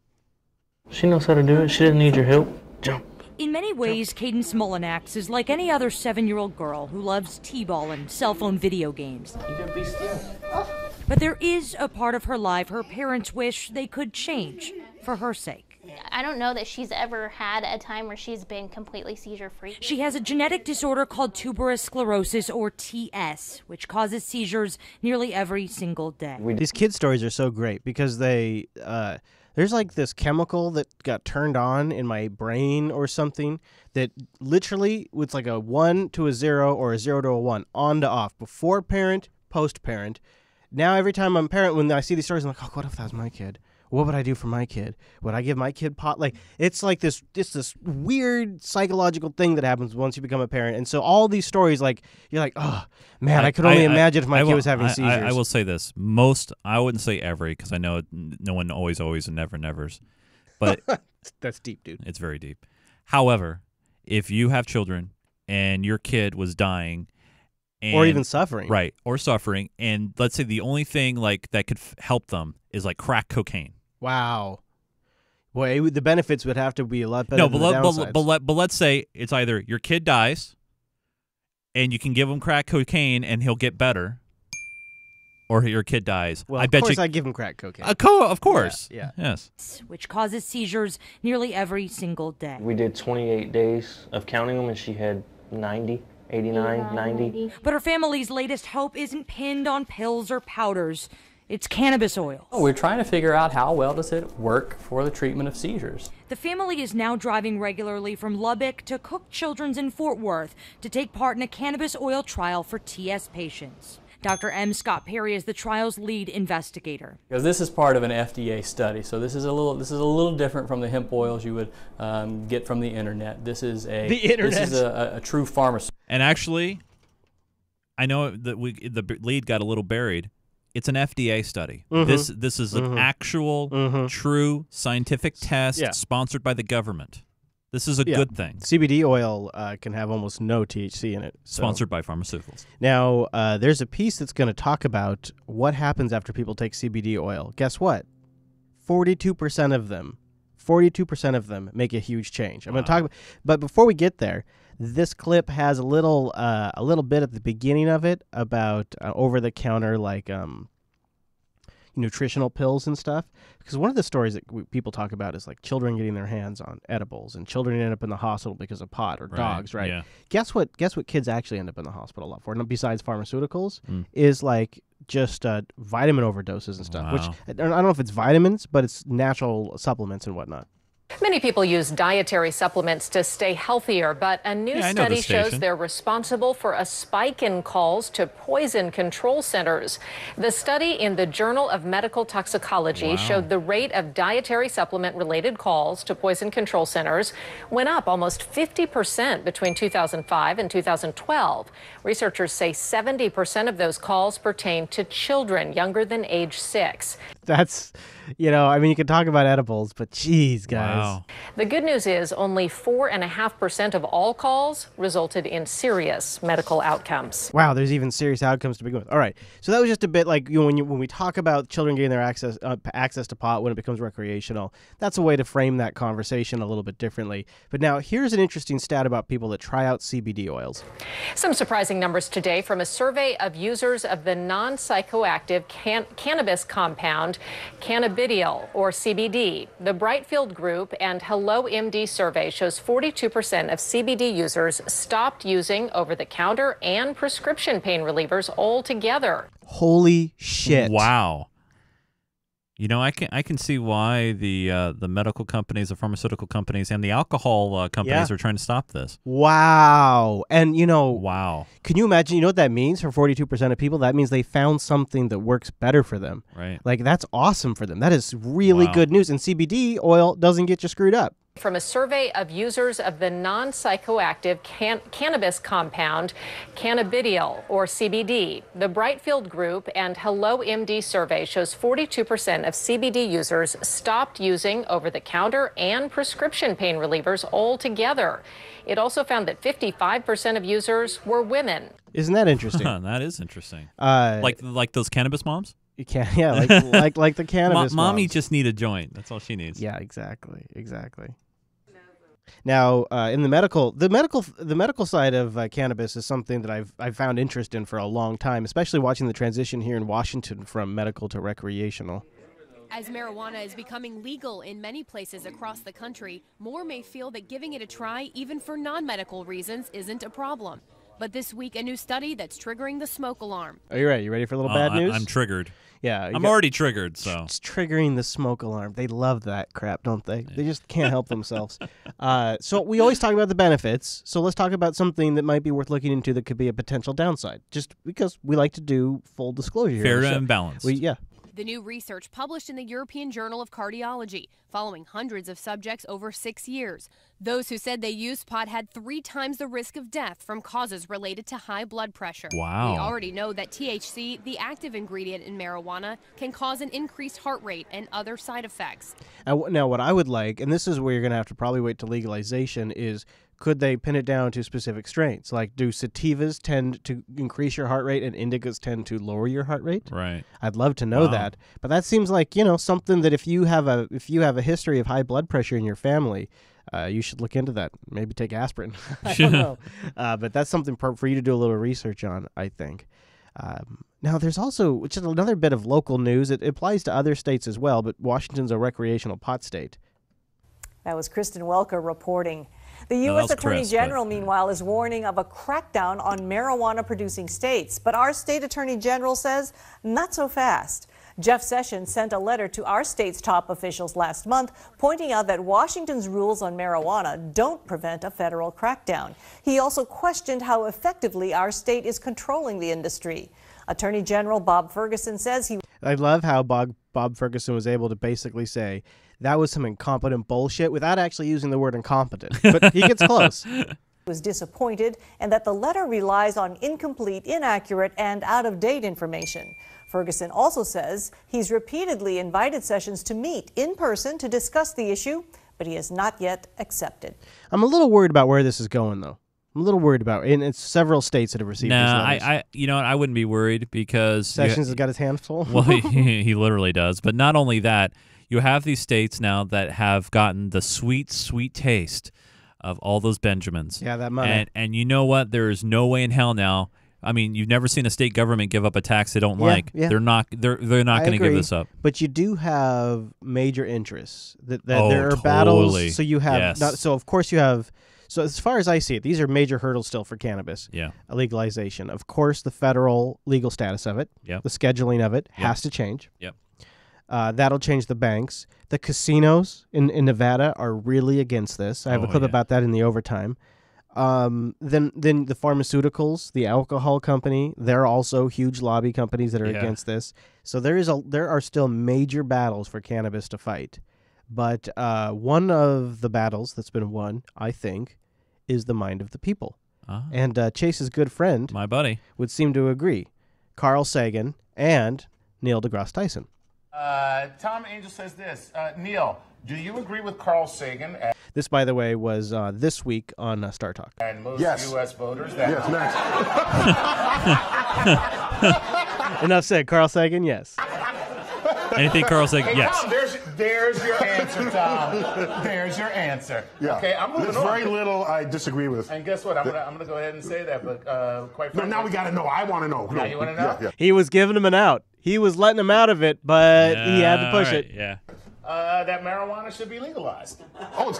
Speaker 15: She knows how to do it. She doesn't need your help. Jump.
Speaker 16: In many ways, Cadence Mullinax is like any other 7-year-old girl who loves t-ball and cell phone video games.
Speaker 15: You can be still.
Speaker 16: But there is a part of her life her parents wish they could change for her sake.
Speaker 17: I don't know that she's ever had a time where she's been completely seizure-free.
Speaker 16: She has a genetic disorder called tuberous sclerosis, or TS, which causes seizures nearly every single day.
Speaker 1: These kid stories are so great because they there's like this chemical that got turned on in my brain or something that literally it's like a 1 to a 0 or a 0 to a 1, on to off, before parent, post parent. Now every time I'm a parent, when I see these stories, I'm like, oh, what if that was my kid? What would I do for my kid? Would I give my kid pot? Like, it's like this weird psychological thing that happens once you become a parent. And so all these stories, like, you're like, oh, man, I could only imagine if my kid was having seizures.
Speaker 8: I will say this. I wouldn't say every, because I know no one always and never nevers. But
Speaker 1: that's deep, dude.
Speaker 8: It's very deep. However, if you have children and your kid was dying,
Speaker 1: or even suffering.
Speaker 8: Right, or suffering, and let's say the only thing like that could help them is like crack cocaine.
Speaker 1: Wow. Boy, the benefits would have to be a lot better than the downsides.
Speaker 8: But let's say it's either your kid dies and you can give him crack cocaine and he'll get better, or your kid dies.
Speaker 1: Well,
Speaker 8: I bet
Speaker 1: course
Speaker 8: you
Speaker 1: I'd give him crack cocaine.
Speaker 8: Of course.
Speaker 1: Yeah.
Speaker 8: Yes.
Speaker 16: Which causes seizures nearly every single day.
Speaker 15: We did 28 days of counting them, and she had 90. 89, 90.
Speaker 16: But her family's latest hope isn't pinned on pills or powders. It's cannabis oil.
Speaker 22: We're trying to figure out how well does it work for the treatment of seizures.
Speaker 16: The family is now driving regularly from Lubbock to Cook Children's in Fort Worth to take part in a cannabis oil trial for TS patients. Dr. M. Scott Perry is the trial's lead investigator.
Speaker 22: Because this is part of an FDA study, so this is a little different from the hemp oils you would get from the internet. This is a true pharmaceutical.
Speaker 8: And actually, I know that the lead got a little buried. It's an FDA study.
Speaker 1: Mm-hmm.
Speaker 8: This is an actual, true scientific test sponsored by the government. This is a good thing.
Speaker 1: CBD oil can have almost no THC in it. So.
Speaker 8: Sponsored by pharmaceuticals.
Speaker 1: Now, there's a piece that's going to talk about what happens after people take CBD oil. Guess what? 42% of them make a huge change. I'm going to talk about, but before we get there, this clip has a little bit at the beginning of it about over-the-counter like nutritional pills and stuff. Because one of the stories that people talk about is like children getting their hands on edibles and children end up in the hospital because of pot or dogs, right? Yeah. Guess what kids actually end up in the hospital a lot for, besides pharmaceuticals, is like just vitamin overdoses and stuff. Which I don't know if it's vitamins, but it's natural supplements and whatnot.
Speaker 14: Many people use dietary supplements to stay healthier, but a new study shows they're responsible for a spike in calls to poison control centers. The study in the Journal of Medical Toxicology showed the rate of dietary supplement-related calls to poison control centers went up almost 50% between 2005 and 2012. Researchers say 70% of those calls pertain to children younger than age 6.
Speaker 1: That's, you can talk about edibles, but geez, guys.
Speaker 8: Wow.
Speaker 14: The good news is only 4.5% of all calls resulted in serious medical outcomes.
Speaker 1: Wow, there's even serious outcomes to begin with. All right, so that was just a bit like when we talk about children getting their access to pot when it becomes recreational, that's a way to frame that conversation a little bit differently. But now here's an interesting stat about people that try out CBD oils.
Speaker 14: Some surprising numbers today from a survey of users of the non-psychoactive cannabis compound cannabidiol, or CBD. The Brightfield Group and Hello MD survey shows 42% of CBD users stopped using over-the-counter and prescription pain relievers altogether.
Speaker 1: Holy shit.
Speaker 8: Wow. I can see why the medical companies, the pharmaceutical companies, and the alcohol companies are trying to stop this.
Speaker 1: Wow. And,
Speaker 8: wow.
Speaker 1: Can you imagine, you know what that means for 42% of people? That means they found something that works better for them.
Speaker 8: Right.
Speaker 1: Like, that's awesome for them. That is really good news. And CBD oil doesn't get you screwed up.
Speaker 14: From a survey of users of the non-psychoactive cannabis compound cannabidiol, or CBD, the Brightfield Group and Hello MD survey shows 42% of CBD users stopped using over-the-counter and prescription pain relievers altogether. It also found that 55% of users were women.
Speaker 1: Isn't that interesting?
Speaker 8: That is interesting. Like those cannabis moms?
Speaker 1: You can, yeah, like the cannabis
Speaker 8: mommy
Speaker 1: moms.
Speaker 8: just need a joint. That's all she needs.
Speaker 1: Yeah, exactly. Now, in the medical side of cannabis is something that I've found interest in for a long time, especially watching the transition here in Washington from medical to recreational.
Speaker 18: As marijuana is becoming legal in many places across the country, more may feel that giving it a try, even for non-medical reasons, isn't a problem. But this week, a new study that's triggering the smoke alarm.
Speaker 1: Are you ready? You ready for a little bad news?
Speaker 8: I'm triggered.
Speaker 1: Yeah.
Speaker 8: I'm already triggered, so.
Speaker 1: It's triggering the smoke alarm. They love that crap, don't they? They just can't help themselves. So we always talk about the benefits, so let's talk about something that might be worth looking into that could be a potential downside, just because we like to do full disclosure here.
Speaker 8: Fair and balanced.
Speaker 18: The new research published in the European Journal of Cardiology, following hundreds of subjects over 6 years. Those who said they used pot had 3 times the risk of death from causes related to high blood pressure.
Speaker 8: Wow.
Speaker 18: We already know that THC, the active ingredient in marijuana, can cause an increased heart rate and other side effects.
Speaker 1: Now, what I would like, and this is where you're going to have to probably wait to legalization, is could they pin it down to specific strains? Like, do sativas tend to increase your heart rate and indicas tend to lower your heart rate?
Speaker 8: Right.
Speaker 1: I'd love to know that. But that seems like, something that if you have a history of high blood pressure in your family, you should look into that. Maybe take aspirin. I don't know. But that's something for you to do a little research on, I think. Now, there's also just another bit of local news. It applies to other states as well, but Washington's a recreational pot state.
Speaker 19: That was Kristen Welker reporting. The U.S. Attorney General, meanwhile, is warning of a crackdown on marijuana-producing states. But our state Attorney General says not so fast. Jeff Sessions sent a letter to our state's top officials last month, pointing out that Washington's rules on marijuana don't prevent a federal crackdown. He also questioned how effectively our state is controlling the industry. Attorney General Bob Ferguson says he...
Speaker 1: I love how Bob Ferguson was able to basically say that was some incompetent bullshit without actually using the word incompetent. But he gets close.
Speaker 19: Was disappointed and that the letter relies on incomplete, inaccurate, and out-of-date information. Ferguson also says he's repeatedly invited Sessions to meet in person to discuss the issue, but he has not yet accepted.
Speaker 1: I'm a little worried about where this is going, though. I'm a little worried about it. And it's several states that have received these letters.
Speaker 8: You know what? I wouldn't be worried because
Speaker 1: Sessions has got his hands full.
Speaker 8: Well, he literally does. But not only that, you have these states now that have gotten the sweet, sweet taste of all those Benjamins.
Speaker 1: Yeah, that money.
Speaker 8: And you know what? There is no way in hell now. I mean, you've never seen a state government give up a tax they don't like.
Speaker 1: Yeah.
Speaker 8: They're not going to give this up.
Speaker 1: But you do have major interests. That
Speaker 8: Oh,
Speaker 1: there are
Speaker 8: totally.
Speaker 1: battles. So you have
Speaker 8: Yes.
Speaker 1: so of course you have. So as far as I see it, these are major hurdles still for cannabis.
Speaker 8: Yeah.
Speaker 1: Legalization. Of course, the federal legal status of it.
Speaker 8: Yep.
Speaker 1: The scheduling of it has to change.
Speaker 8: Yep.
Speaker 1: That'll change the banks. The casinos in Nevada are really against this. I have a clip about that in the overtime. Then the pharmaceuticals, the alcohol company, they're also huge lobby companies that are against this. So there are still major battles for cannabis to fight. But one of the battles that's been won, I think, is the mind of the people. And Chase's good friend,
Speaker 8: my buddy, would
Speaker 1: seem to agree. Carl Sagan and Neil deGrasse Tyson.
Speaker 20: Tom Angel says this. Neil, do you agree with Carl Sagan?
Speaker 1: This, by the way, was this week on Star Talk.
Speaker 20: And most U.S. voters?
Speaker 1: Yes, next. Enough said. Carl Sagan, yes.
Speaker 8: Anything Carl Sagan,
Speaker 20: Okay,
Speaker 8: yes.
Speaker 20: Tom, there's your answer, Tom. There's your answer.
Speaker 21: Yeah.
Speaker 20: Okay, I'm moving
Speaker 21: There's
Speaker 20: on.
Speaker 21: very little I disagree with.
Speaker 20: And guess what? I'm gonna go ahead and say that, but quite
Speaker 21: No,
Speaker 20: frankly,
Speaker 21: now we got to know. I want to know.
Speaker 20: Now you want to know?
Speaker 21: Yeah.
Speaker 1: He was giving him an out. He was letting him out of it, but he had to push it.
Speaker 8: Yeah.
Speaker 20: That marijuana should be legalized.
Speaker 21: Oh,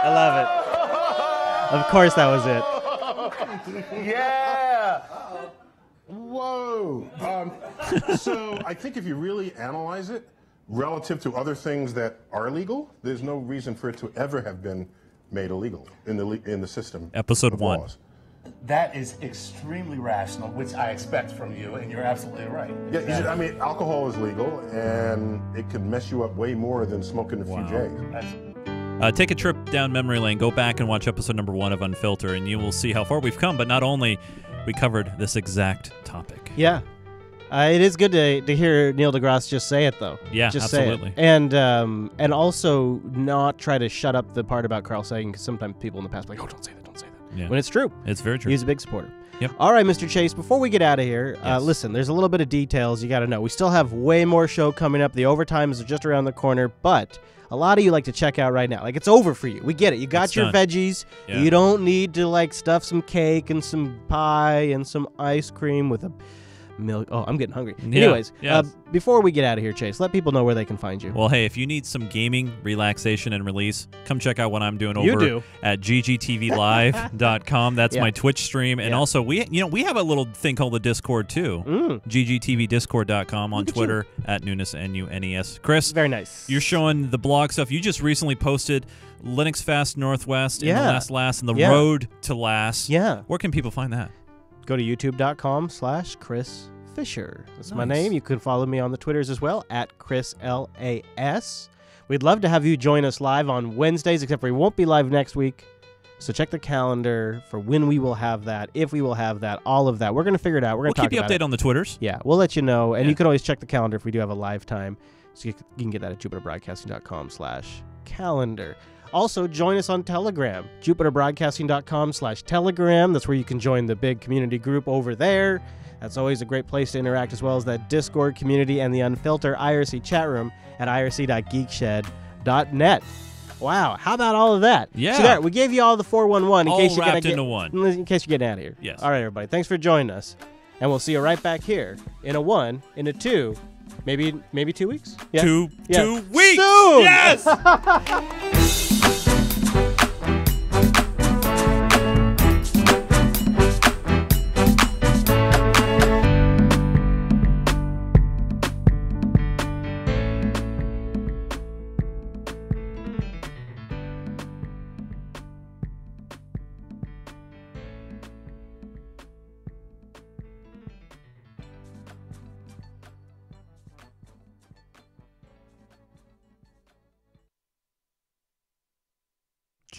Speaker 1: I love it. Of course, that was it.
Speaker 20: Yeah.
Speaker 21: Whoa. So I think if you really analyze it, relative to other things that are legal, there's no reason for it to ever have been made illegal in the system.
Speaker 8: Episode
Speaker 21: of
Speaker 8: 1.
Speaker 21: laws.
Speaker 20: That is extremely rational, which I expect from you, and you're absolutely right.
Speaker 21: Yeah, I mean, alcohol is legal, and it can mess you up way more than smoking a few J's.
Speaker 8: Take a trip down memory lane. Go back and watch episode number 1 of Unfilter, and you will see how far we've come. But not only we covered this exact topic.
Speaker 1: Yeah. It is good to hear Neil deGrasse just say it, though.
Speaker 8: Yeah,
Speaker 1: just
Speaker 8: absolutely.
Speaker 1: Say it. And also not try to shut up the part about Carl Sagan, because sometimes people in the past are like, oh, don't say that, don't say that.
Speaker 8: Yeah.
Speaker 1: When it's true.
Speaker 8: It's very true.
Speaker 1: He's a big supporter.
Speaker 8: Yep.
Speaker 1: All right, Mr. Chase, before we get out of here, listen, there's a little bit of details you got to know. We still have way more show coming up. The overtime is just around the corner, but a lot of you like to check out right now. Like, it's over for you. We get it. You got
Speaker 8: It's
Speaker 1: your
Speaker 8: done.
Speaker 1: veggies.
Speaker 8: Yeah.
Speaker 1: You don't need to, like, stuff some cake and some pie and some ice cream with a milk. Oh, I'm getting hungry.
Speaker 8: Yeah,
Speaker 1: Anyways,
Speaker 8: yes.
Speaker 1: before we get out of here, Chase, let people know where they can find you.
Speaker 8: Well, hey, if you need some gaming, relaxation, and release, come check out what I'm doing
Speaker 1: You
Speaker 8: over
Speaker 1: do.
Speaker 8: at ggtvlive.com. That's
Speaker 1: Yeah.
Speaker 8: my Twitch stream. And also, we have a little thing called the Discord, too. ggtvdiscord.com on Twitter at Nunes, N-U-N-E-S. Chris.
Speaker 1: Very nice.
Speaker 8: You're showing the blog stuff. You just recently posted Linux Fast Northwest and
Speaker 1: Yeah.
Speaker 8: the last and the
Speaker 1: Yeah.
Speaker 8: road to last.
Speaker 1: Yeah.
Speaker 8: Where can people find that?
Speaker 1: Go to youtube.com/Chris Fisher. That's my
Speaker 8: Nice.
Speaker 1: name. You can follow me on the Twitters as well, at ChrisLAS. We'd love to have you join us live on Wednesdays, except for we won't be live next week. So check the calendar for when we will have that, if we will have that, all of that. We're going to figure it out. We're going to
Speaker 8: We'll
Speaker 1: talk
Speaker 8: keep you
Speaker 1: about it.
Speaker 8: updated on the Twitters.
Speaker 1: Yeah, we'll let you know. And
Speaker 8: Yeah.
Speaker 1: you can always check the calendar if we do have a live time. So you can get that at jupiterbroadcasting.com/calendar. Also, join us on Telegram, jupiterbroadcasting.com/Telegram. That's where you can join the big community group over there. That's always a great place to interact, as well as that Discord community and the Unfilter IRC chat room at irc.geekshed.net. Wow, how about all of that?
Speaker 8: Yeah.
Speaker 1: So there, we gave you all the 411 in
Speaker 8: All
Speaker 1: case you
Speaker 8: wrapped
Speaker 1: gotta
Speaker 8: into one.
Speaker 1: In case you're getting out of here.
Speaker 8: Yes.
Speaker 1: All right, everybody. Thanks for joining us. And we'll see you right back here in a 1, in a 2, maybe 2 weeks? Yeah.
Speaker 8: 2
Speaker 1: Yeah.
Speaker 8: weeks.
Speaker 1: Soon!
Speaker 8: Yes!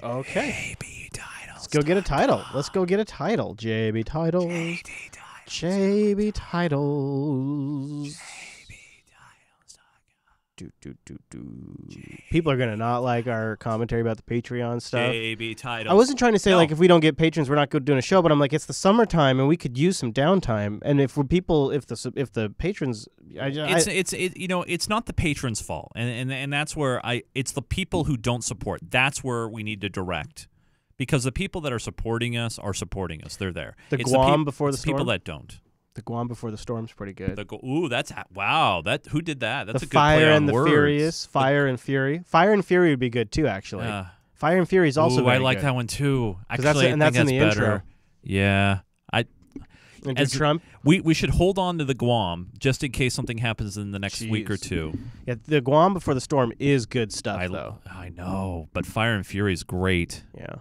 Speaker 1: Okay. Let's go get a title. Let's go get a title. JB Titles. JB Titles. People are gonna not like our commentary about the Patreon stuff.
Speaker 8: JB titles.
Speaker 1: I wasn't trying to say like if we don't get patrons, we're not good doing a show. But I'm like, it's the summertime and we could use some downtime. And if the patrons,
Speaker 8: it's not the patrons' fault, and that's where it's the people who don't support. That's where we need to direct, because the people that are supporting us. They're there.
Speaker 1: The Guam before the storm.
Speaker 8: People that don't.
Speaker 1: The Guam before the storm's pretty good.
Speaker 8: That's wow. Who did that? That's a good
Speaker 1: Fire
Speaker 8: play on
Speaker 1: and the
Speaker 8: words.
Speaker 1: Furious. Fire and Fury. Fire and Fury would be good too, actually. Fire and Fury is also very
Speaker 8: I like
Speaker 1: good.
Speaker 8: that one too. Actually,
Speaker 1: that's in the
Speaker 8: better.
Speaker 1: intro.
Speaker 8: Yeah,
Speaker 1: as Trump.
Speaker 8: We should hold on to the Guam just in case something happens in the next week or two.
Speaker 1: Yeah, the Guam before the storm is good stuff, though.
Speaker 8: I know, but Fire and Fury is great.
Speaker 1: Yeah.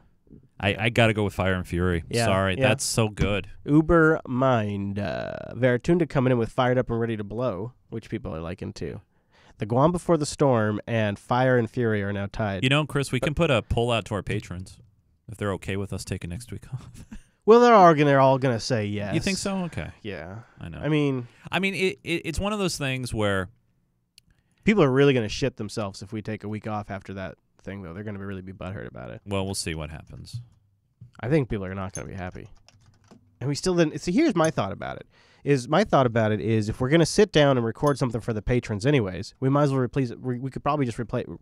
Speaker 8: I got to go with Fire and Fury.
Speaker 1: Yeah,
Speaker 8: Sorry, that's so good.
Speaker 1: Uber Mind. Veratunda coming in with Fired Up and Ready to Blow, which people are liking too. The Guam Before the Storm and Fire and Fury are now tied.
Speaker 8: You know, Chris, we can put a poll out to our patrons if they're okay with us taking next week off.
Speaker 1: Well, they're all gonna say yes.
Speaker 8: You think so? Okay.
Speaker 1: Yeah.
Speaker 8: I know.
Speaker 1: I mean,
Speaker 8: it's one of those things where
Speaker 1: people are really gonna shit themselves if we take a week off after that thing, though. They're going to really be butthurt about it.
Speaker 8: Well, we'll see what happens.
Speaker 1: I think people are not going to be happy. And we still didn't. See, here's my thought about it. My thought about it is if we're going to sit down and record something for the patrons anyways, we might as well replace it. We could probably just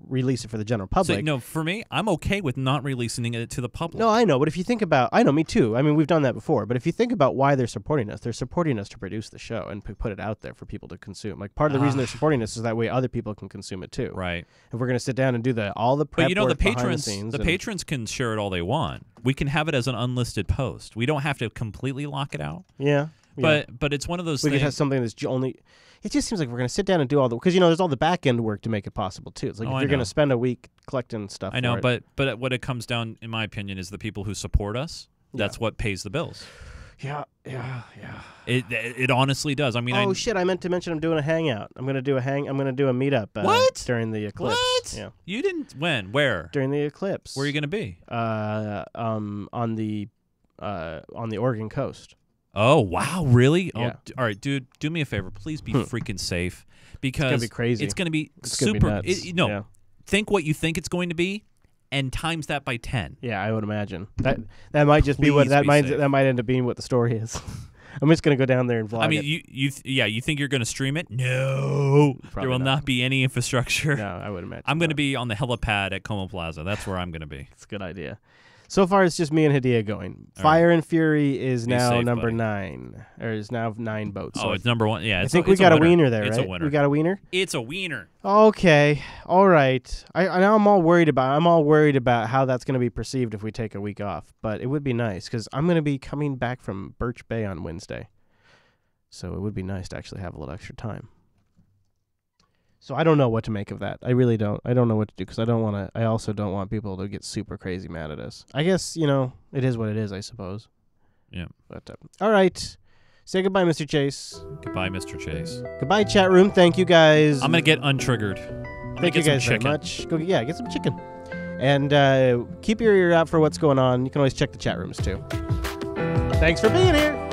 Speaker 1: release it for the general public.
Speaker 8: So, no, for me, I'm okay with not releasing it to the public.
Speaker 1: No, I know. But if you think about, I know, me too. I mean, we've done that before. But if you think about why they're supporting us to produce the show and put it out there for people to consume. Like part of the reason they're supporting us is that way other people can consume it too.
Speaker 8: Right.
Speaker 1: If we're going to sit down and do all the prep work
Speaker 8: the patrons,
Speaker 1: behind
Speaker 8: the patrons can share it all they want. We can have it as an unlisted post. We don't have to completely lock it out.
Speaker 1: Yeah.
Speaker 8: But it's one of those
Speaker 1: things.
Speaker 8: We
Speaker 1: could have something that's only. It just seems like we're going to sit down and do all the, because there's all the back end work to make it possible too. It's like if you're going to spend a week collecting stuff.
Speaker 8: I know, but what it comes down, in my opinion, is the people who support us. That's what pays the bills.
Speaker 1: Yeah.
Speaker 8: It honestly does. I mean,
Speaker 1: shit! I meant to mention I'm doing a hangout. I'm going to do a meetup. During the eclipse?
Speaker 8: What?
Speaker 1: Yeah.
Speaker 8: You didn't? When? Where?
Speaker 1: During the eclipse.
Speaker 8: Where are you going to be?
Speaker 1: On the Oregon coast.
Speaker 8: Oh, wow, really?
Speaker 1: Yeah.
Speaker 8: Oh, all right, dude, do me a favor. Please be freaking safe, because
Speaker 1: it's going to be crazy.
Speaker 8: It's going to be
Speaker 1: super.
Speaker 8: Think what you think it's going to be, and times that by 10.
Speaker 1: Yeah, I would imagine. That might just be what that might end up being what the story is. I'm just going to go down there and vlog.
Speaker 8: I mean, you think you're going to stream it? No. There will not be any infrastructure.
Speaker 1: No, I would imagine.
Speaker 8: I'm going to be on the helipad at Como Plaza. That's where I'm going to be.
Speaker 1: It's a good idea. So far, it's just me and Hadia going. Fire and Fury is now number 9. Or is now 9 boats.
Speaker 8: So it's number 1. Yeah,
Speaker 1: I think we got a wiener there, right?
Speaker 8: It's a winner.
Speaker 1: We got a wiener?
Speaker 8: It's a wiener.
Speaker 1: Okay. All right. I'm all worried about how that's going to be perceived if we take a week off. But it would be nice, because I'm going to be coming back from Birch Bay on Wednesday. So it would be nice to actually have a little extra time. So I don't know what to make of that. I really don't. I don't know what to do, because I also don't want people to get super crazy mad at us. I guess, it is what it is, I suppose.
Speaker 8: Yeah.
Speaker 1: But all right. Say goodbye, Mr. Chase.
Speaker 8: Goodbye, Mr. Chase.
Speaker 1: Goodbye, chat room. Thank you guys.
Speaker 8: I'm going to get untriggered.
Speaker 1: Thank you guys very much. Get some chicken. And keep your ear out for what's going on. You can always check the chat rooms too. Thanks for being here.